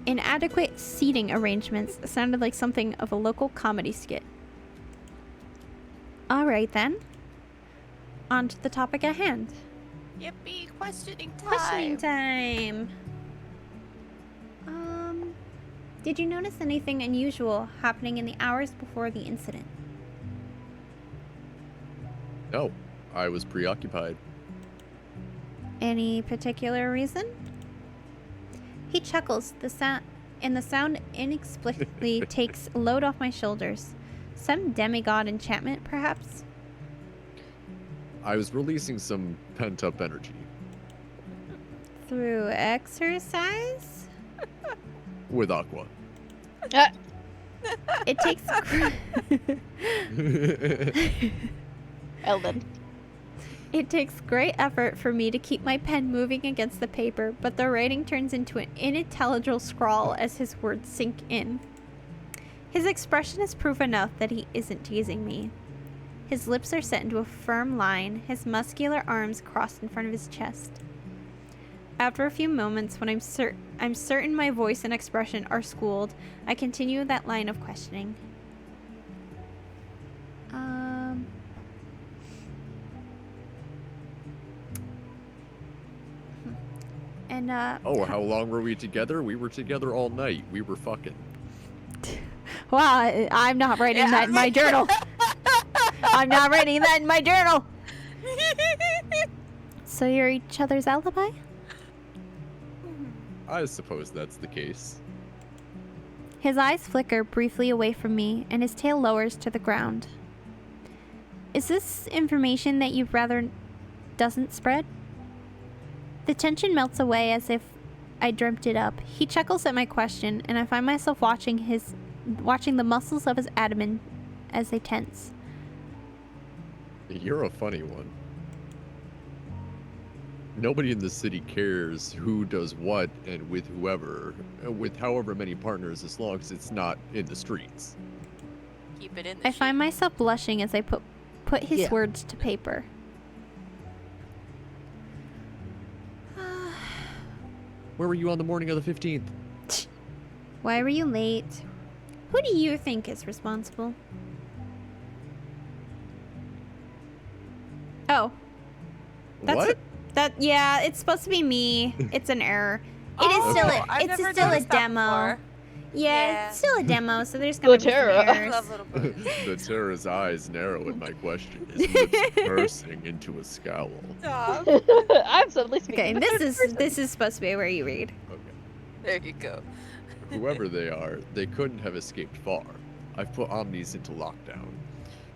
inadequate seating arrangements sounded like something of a local comedy skit. Alright then. On to the topic at hand. Yippee! Questioning time. Questioning time. Did you notice anything unusual happening in the hours before the incident? No, I was preoccupied. Any particular reason? He chuckles, the sound inexplicably takes a load off my shoulders. Some demigod enchantment, perhaps? I was releasing some pent-up energy. Through exercise? With Aqua. It takes... Eldon. It takes great effort for me to keep my pen moving against the paper, but the writing turns into an unintelligible scrawl as his words sink in. His expression is proof enough that he isn't teasing me. His lips are set into a firm line, his muscular arms crossed in front of his chest. After a few moments, when I'm certain my voice and expression are schooled, I continue that line of questioning. And Oh, how long were we together? We were together all night. We were fucking. wow, I'm not writing that in my journal. I'm not writing that in my journal. So you're each other's alibi? I suppose that's the case. His eyes flicker briefly away from me, and his tail lowers to the ground. Is this information that you'd rather doesn't spread? The tension melts away as if I dreamt it up. He chuckles at my question, and I find myself watching the muscles of his abdomen as they tense. You're a funny one. Nobody in the city cares who does what and with whoever, with however many partners, as long as it's not in the streets. Keep it in the I find myself blushing as I put his Yeah. words to paper. Where were you on the morning of the 15th? Why were you late? Who do you think is responsible? Oh. What? Yeah, it's supposed to be me. It's an error. It is still Oh, I've never still a noticed that demo. before. Yeah, it's still a demo, so there's gonna be some Latera. errors. Love little boys. The terror's eyes narrow at my question, his lips pursing into a scowl. Stop. I'm suddenly speaking. Okay, in the third this is supposed to be where you read. Okay. There you go. Whoever they are, they couldn't have escaped far. I've put Omnis into lockdown.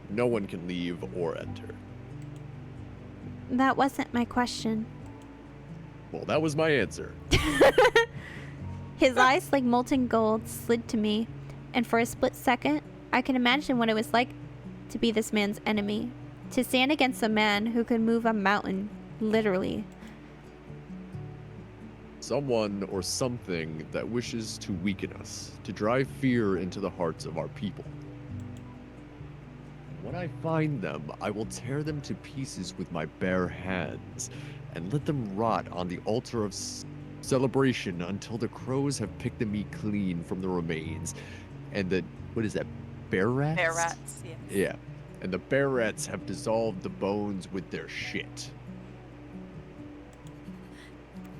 No one can leave or enter. That wasn't my question. Well, that was my answer. His eyes, like molten gold, slid to me, and for a split second, I can imagine what it was like to be this man's enemy. To stand against a man who could move a mountain, literally. Someone or something that wishes to weaken us, to drive fear into the hearts of our people. When I find them, I will tear them to pieces with my bare hands, and let them rot on the altar of celebration until the crows have picked the meat clean from the remains, and the, what is that, bear rats? Bear rats, yes. Yeah, and the bear rats have dissolved the bones with their shit.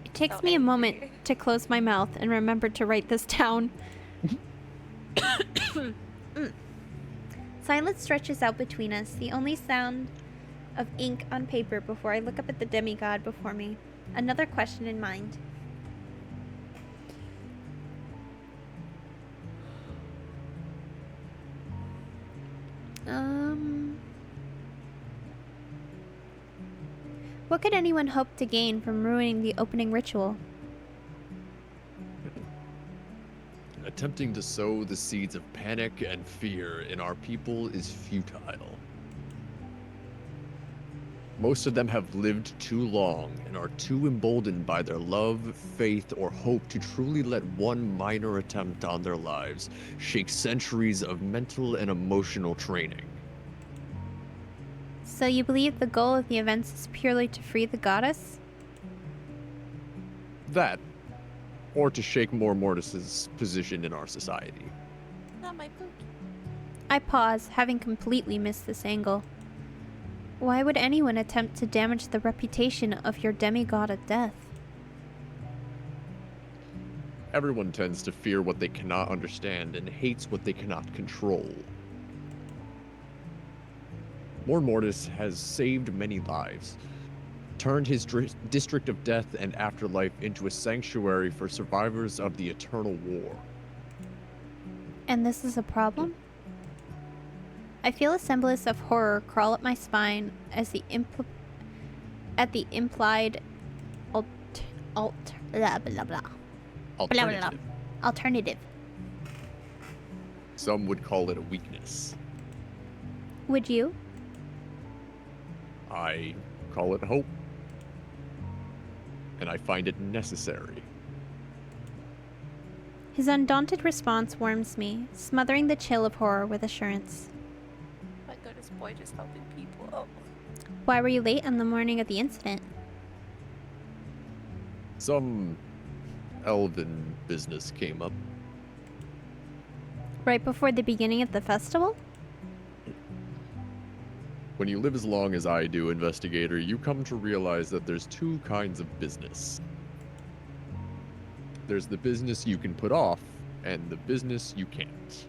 It takes So me a angry. moment to close my mouth and remember to write this down. Silence stretches out between us, the only sound of ink on paper before I look up at the demigod before me, another question in mind. What could anyone hope to gain from ruining the opening ritual? Attempting to sow the seeds of panic and fear in our people is futile. Most of them have lived too long and are too emboldened by their love, faith, or hope to truly let one minor attempt on their lives shake centuries of mental and emotional training. So you believe the goal of the events is purely to free the goddess? That, or to shake more Mortis's position in our society. Not my poop. I pause, having completely missed this angle. Why would anyone attempt to damage the reputation of your demigod of death? Everyone tends to fear what they cannot understand and hates what they cannot control. Mor Mortis has saved many lives, turned his district of death and afterlife into a sanctuary for survivors of the eternal war. And this is a problem? I feel a semblance of horror crawl up my spine as the implied blah, blah, blah. Alternative. Alternative. Some would call it a weakness. Would you? I call it hope. And I find it necessary. His undaunted response warms me, smothering the chill of horror with assurance. My goodness, boy, just helping people. Oh. Why were you late on the morning of the incident? Some elven business came up. Right before the beginning of the festival? When you live as long as I do, investigator, you come to realize that there's two kinds of business. There's the business you can put off, and the business you can't.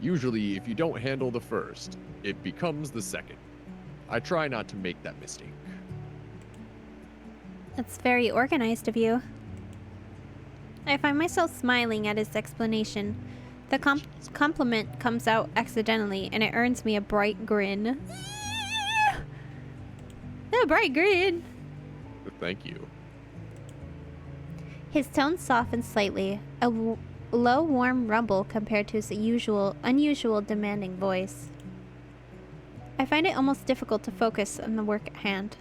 Usually, if you don't handle the first, it becomes the second. I try not to make that mistake. That's very organized of you. I find myself smiling at his explanation. The compliment comes out accidentally, and it earns me a bright grin. A bright grin! Thank you. His tone softened slightly, a low, warm rumble compared to his unusual demanding voice. I find it almost difficult to focus on the work at hand.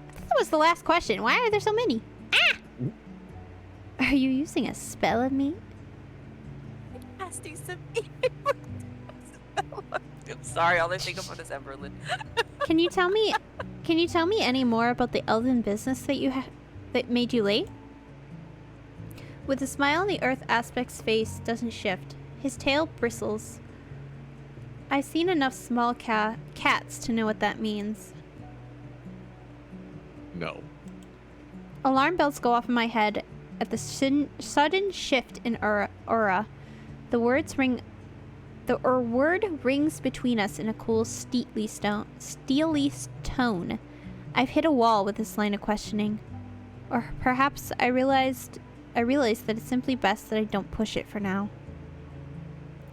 I thought that was the last question. Why are there so many? Ah! Are you using a spell on me? Casting some I'm sorry, all I think about is Everlyn. Can you tell me any more about the elven business that made you late? With a smile, the Earth Aspect's face doesn't shift. His tail bristles. I've seen enough small cats to know what that means. No. Alarm bells go off in my head at the sudden shift in aura. The word rings between us in a cool, steely tone. I've hit a wall with this line of questioning. Or perhaps I realized that it's simply best that I don't push it for now.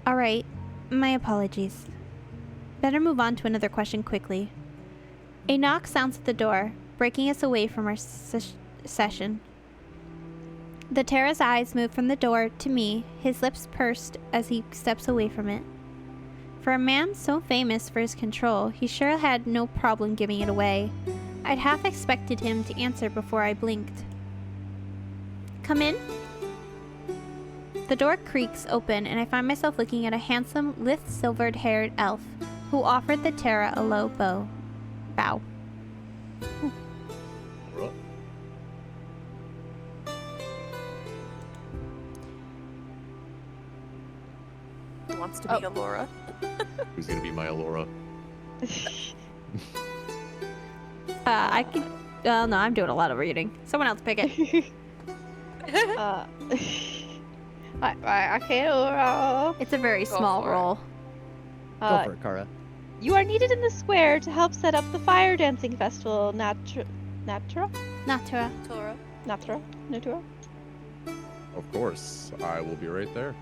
Alright, my apologies. Better move on to another question quickly. A knock sounds at the door, breaking us away from our session. The Terra's eyes move from the door to me, his lips pursed as he steps away from it. For a man so famous for his control, he sure had no problem giving it away. I'd half expected him to answer before I blinked. Come in? The door creaks open, and I find myself looking at a handsome, lithe, silvered-haired elf who offered the Terra a low bow. Alright. Who wants to be Alora? Who's gonna be my Alora? I could... Well, no, I'm doing a lot of reading. Someone else pick it. I can't. It's a very small for it. roll. Go for it, Kara. You are needed in the square to help set up the fire dancing festival. Natura? Natura. Natura? Of course, I will be right there.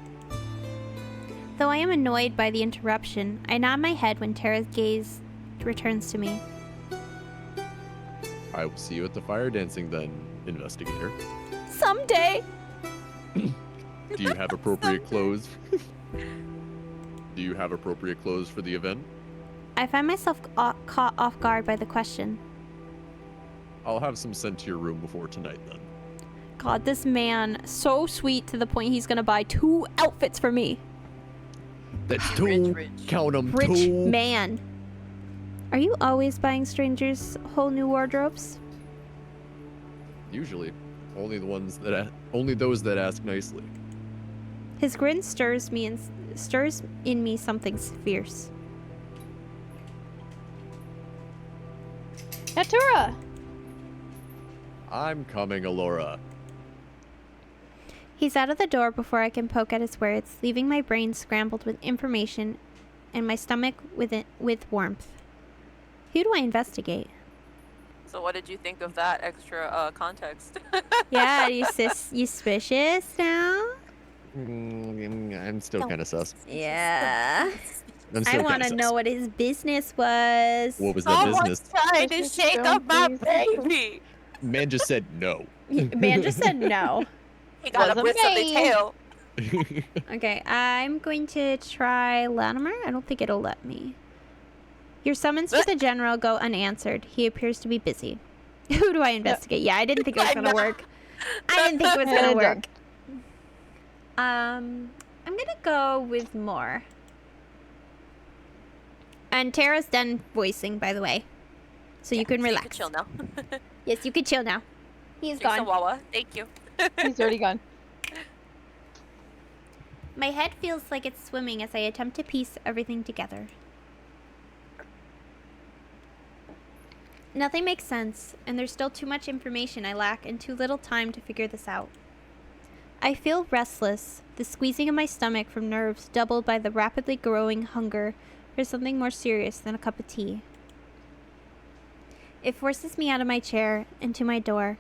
Though I am annoyed by the interruption, I nod my head when Terra's gaze returns to me. I will see you at the fire dancing then, investigator. Someday! Do you have appropriate clothes? Do you have appropriate clothes for the event? I find myself caught off guard by the question. I'll have some sent to your room before tonight then. God, this man, so sweet to the point he's gonna buy 2 outfits for me. That's Rich, 2. Count them, Rich 2. man. Are you always buying strangers whole new wardrobes? Usually, only those that ask nicely. His grin stirs in me something fierce. Natura! I'm coming, Alora. He's out of the door before I can poke at his words, leaving my brain scrambled with information and my stomach with warmth. Who do I investigate? So what did you think of that extra context? Yeah, you suspicious now? I'm still kind of sus. Yeah. I'm I still want to kinda know sus. what his business was. What was that Someone's business? trying to shake up my baby. Man just said no. Man just said no. He got a Wasn't bristle the me. tail. Okay, I'm going to try Latimer. I don't think it'll let me. Your summons to the general go unanswered. He appears to be busy. Who do I investigate? Yeah, I didn't think it was gonna work. I didn't think it was gonna work. I'm gonna go with more. And Tara's done voicing, by the way. So you can So relax. You can chill now. Yes, you can chill now. He's Drink some gone. Wawa. Thank you. He's already gone. My head feels like it's swimming as I attempt to piece everything together. Nothing makes sense, and there's still too much information I lack and too little time to figure this out. I feel restless, the squeezing of my stomach from nerves doubled by the rapidly growing hunger for something more serious than a cup of tea. It forces me out of my chair and to my door.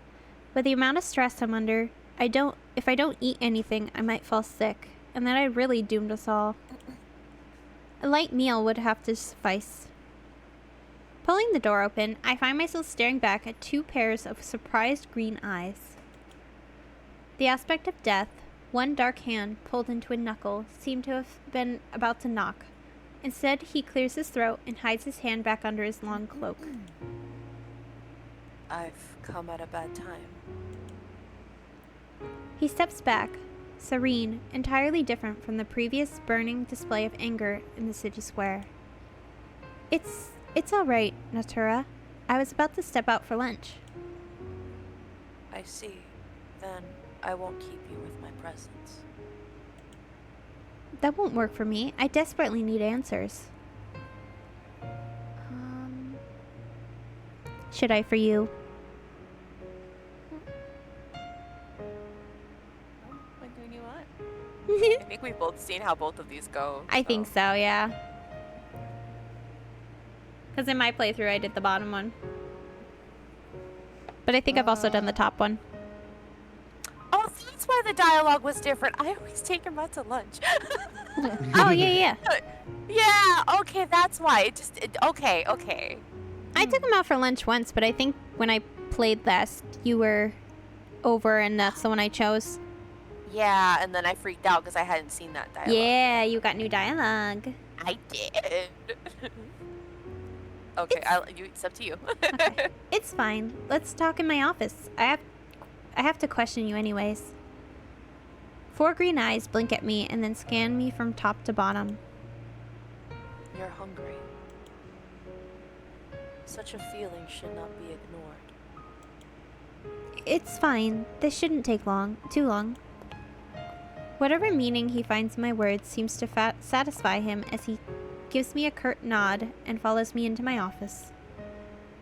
With the amount of stress I'm under, if I don't eat anything, I might fall sick, and that I really doomed us all. A light meal would have to suffice. Pulling the door open, I find myself staring back at 2 pairs of surprised green eyes. The aspect of death, one dark hand pulled into a knuckle, seemed to have been about to knock. Instead, he clears his throat and hides his hand back under his long cloak. I've come at a bad time. He steps back, serene, entirely different from the previous burning display of anger in the city square. It's all right, Natura. I was about to step out for lunch. I see. Then I won't keep you with my presence. That won't work for me. I desperately need answers. Should I for you? Like when you want. I think we've both seen how both of these go. I think so, yeah. Because in my playthrough, I did the bottom one. But I think I've also done the top one. Oh, that's why the dialogue was different. I always take him out to lunch. Oh, yeah. Yeah, okay, that's why. Okay. I took him out for lunch once, but I think when I played last, you were over, and that's the one I chose. Yeah, and then I freaked out because I hadn't seen that dialogue. Yeah, you got new dialogue. I did. Okay, it's up to you. Okay. It's fine. Let's talk in my office. I have to question you anyways. 4 green eyes blink at me and then scan me from top to bottom. You're hungry. Such a feeling should not be ignored. It's fine. This shouldn't take too long. Whatever meaning he finds in my words seems to satisfy him as he gives me a curt nod and follows me into my office.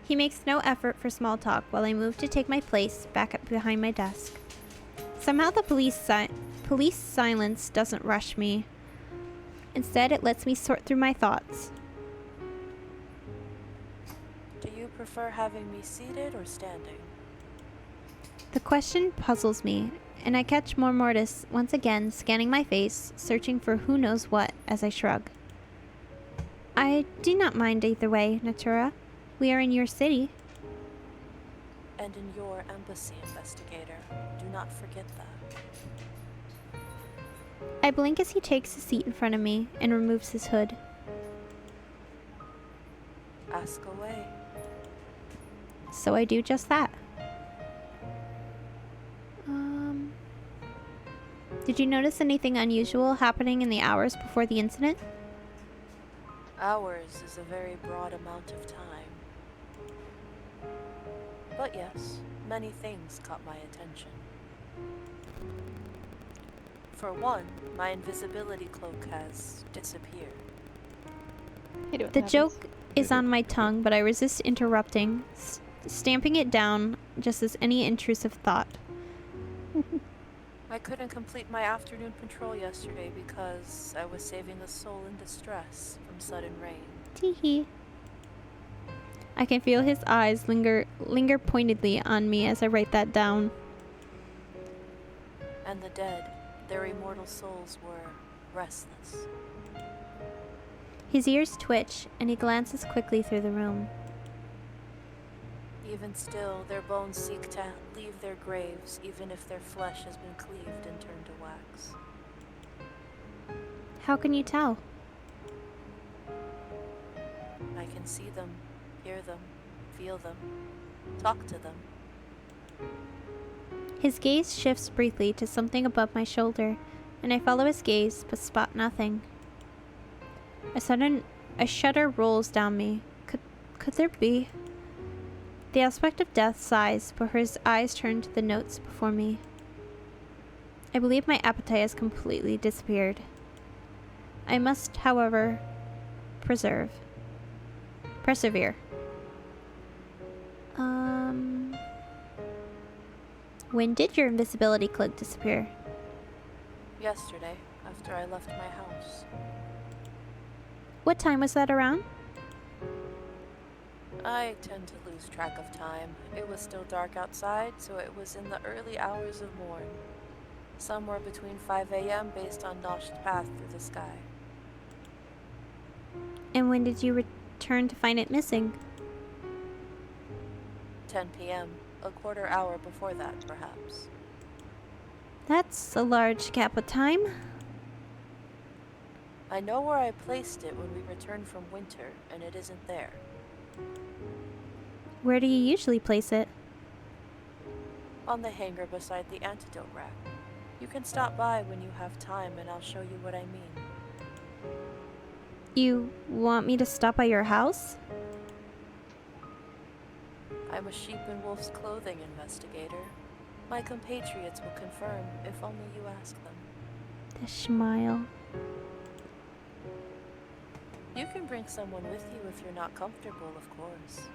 He makes no effort for small talk while I move to take my place back up behind my desk. Somehow the police silence doesn't rush me. Instead, it lets me sort through my thoughts. Do you prefer having me seated or standing? The question puzzles me, and I catch Mortis once again scanning my face, searching for who knows what as I shrug. I do not mind either way, Natura. We are in your city. And in your embassy, investigator. Do not forget that. I blink as he takes a seat in front of me and removes his hood. Ask away. So I do just that. Did you notice anything unusual happening in the hours before the incident? Hours is a very broad amount of time. But yes, many things caught my attention. For one, my invisibility cloak has disappeared. The joke is on my tongue, but I resist interrupting, stamping it down just as any intrusive thought. I couldn't complete my afternoon patrol yesterday because I was saving a soul in distress from sudden rain. Teehee. I can feel his eyes linger pointedly on me as I write that down. And the dead, their immortal souls were restless. His ears twitch, and he glances quickly through the room. Even still, their bones seek to leave their graves, even if their flesh has been cleaved and turned to wax. How can you tell? I can see them, hear them, feel them, talk to them. His gaze shifts briefly to something above my shoulder, and I follow his gaze, but spot nothing. A shudder rolls down me. Could there be? The aspect of death sighs, but his eyes turn to the notes before me. I believe my appetite has completely disappeared. I must, however, persevere. When did your invisibility cloak disappear? Yesterday, after I left my house. What time was that around? I tend to lose track of time. It was still dark outside, so it was in the early hours of morn. Somewhere between 5 a.m. based on Nosh's path through the sky. And when did you return to find it missing? 10 p.m. A quarter hour before that, perhaps. That's a large gap of time. I know where I placed it when we returned from winter, and it isn't there. Where do you usually place it? On the hanger beside the antidote rack. You can stop by when you have time, and I'll show you what I mean. You want me to stop by your house? I'm a sheep in wolf's clothing investigator. My compatriots will confirm if only you ask them. The smile. You can bring someone with you if you're not comfortable, of course.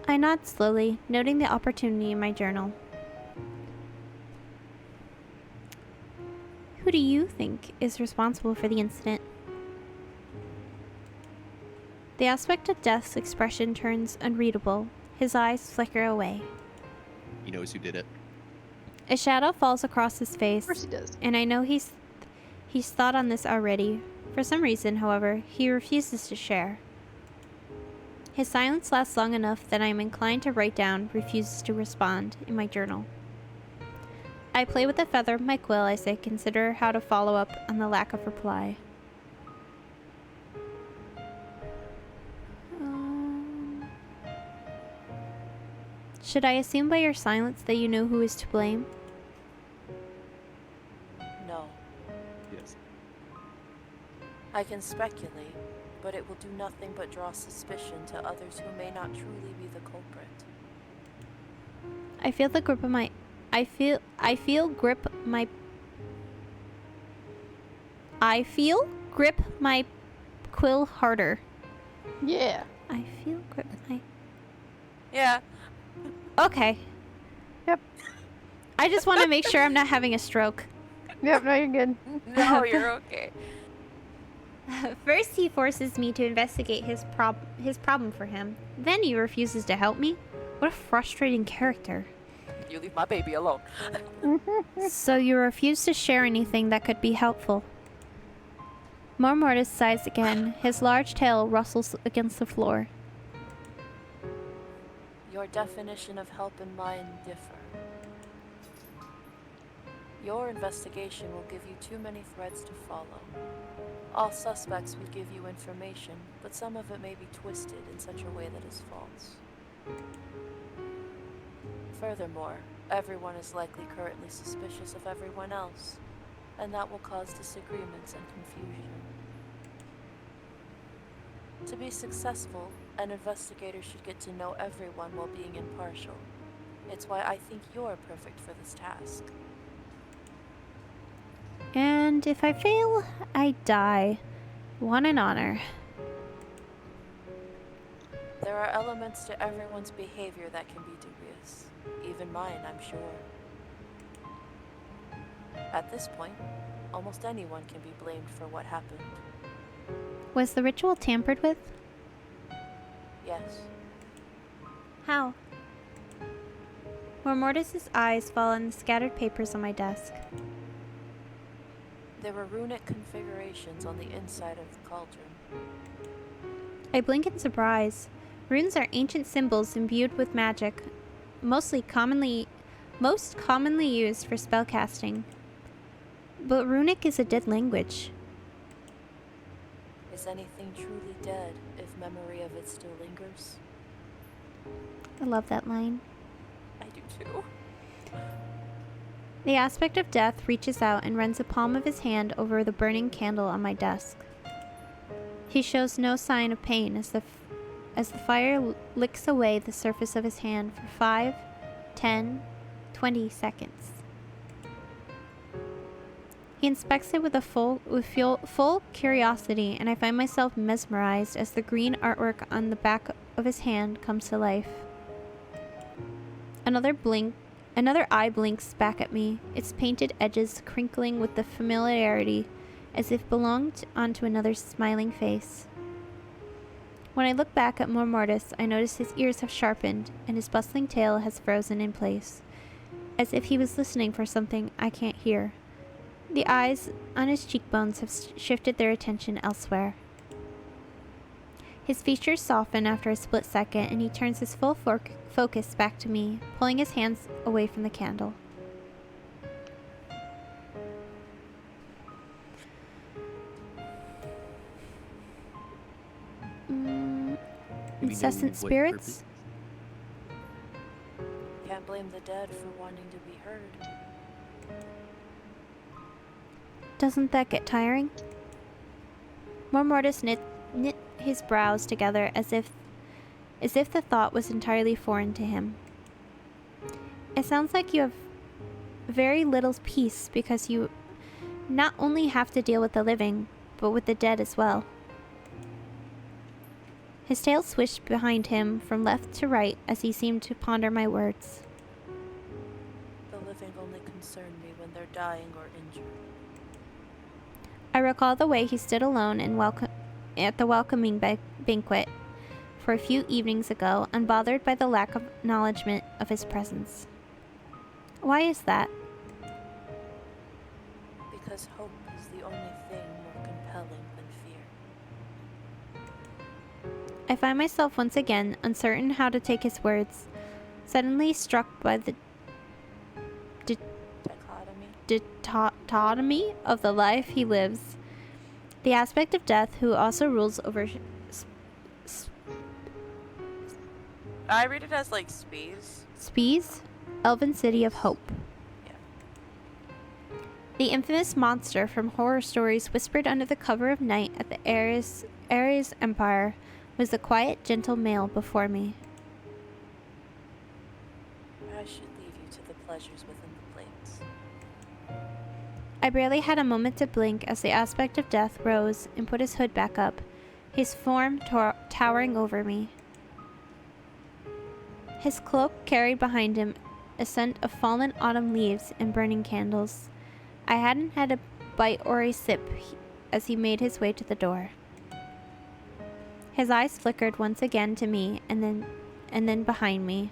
I nod slowly, noting the opportunity in my journal. Who do you think is responsible for the incident? The aspect of Death's expression turns unreadable. His eyes flicker away. He knows who did it. A shadow falls across his face, Of course he does. and I know he's thought on this already. For some reason, however, he refuses to share. His silence lasts long enough that I am inclined to write down "refuses to respond" in my journal. I play with the feather of my quill as I consider how to follow up on the lack of reply. Should I assume by your silence that you know who is to blame? No. Yes. I can speculate, but it will do nothing but draw suspicion to others who may not truly be the culprit. I feel the grip of my... I feel grip my quill harder. Yeah. I feel grip my... Yeah. Okay. Yep. I just want to make sure I'm not having a stroke. Yep, no, you're good. No, you're okay. First, he forces me to investigate his problem for him. Then he refuses to help me. What a frustrating character. You leave my baby alone. So you refuse to share anything that could be helpful. Mormortis sighs again. His large tail rustles against the floor. Your definition of help and mine differ. Your investigation will give you too many threads to follow. All suspects will give you information, but some of it may be twisted in such a way that is false. Furthermore, everyone is likely currently suspicious of everyone else, and that will cause disagreements and confusion. To be successful, an investigator should get to know everyone while being impartial. It's why I think you're perfect for this task. And if I fail, I die. What an honor. There are elements to everyone's behavior that can be dubious. Even mine, I'm sure. At this point, almost anyone can be blamed for what happened. Was the ritual tampered with? Yes. How? Mormortis' eyes fall on the scattered papers on my desk. There were runic configurations on the inside of the cauldron. I blink in surprise. Runes are ancient symbols imbued with magic, most commonly used for spellcasting. But runic is a dead language. Is anything truly dead if memory of it still lingers? I love that line. I do too. The aspect of death reaches out and runs the palm of his hand over the burning candle on my desk. He shows no sign of pain as the fire licks away the surface of his hand for 5, 10, 20 seconds. He inspects it with full curiosity, and I find myself mesmerized as the green artwork on the back of his hand comes to life. Another blink Another eye blinks back at me, its painted edges crinkling with the familiarity as if belonged onto another smiling face. When I look back at Mor Mortis, I notice his ears have sharpened and his bustling tail has frozen in place, as if he was listening for something I can't hear. The eyes on his cheekbones have shifted their attention elsewhere. His features soften after a split second, and he turns his full focus back to me, pulling his hands away from the candle. Incessant spirits? Can't blame the dead for wanting to be heard. Doesn't that get tiring? Mor Mortis knit his brows together as if the thought was entirely foreign to him. It sounds like you have very little peace because you not only have to deal with the living, but with the dead as well. His tail swished behind him from left to right as he seemed to ponder my words. The living only concern me when they're dying or injured. I recall the way he stood alone and at the welcoming banquet for a few evenings ago, unbothered by the lack of acknowledgement of his presence. Why is that? Because hope is the only thing more compelling than fear. I find myself once again uncertain how to take his words, suddenly struck by the dichotomy of the life he lives, the aspect of death who also rules over I read it as like Spees. Spees, Elven City of Hope. Yeah. The infamous monster from horror stories whispered under the cover of night at the Ares Empire was the quiet, gentle male before me. I should leave you to the pleasures within the plates. I barely had a moment to blink as the aspect of death rose and put his hood back up, his form towering over me. His cloak carried behind him a scent of fallen autumn leaves and burning candles. I hadn't had a bite or a sip as he made his way to the door. His eyes flickered once again to me and then behind me.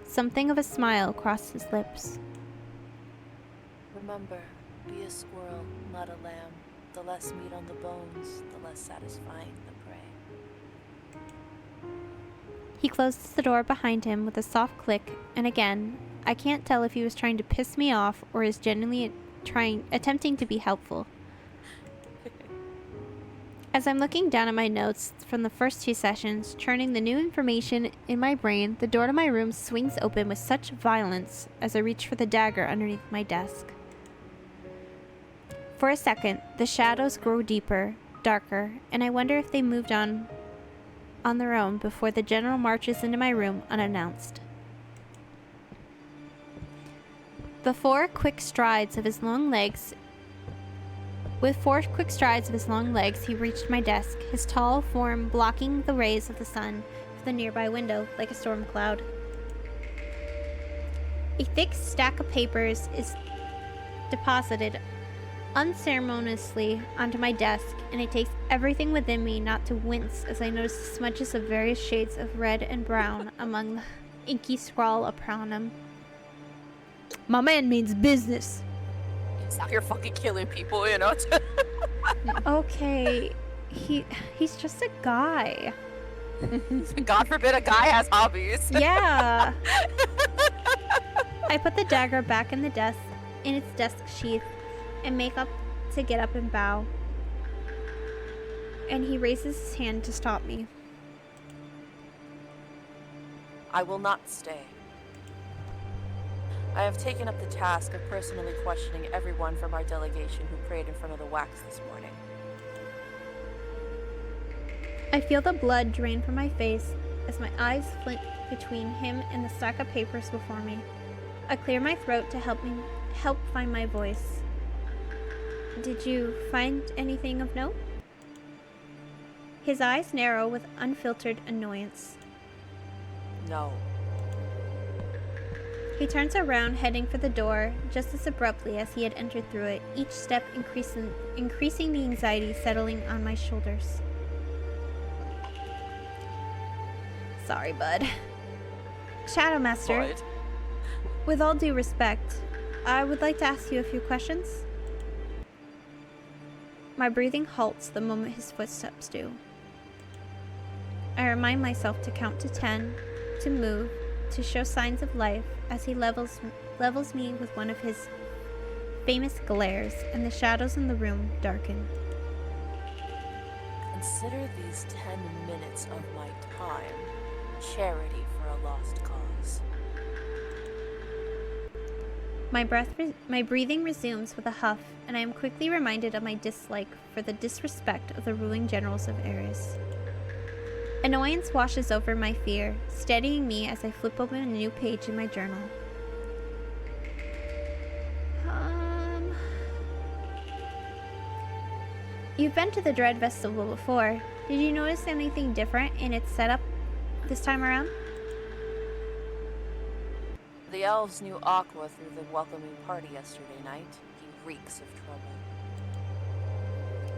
Something of a smile crossed his lips. Remember, be a squirrel, not a lamb. The less meat on the bones, the less satisfying the prey. He closed the door behind him with a soft click, and again, I can't tell if he was trying to piss me off or is genuinely attempting to be helpful. As I'm looking down at my notes from the first 2 sessions, churning the new information in my brain, the door to my room swings open with such violence as I reach for the dagger underneath my desk. For a second, the shadows grow deeper, darker, and I wonder if they moved on their own before the general marches into my room unannounced. With 4 quick strides of his long legs, he reached my desk, his tall form blocking the rays of the sun from the nearby window like a storm cloud. A thick stack of papers is deposited unceremoniously onto my desk, and it takes everything within me not to wince as I notice the smudges of various shades of red and brown among the inky scrawl upon them. My man means business. It's not you're fucking killing people, you know? Okay, he's just a guy. God forbid a guy has hobbies. Yeah. I put the dagger back in its desk sheath, and make up to get up and bow. And he raises his hand to stop me. I will not stay. I have taken up the task of personally questioning everyone from our delegation who prayed in front of the wax this morning. I feel the blood drain from my face as my eyes flint between him and the stack of papers before me. I clear my throat to help find my voice. Did you find anything of note? His eyes narrow with unfiltered annoyance. No. He turns around, heading for the door, just as abruptly as he had entered through it, each step increasing the anxiety settling on my shoulders. Sorry, bud. Shadow Master, What? with all due respect, I would like to ask you a few questions. My breathing halts the moment his footsteps do. I remind myself to count to 10, to move, to show signs of life as he levels me with one of his famous glares, and the shadows in the room darken. Consider these 10 minutes of my time charity for a lost cause. My breathing resumes with a huff, and I am quickly reminded of my dislike for the disrespect of the ruling generals of Ares. Annoyance washes over my fear, steadying me as I flip open a new page in my journal. You've been to the Dread Festival before. Did you notice anything different in its setup this time around? The elves knew Aqua through the welcoming party yesterday night. He reeks of trouble.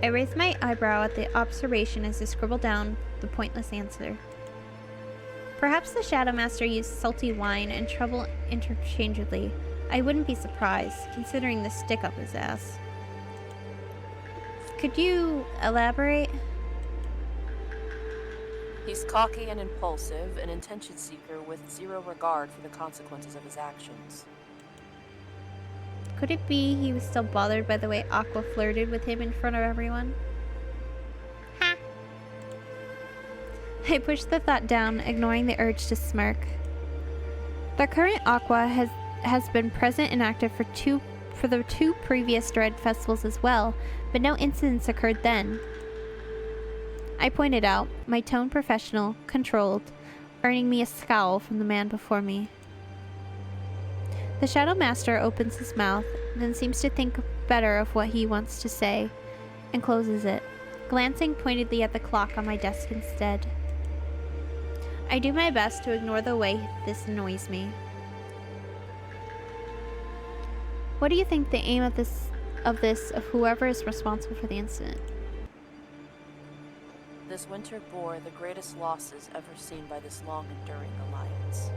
I raise my eyebrow at the observation as I scribble down the pointless answer. Perhaps the Shadow Master used salty wine and trouble interchangeably. I wouldn't be surprised, considering the stick up his ass. Could you elaborate? He's cocky and impulsive, an attention seeker with zero regard for the consequences of his actions. Could it be he was still bothered by the way Aqua flirted with him in front of everyone? Ha! I pushed the thought down, ignoring the urge to smirk. The current Aqua has been present and active for the 2 previous Dread Festivals as well, but no incidents occurred then. I pointed out, my tone professional, controlled, earning me a scowl from the man before me. The Shadow Master opens his mouth, then seems to think better of what he wants to say, and closes it, glancing pointedly at the clock on my desk instead. I do my best to ignore the way this annoys me. What do you think the aim of whoever is responsible for the incident? This winter bore the greatest losses ever seen by this long-enduring alliance.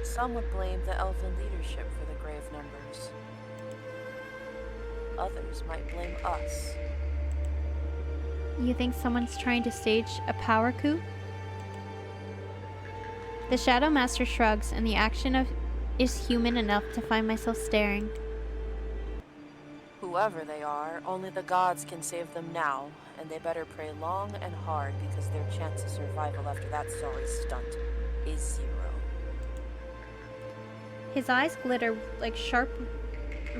Some would blame the elven leadership for the grave numbers. Others might blame us. You think someone's trying to stage a power coup? The Shadow Master shrugs, and the action is human enough to find myself staring. Whoever they are, only the gods can save them now, and they better pray long and hard because their chance of survival after that sorry stunt is 0. His eyes glitter like sharp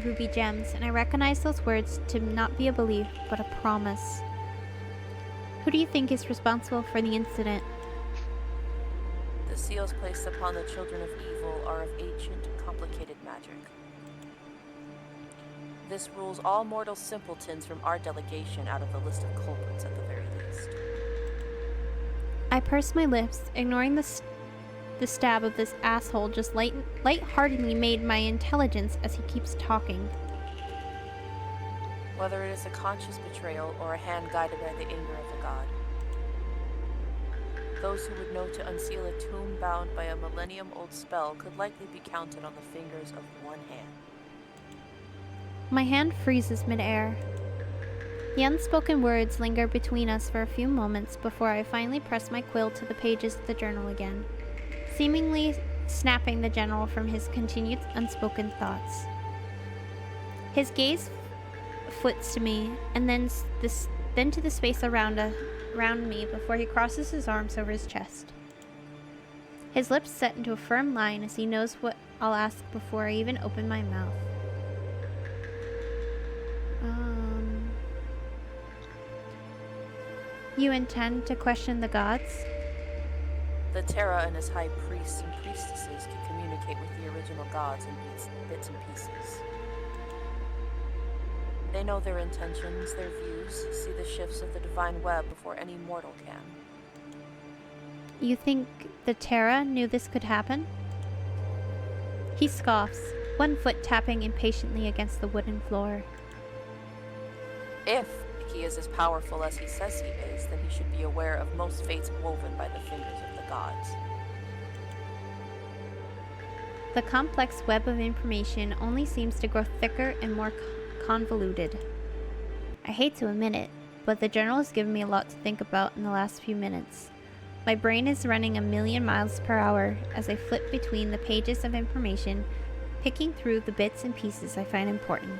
ruby gems, and I recognize those words to not be a belief, but a promise. Who do you think is responsible for the incident? The seals placed upon the children of evil are of ancient, complicated magic. This rules all mortal simpletons from our delegation out of the list of culprits at the very least. I purse my lips, ignoring the stab of this asshole just light-heartedly made my intelligence as he keeps talking. Whether it is a conscious betrayal or a hand guided by the anger of the god. Those who would know to unseal a tomb bound by a millennium-old spell could likely be counted on the fingers of one hand. My hand freezes mid-air. The unspoken words linger between us for a few moments before I finally press my quill to the pages of the journal again, seemingly snapping the general from his continued unspoken thoughts. His gaze flits to me, and then to the space around me before he crosses his arms over his chest. His lips set into a firm line as he knows what I'll ask before I even open my mouth. You intend to question the gods? The Terra and his high priests and priestesses can communicate with the original gods in bits and pieces. They know their intentions, their views, see the shifts of the divine web before any mortal can. You think the Terra knew this could happen? He scoffs, one foot tapping impatiently against the wooden floor. If he is as powerful as he says he is, then he should be aware of most fates woven by the fingers of the gods. The complex web of information only seems to grow thicker and more convoluted. I hate to admit it, but the journal has given me a lot to think about in the last few minutes. My brain is running 1,000,000 miles per hour as I flip between the pages of information, picking through the bits and pieces I find important.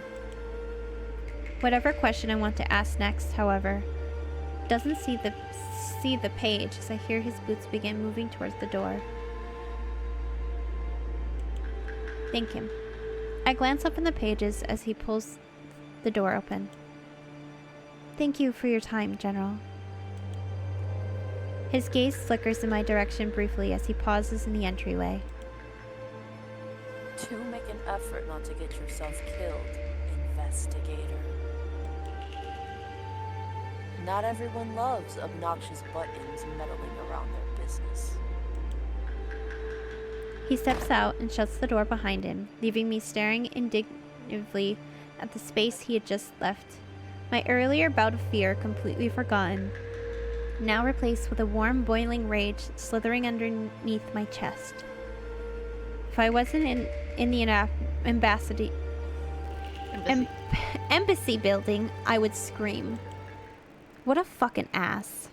Whatever question I want to ask next, however, doesn't see the page as I hear his boots begin moving towards the door. Thank him. I glance up in the pages as he pulls the door open. Thank you for your time, General. His gaze flickers in my direction briefly as he pauses in the entryway. To make an effort not to get yourself killed, investigator. Not everyone loves obnoxious buttons meddling around their business. He steps out and shuts the door behind him, leaving me staring indignantly at the space he had just left. My earlier bout of fear completely forgotten, now replaced with a warm, boiling rage slithering underneath my chest. If I wasn't in the embassy building, I would scream. What a fucking ass.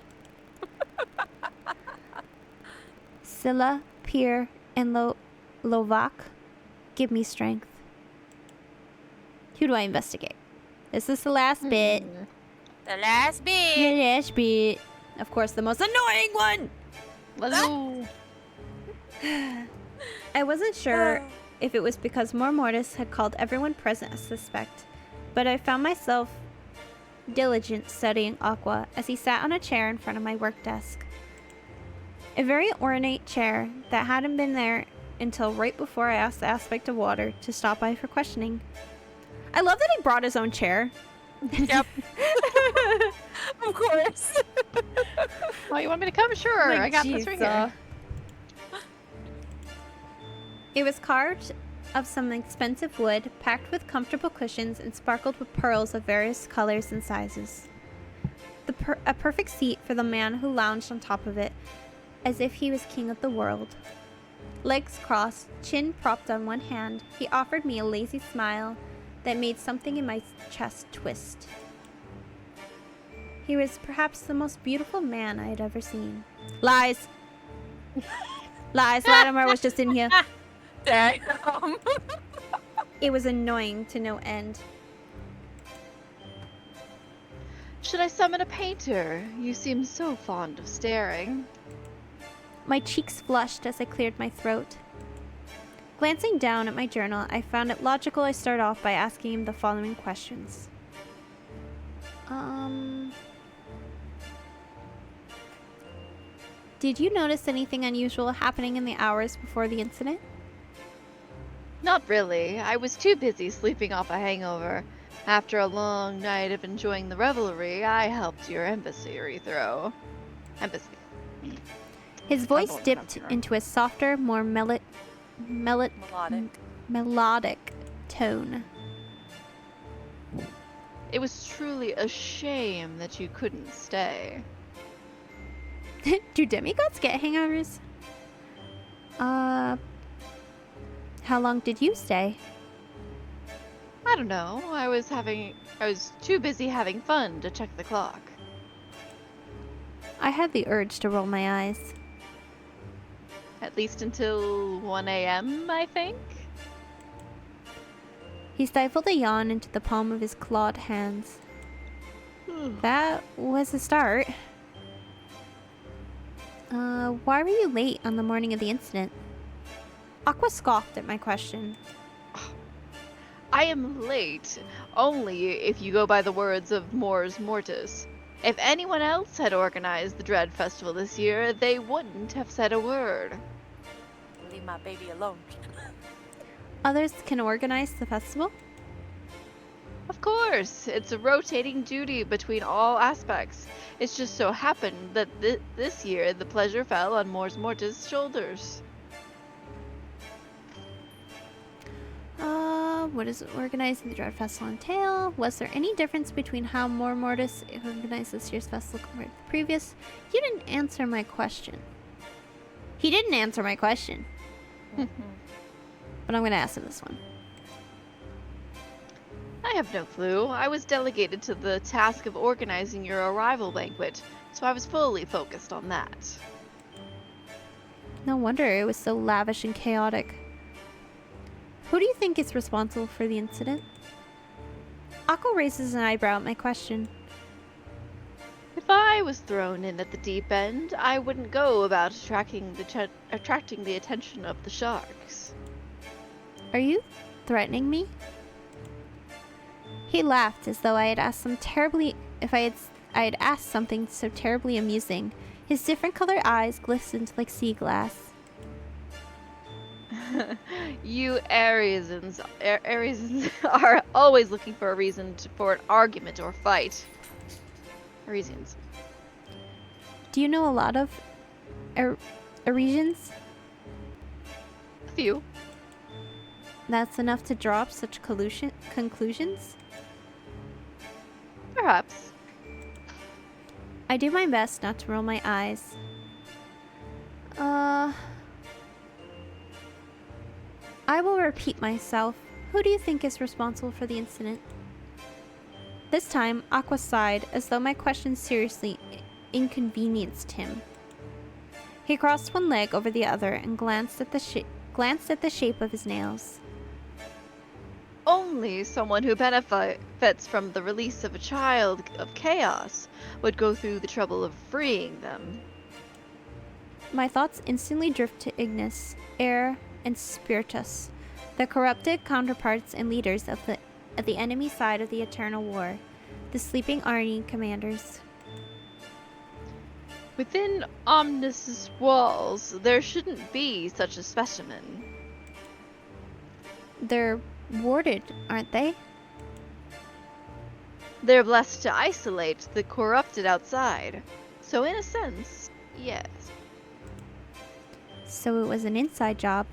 Scylla, Pier, and Lovak, give me strength. Who do I investigate? This is the last bit. The last bit! The last bit. Of course, the most annoying one! Let's go. I wasn't sure if it was because Mor Mortis had called everyone present a suspect, but I found myself diligent studying Aqua as he sat on a chair in front of my work desk. A very ornate chair that hadn't been there until right before I asked the aspect of water to stop by for questioning. I love that he brought his own chair. Yep. Of course. Oh, you want me to come? Sure, Like, I got this right here. It was carved of some expensive wood, packed with comfortable cushions and sparkled with pearls of various colors and sizes. A perfect seat for the man who lounged on top of it, as if he was king of the world. Legs crossed, chin propped on one hand, he offered me a lazy smile that made something in my chest twist. He was perhaps the most beautiful man I had ever seen. Lies! Lies, Latimer was just in here. Damn. It was annoying to no end. Should I summon a painter? You seem so fond of staring. My cheeks flushed as I cleared my throat. Glancing down at my journal, I found it logical I start off by asking him the following questions. Did you notice anything unusual happening in the hours before the incident? Not really. I was too busy sleeping off a hangover. After a long night of enjoying the revelry, I helped your embassy rethrow. Embassy. His voice going dipped from here. into a softer, more melodic tone. It was truly a shame that you couldn't stay. Do demigods get hangovers? How long did you stay? I don't know. I was too busy having fun to check the clock. I had the urge to roll my eyes. At least until 1 a.m., I think? He stifled a yawn into the palm of his clawed hands. That was a start. Why were you late on the morning of the incident? Aqua scoffed at my question. I am late, only if you go by the words of Mors Mortis. If anyone else had organized the Dread Festival this year, they wouldn't have said a word. Leave my baby alone. Others can organize the festival? Of course, it's a rotating duty between all aspects. It's just so happened that this year the pleasure fell on Mors Mortis' shoulders. What is organizing the Dread Festival entail? Was there any difference between how More Mortis organized this year's festival compared to the previous? You didn't answer my question. He didn't answer my question. But I'm gonna ask him this one. I have no clue. I was delegated to the task of organizing your arrival banquet, so I was fully focused on that. No wonder it was so lavish and chaotic. Who do you think is responsible for the incident? Akko raises an eyebrow at my question. If I was thrown in at the deep end, I wouldn't go about attracting the attention of the sharks. Are you threatening me? He laughed as though I had asked I had asked something so terribly amusing. His different colored eyes glistened like sea glass. You Ariesans are always looking for a reason for an argument or fight. Arisians. Do you know a lot of Arisians? A few. That's enough to draw up such conclusions? Perhaps. I do my best not to roll my eyes. I will repeat myself. Who do you think is responsible for the incident? This time, Aqua sighed as though my question seriously inconvenienced him. He crossed one leg over the other and glanced at the shape of his nails. Only someone who benefits from the release of a child of chaos would go through the trouble of freeing them. My thoughts instantly drift to Ignis, Air, and Spiritus, the corrupted counterparts and leaders of the enemy side of the Eternal War, the sleeping Arni commanders. Within Omnis' walls, there shouldn't be such a specimen. They're warded, aren't they? They're blessed to isolate the corrupted outside. So in a sense, yes. So it was an inside job.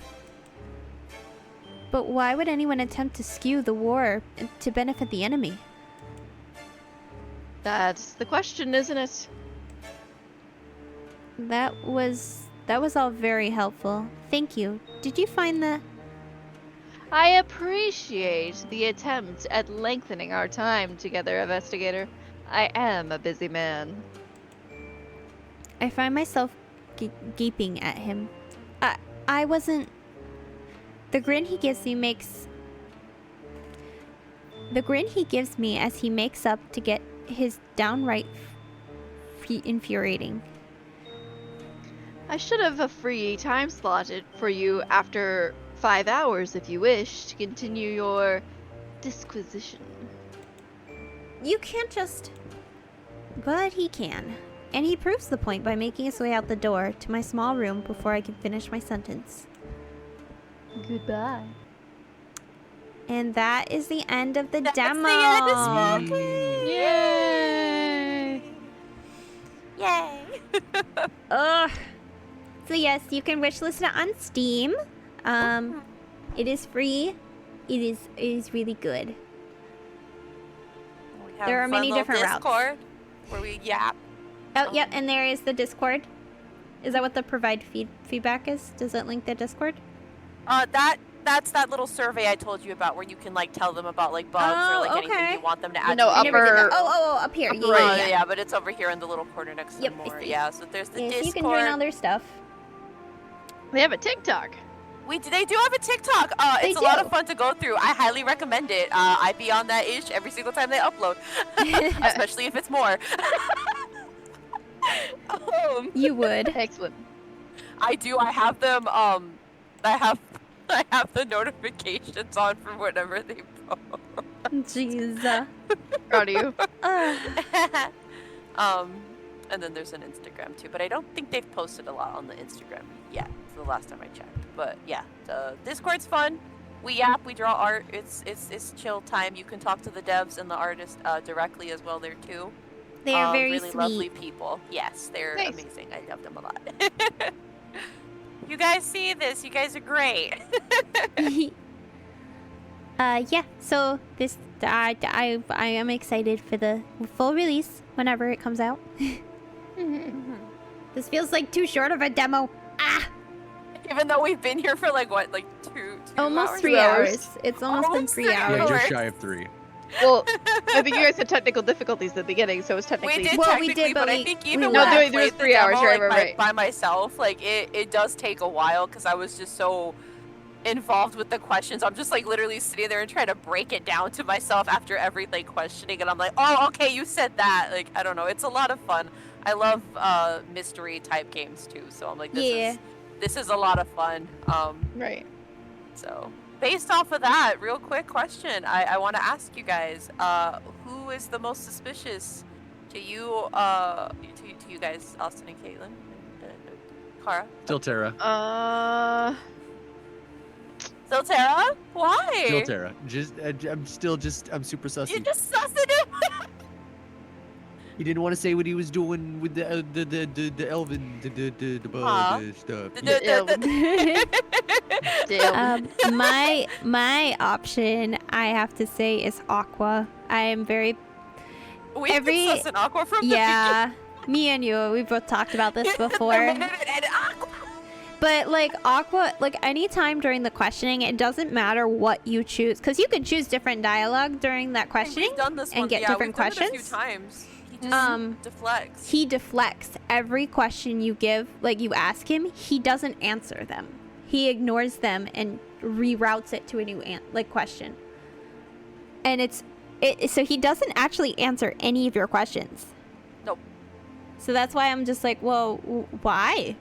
But why would anyone attempt to skew the war to benefit the enemy? That's the question, isn't it? That was all very helpful. Thank you. Did you find the... I appreciate the attempt at lengthening our time together, investigator. I am a busy man. I find myself gaping at him. I wasn't... The grin he gives me as he makes up to get his downright infuriating. I should have a free time slotted for you after 5 hours if you wish to continue your disquisition. You can't just... But he can. And he proves the point by making his way out the door to my small room before I can finish my sentence. Goodbye. And that is the end of the demo. The end of Yay! Yay! Ugh. So yes, you can wishlist it on Steam. It is free. It is really good. There are many different Discord routes. Where we yap. Oh, yep, and there is the Discord. Is that what the provide feedback is? Does it link the Discord? That's that little survey I told you about where you can like tell them about like bugs or like anything you want them to add. No, to your upper- Oh, up here. Yeah, right. yeah. Yeah, but it's over here in the little corner next to Yep, I more. see. Yeah, so there's the Yeah, so Discord. you can join all their stuff. They have a TikTok. They do have a TikTok. It's a lot of fun to go through. I highly recommend it. I be on that ish every single time they upload, especially if it's more. You would. Excellent. I do. I have them. I have the notifications on for whatever they post. Jeez. Proud of you. And then there's an Instagram too, but I don't think they've posted a lot on the Instagram yet. It's the last time I checked. But yeah, the Discord's fun. We yap, we draw art. It's chill time. You can talk to the devs and the artists directly as well there too. They are very really sweet. lovely people. Yes, they're Nice. amazing. I love them a lot. You guys see this? You guys are great. Yeah. So this, I am excited for the full release whenever it comes out. This feels like too short of a demo. Ah, Even though we've been here for like what, like two almost hours? 3 hours. It's almost been Almost 3 3 hours. Yeah, just hours. shy of 3. Well, I think you guys had technical difficulties at the beginning, so it's technically. We did Well, we technically, did, but I we- think we even left. when I No, there played was the 3 hours, demo, right, like, right. by myself, like it does take a while because I was just so involved with the questions. I'm just like literally sitting there and trying to break it down to myself after every like questioning, and I'm like, oh, okay, you said that. Like, I don't know, it's a lot of fun. I love mystery type games too, so I'm like, this is a lot of fun. Right. So based off of that, real quick question, I want to ask you guys, who is the most suspicious to you, to you guys, Austin and Caitlin, and Kara? Still Terra. Still Tara? Why? Still Terra. I'm super You're sussy. just sussing him. He didn't want to say what he was doing with the elven stuff. My option, I have to say, is Aqua. I am very We've been sussing Aqua from yeah. Me and you, we both talked about this the before. beginning. And Aqua. But like Aqua, like anytime during the questioning, it doesn't matter what you choose, because you can choose different dialogue during that questioning We've done this and one. get Yeah, different we've done it questions. a few times. He just deflects. He deflects every question you give, like you ask him. He doesn't answer them. He ignores them and reroutes it to a new question. And so he doesn't actually answer any of your questions. Nope. So that's why I'm just like, well, why?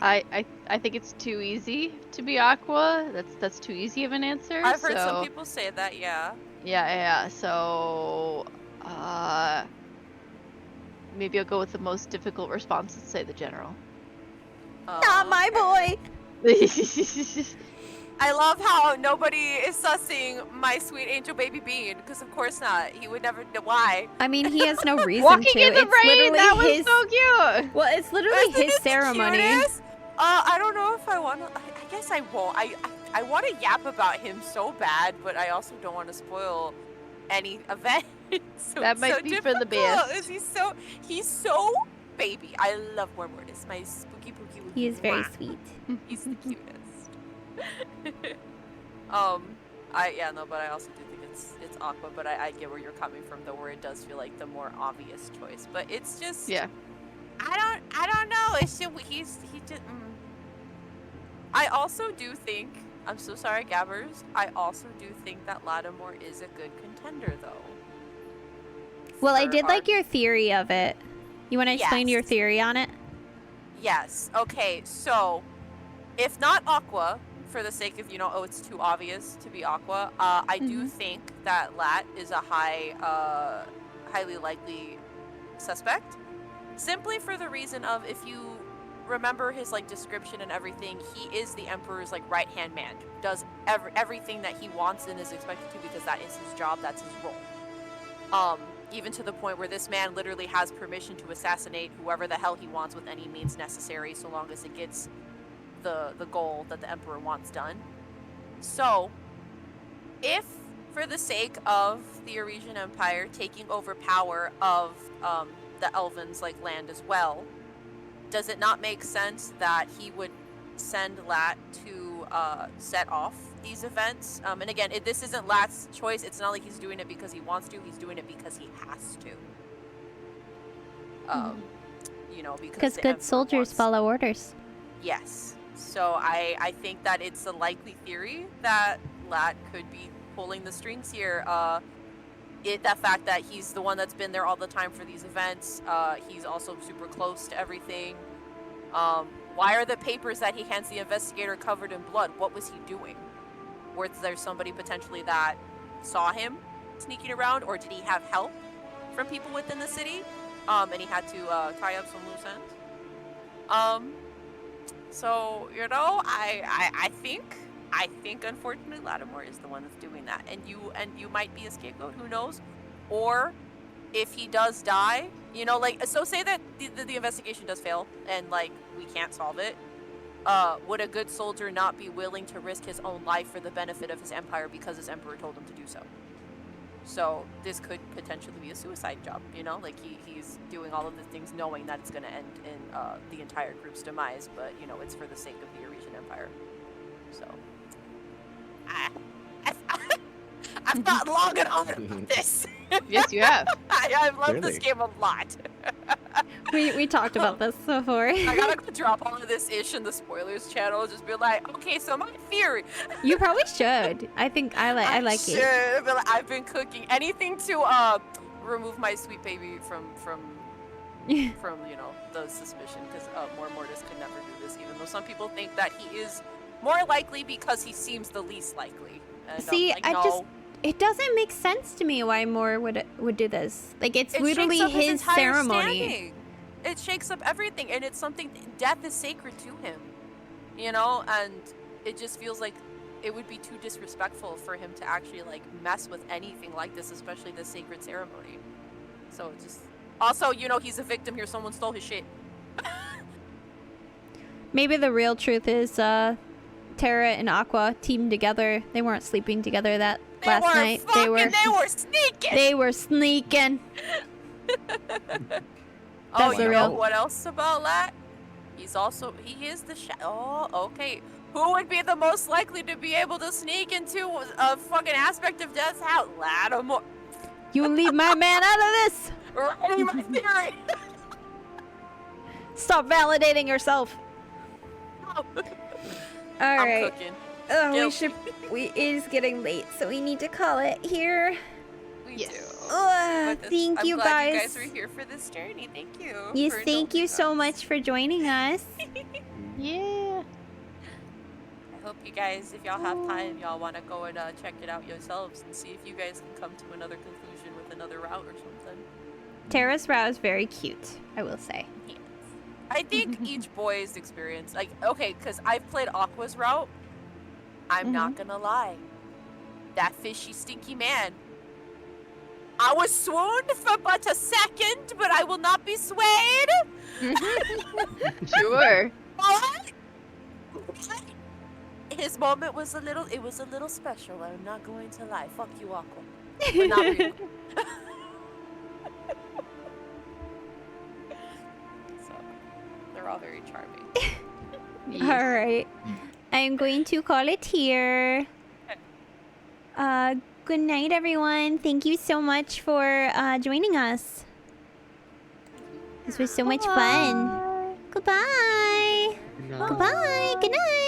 I think it's too easy to be Aqua. That's too easy of an answer. I've heard so... some people say that, yeah. Yeah. So, maybe I'll go with the most difficult response and say the general. Not my boy. I love how nobody is sussing my sweet angel baby Bean, because of course not. He would never know why. I mean, he has no reason Walking to. in the It's rain, literally that was his. so cute. Well, it's literally Isn't his it the ceremony. cutest? I don't know if I want to. I guess I won't. I want to yap about him so bad, but I also don't want to spoil any event. So That it's might so be for the difficult. best. He's so baby. I love Wormwood. My spooky pooky. He is very Mwah. sweet. He's the cutest. But I also do think it's Aqua. But I get where you're coming from, though, where it does feel like the more obvious choice. But it's just I don't know. It's just he just. I also do think. I'm so sorry, Gabbers. I also do think that Lattimore is a good contender, though. Well, I For did our- like your theory of it. You want to explain your Yes. theory on it? Yes. Okay. So, if not Aqua, for the sake of it's too obvious to be Aqua, I do think that Lat is a highly likely suspect. Simply for the reason of, if you remember his description and everything, he is the Emperor's right hand man. Does everything that he wants and is expected to, because that is his job. That's his role. Even to the point where this man literally has permission to assassinate whoever the hell he wants with any means necessary, so long as it gets the goal that the Emperor wants done. So, if for the sake of the Eurasian Empire taking over power of the Elven's land as well, does it not make sense that he would send Lat to set off these events? And again, this isn't Lat's choice. It's not like he's doing it because he wants to. He's doing it because he has to. Because the good Emperor soldiers wants- follow orders. Yes. So I think that it's a likely theory that Lat could be pulling the strings here. That fact that he's the one that's been there all the time for these events. He's also super close to everything. Why are the papers that he hands the investigator covered in blood? What was he doing? Was there somebody potentially that saw him sneaking around, or did he have help from people within the city? And he had to tie up some loose ends. So I think unfortunately Lattimore is the one that's doing that, and you might be a scapegoat. Who knows? Or if he does die, so say that the investigation does fail and we can't solve it. would a good soldier not be willing to risk his own life for the benefit of his empire because his emperor told him to do so? So this could potentially be a suicide job, you know? Like he's doing all of the things knowing that it's going to end in the entire group's demise, but you know, it's for the sake of the Eurasian Empire. So I've thought long and hard about this. Yes, you have. I've loved Clearly. this game a lot. We talked about this before. I gotta go drop all of this ish in the spoilers channel. Just be like, okay, so my theory. You probably should. I think I like it. Should, but like, I've been cooking anything to remove my sweet baby from you know the suspicion, because Mor Mortis could never do this, even though some people think that he is more likely because he seems the least likely. And See, I'm like, no. it doesn't make sense to me why Mor would do this. Like, it's It literally shakes up his entire ceremony. standing. It shakes up everything, and it's something. Death is sacred to him, you know, and it just feels like it would be too disrespectful for him to actually like mess with anything like this, especially this sacred ceremony. So it just also, you know, he's a victim here. Someone stole his shit. Maybe the real truth is Terra and Aqua teamed together. They weren't sleeping together that last night. They were sneaking. They were sneaking. Oh, the you real- know what else about Lat? He is the oh, okay. Who would be the most likely to be able to sneak into a fucking aspect of Death's house? Lattimore. You leave my man out of this. Writing my theory. Stop validating yourself. All I'm right. cooking. Oh, Guilty. it is getting late, so we need to call it here. We Yes. do. Ugh, But thank I'm you glad guys. you guys were here for this journey. Thank you. Yes, for thank you indulging so us. much for joining us. Yeah. I hope you guys, if y'all have time, y'all want to go and check it out yourselves and see if you guys can come to another conclusion with another route or something. Terrace route is very cute, I will say. Yes. I think each boy's experience, like, okay, because I've played Aqua's route. I'm not gonna lie. That fishy, stinky man. I was swooned for but a second, but I will not be swayed. Sure. But his moment was a little special. I'm not going to lie. Fuck you, Aqua. But not really. So, they're all very charming. All right. I'm going to call it here. Good night, everyone. Thank you so much for joining us. This was so much fun. Goodbye. Goodbye. Good night.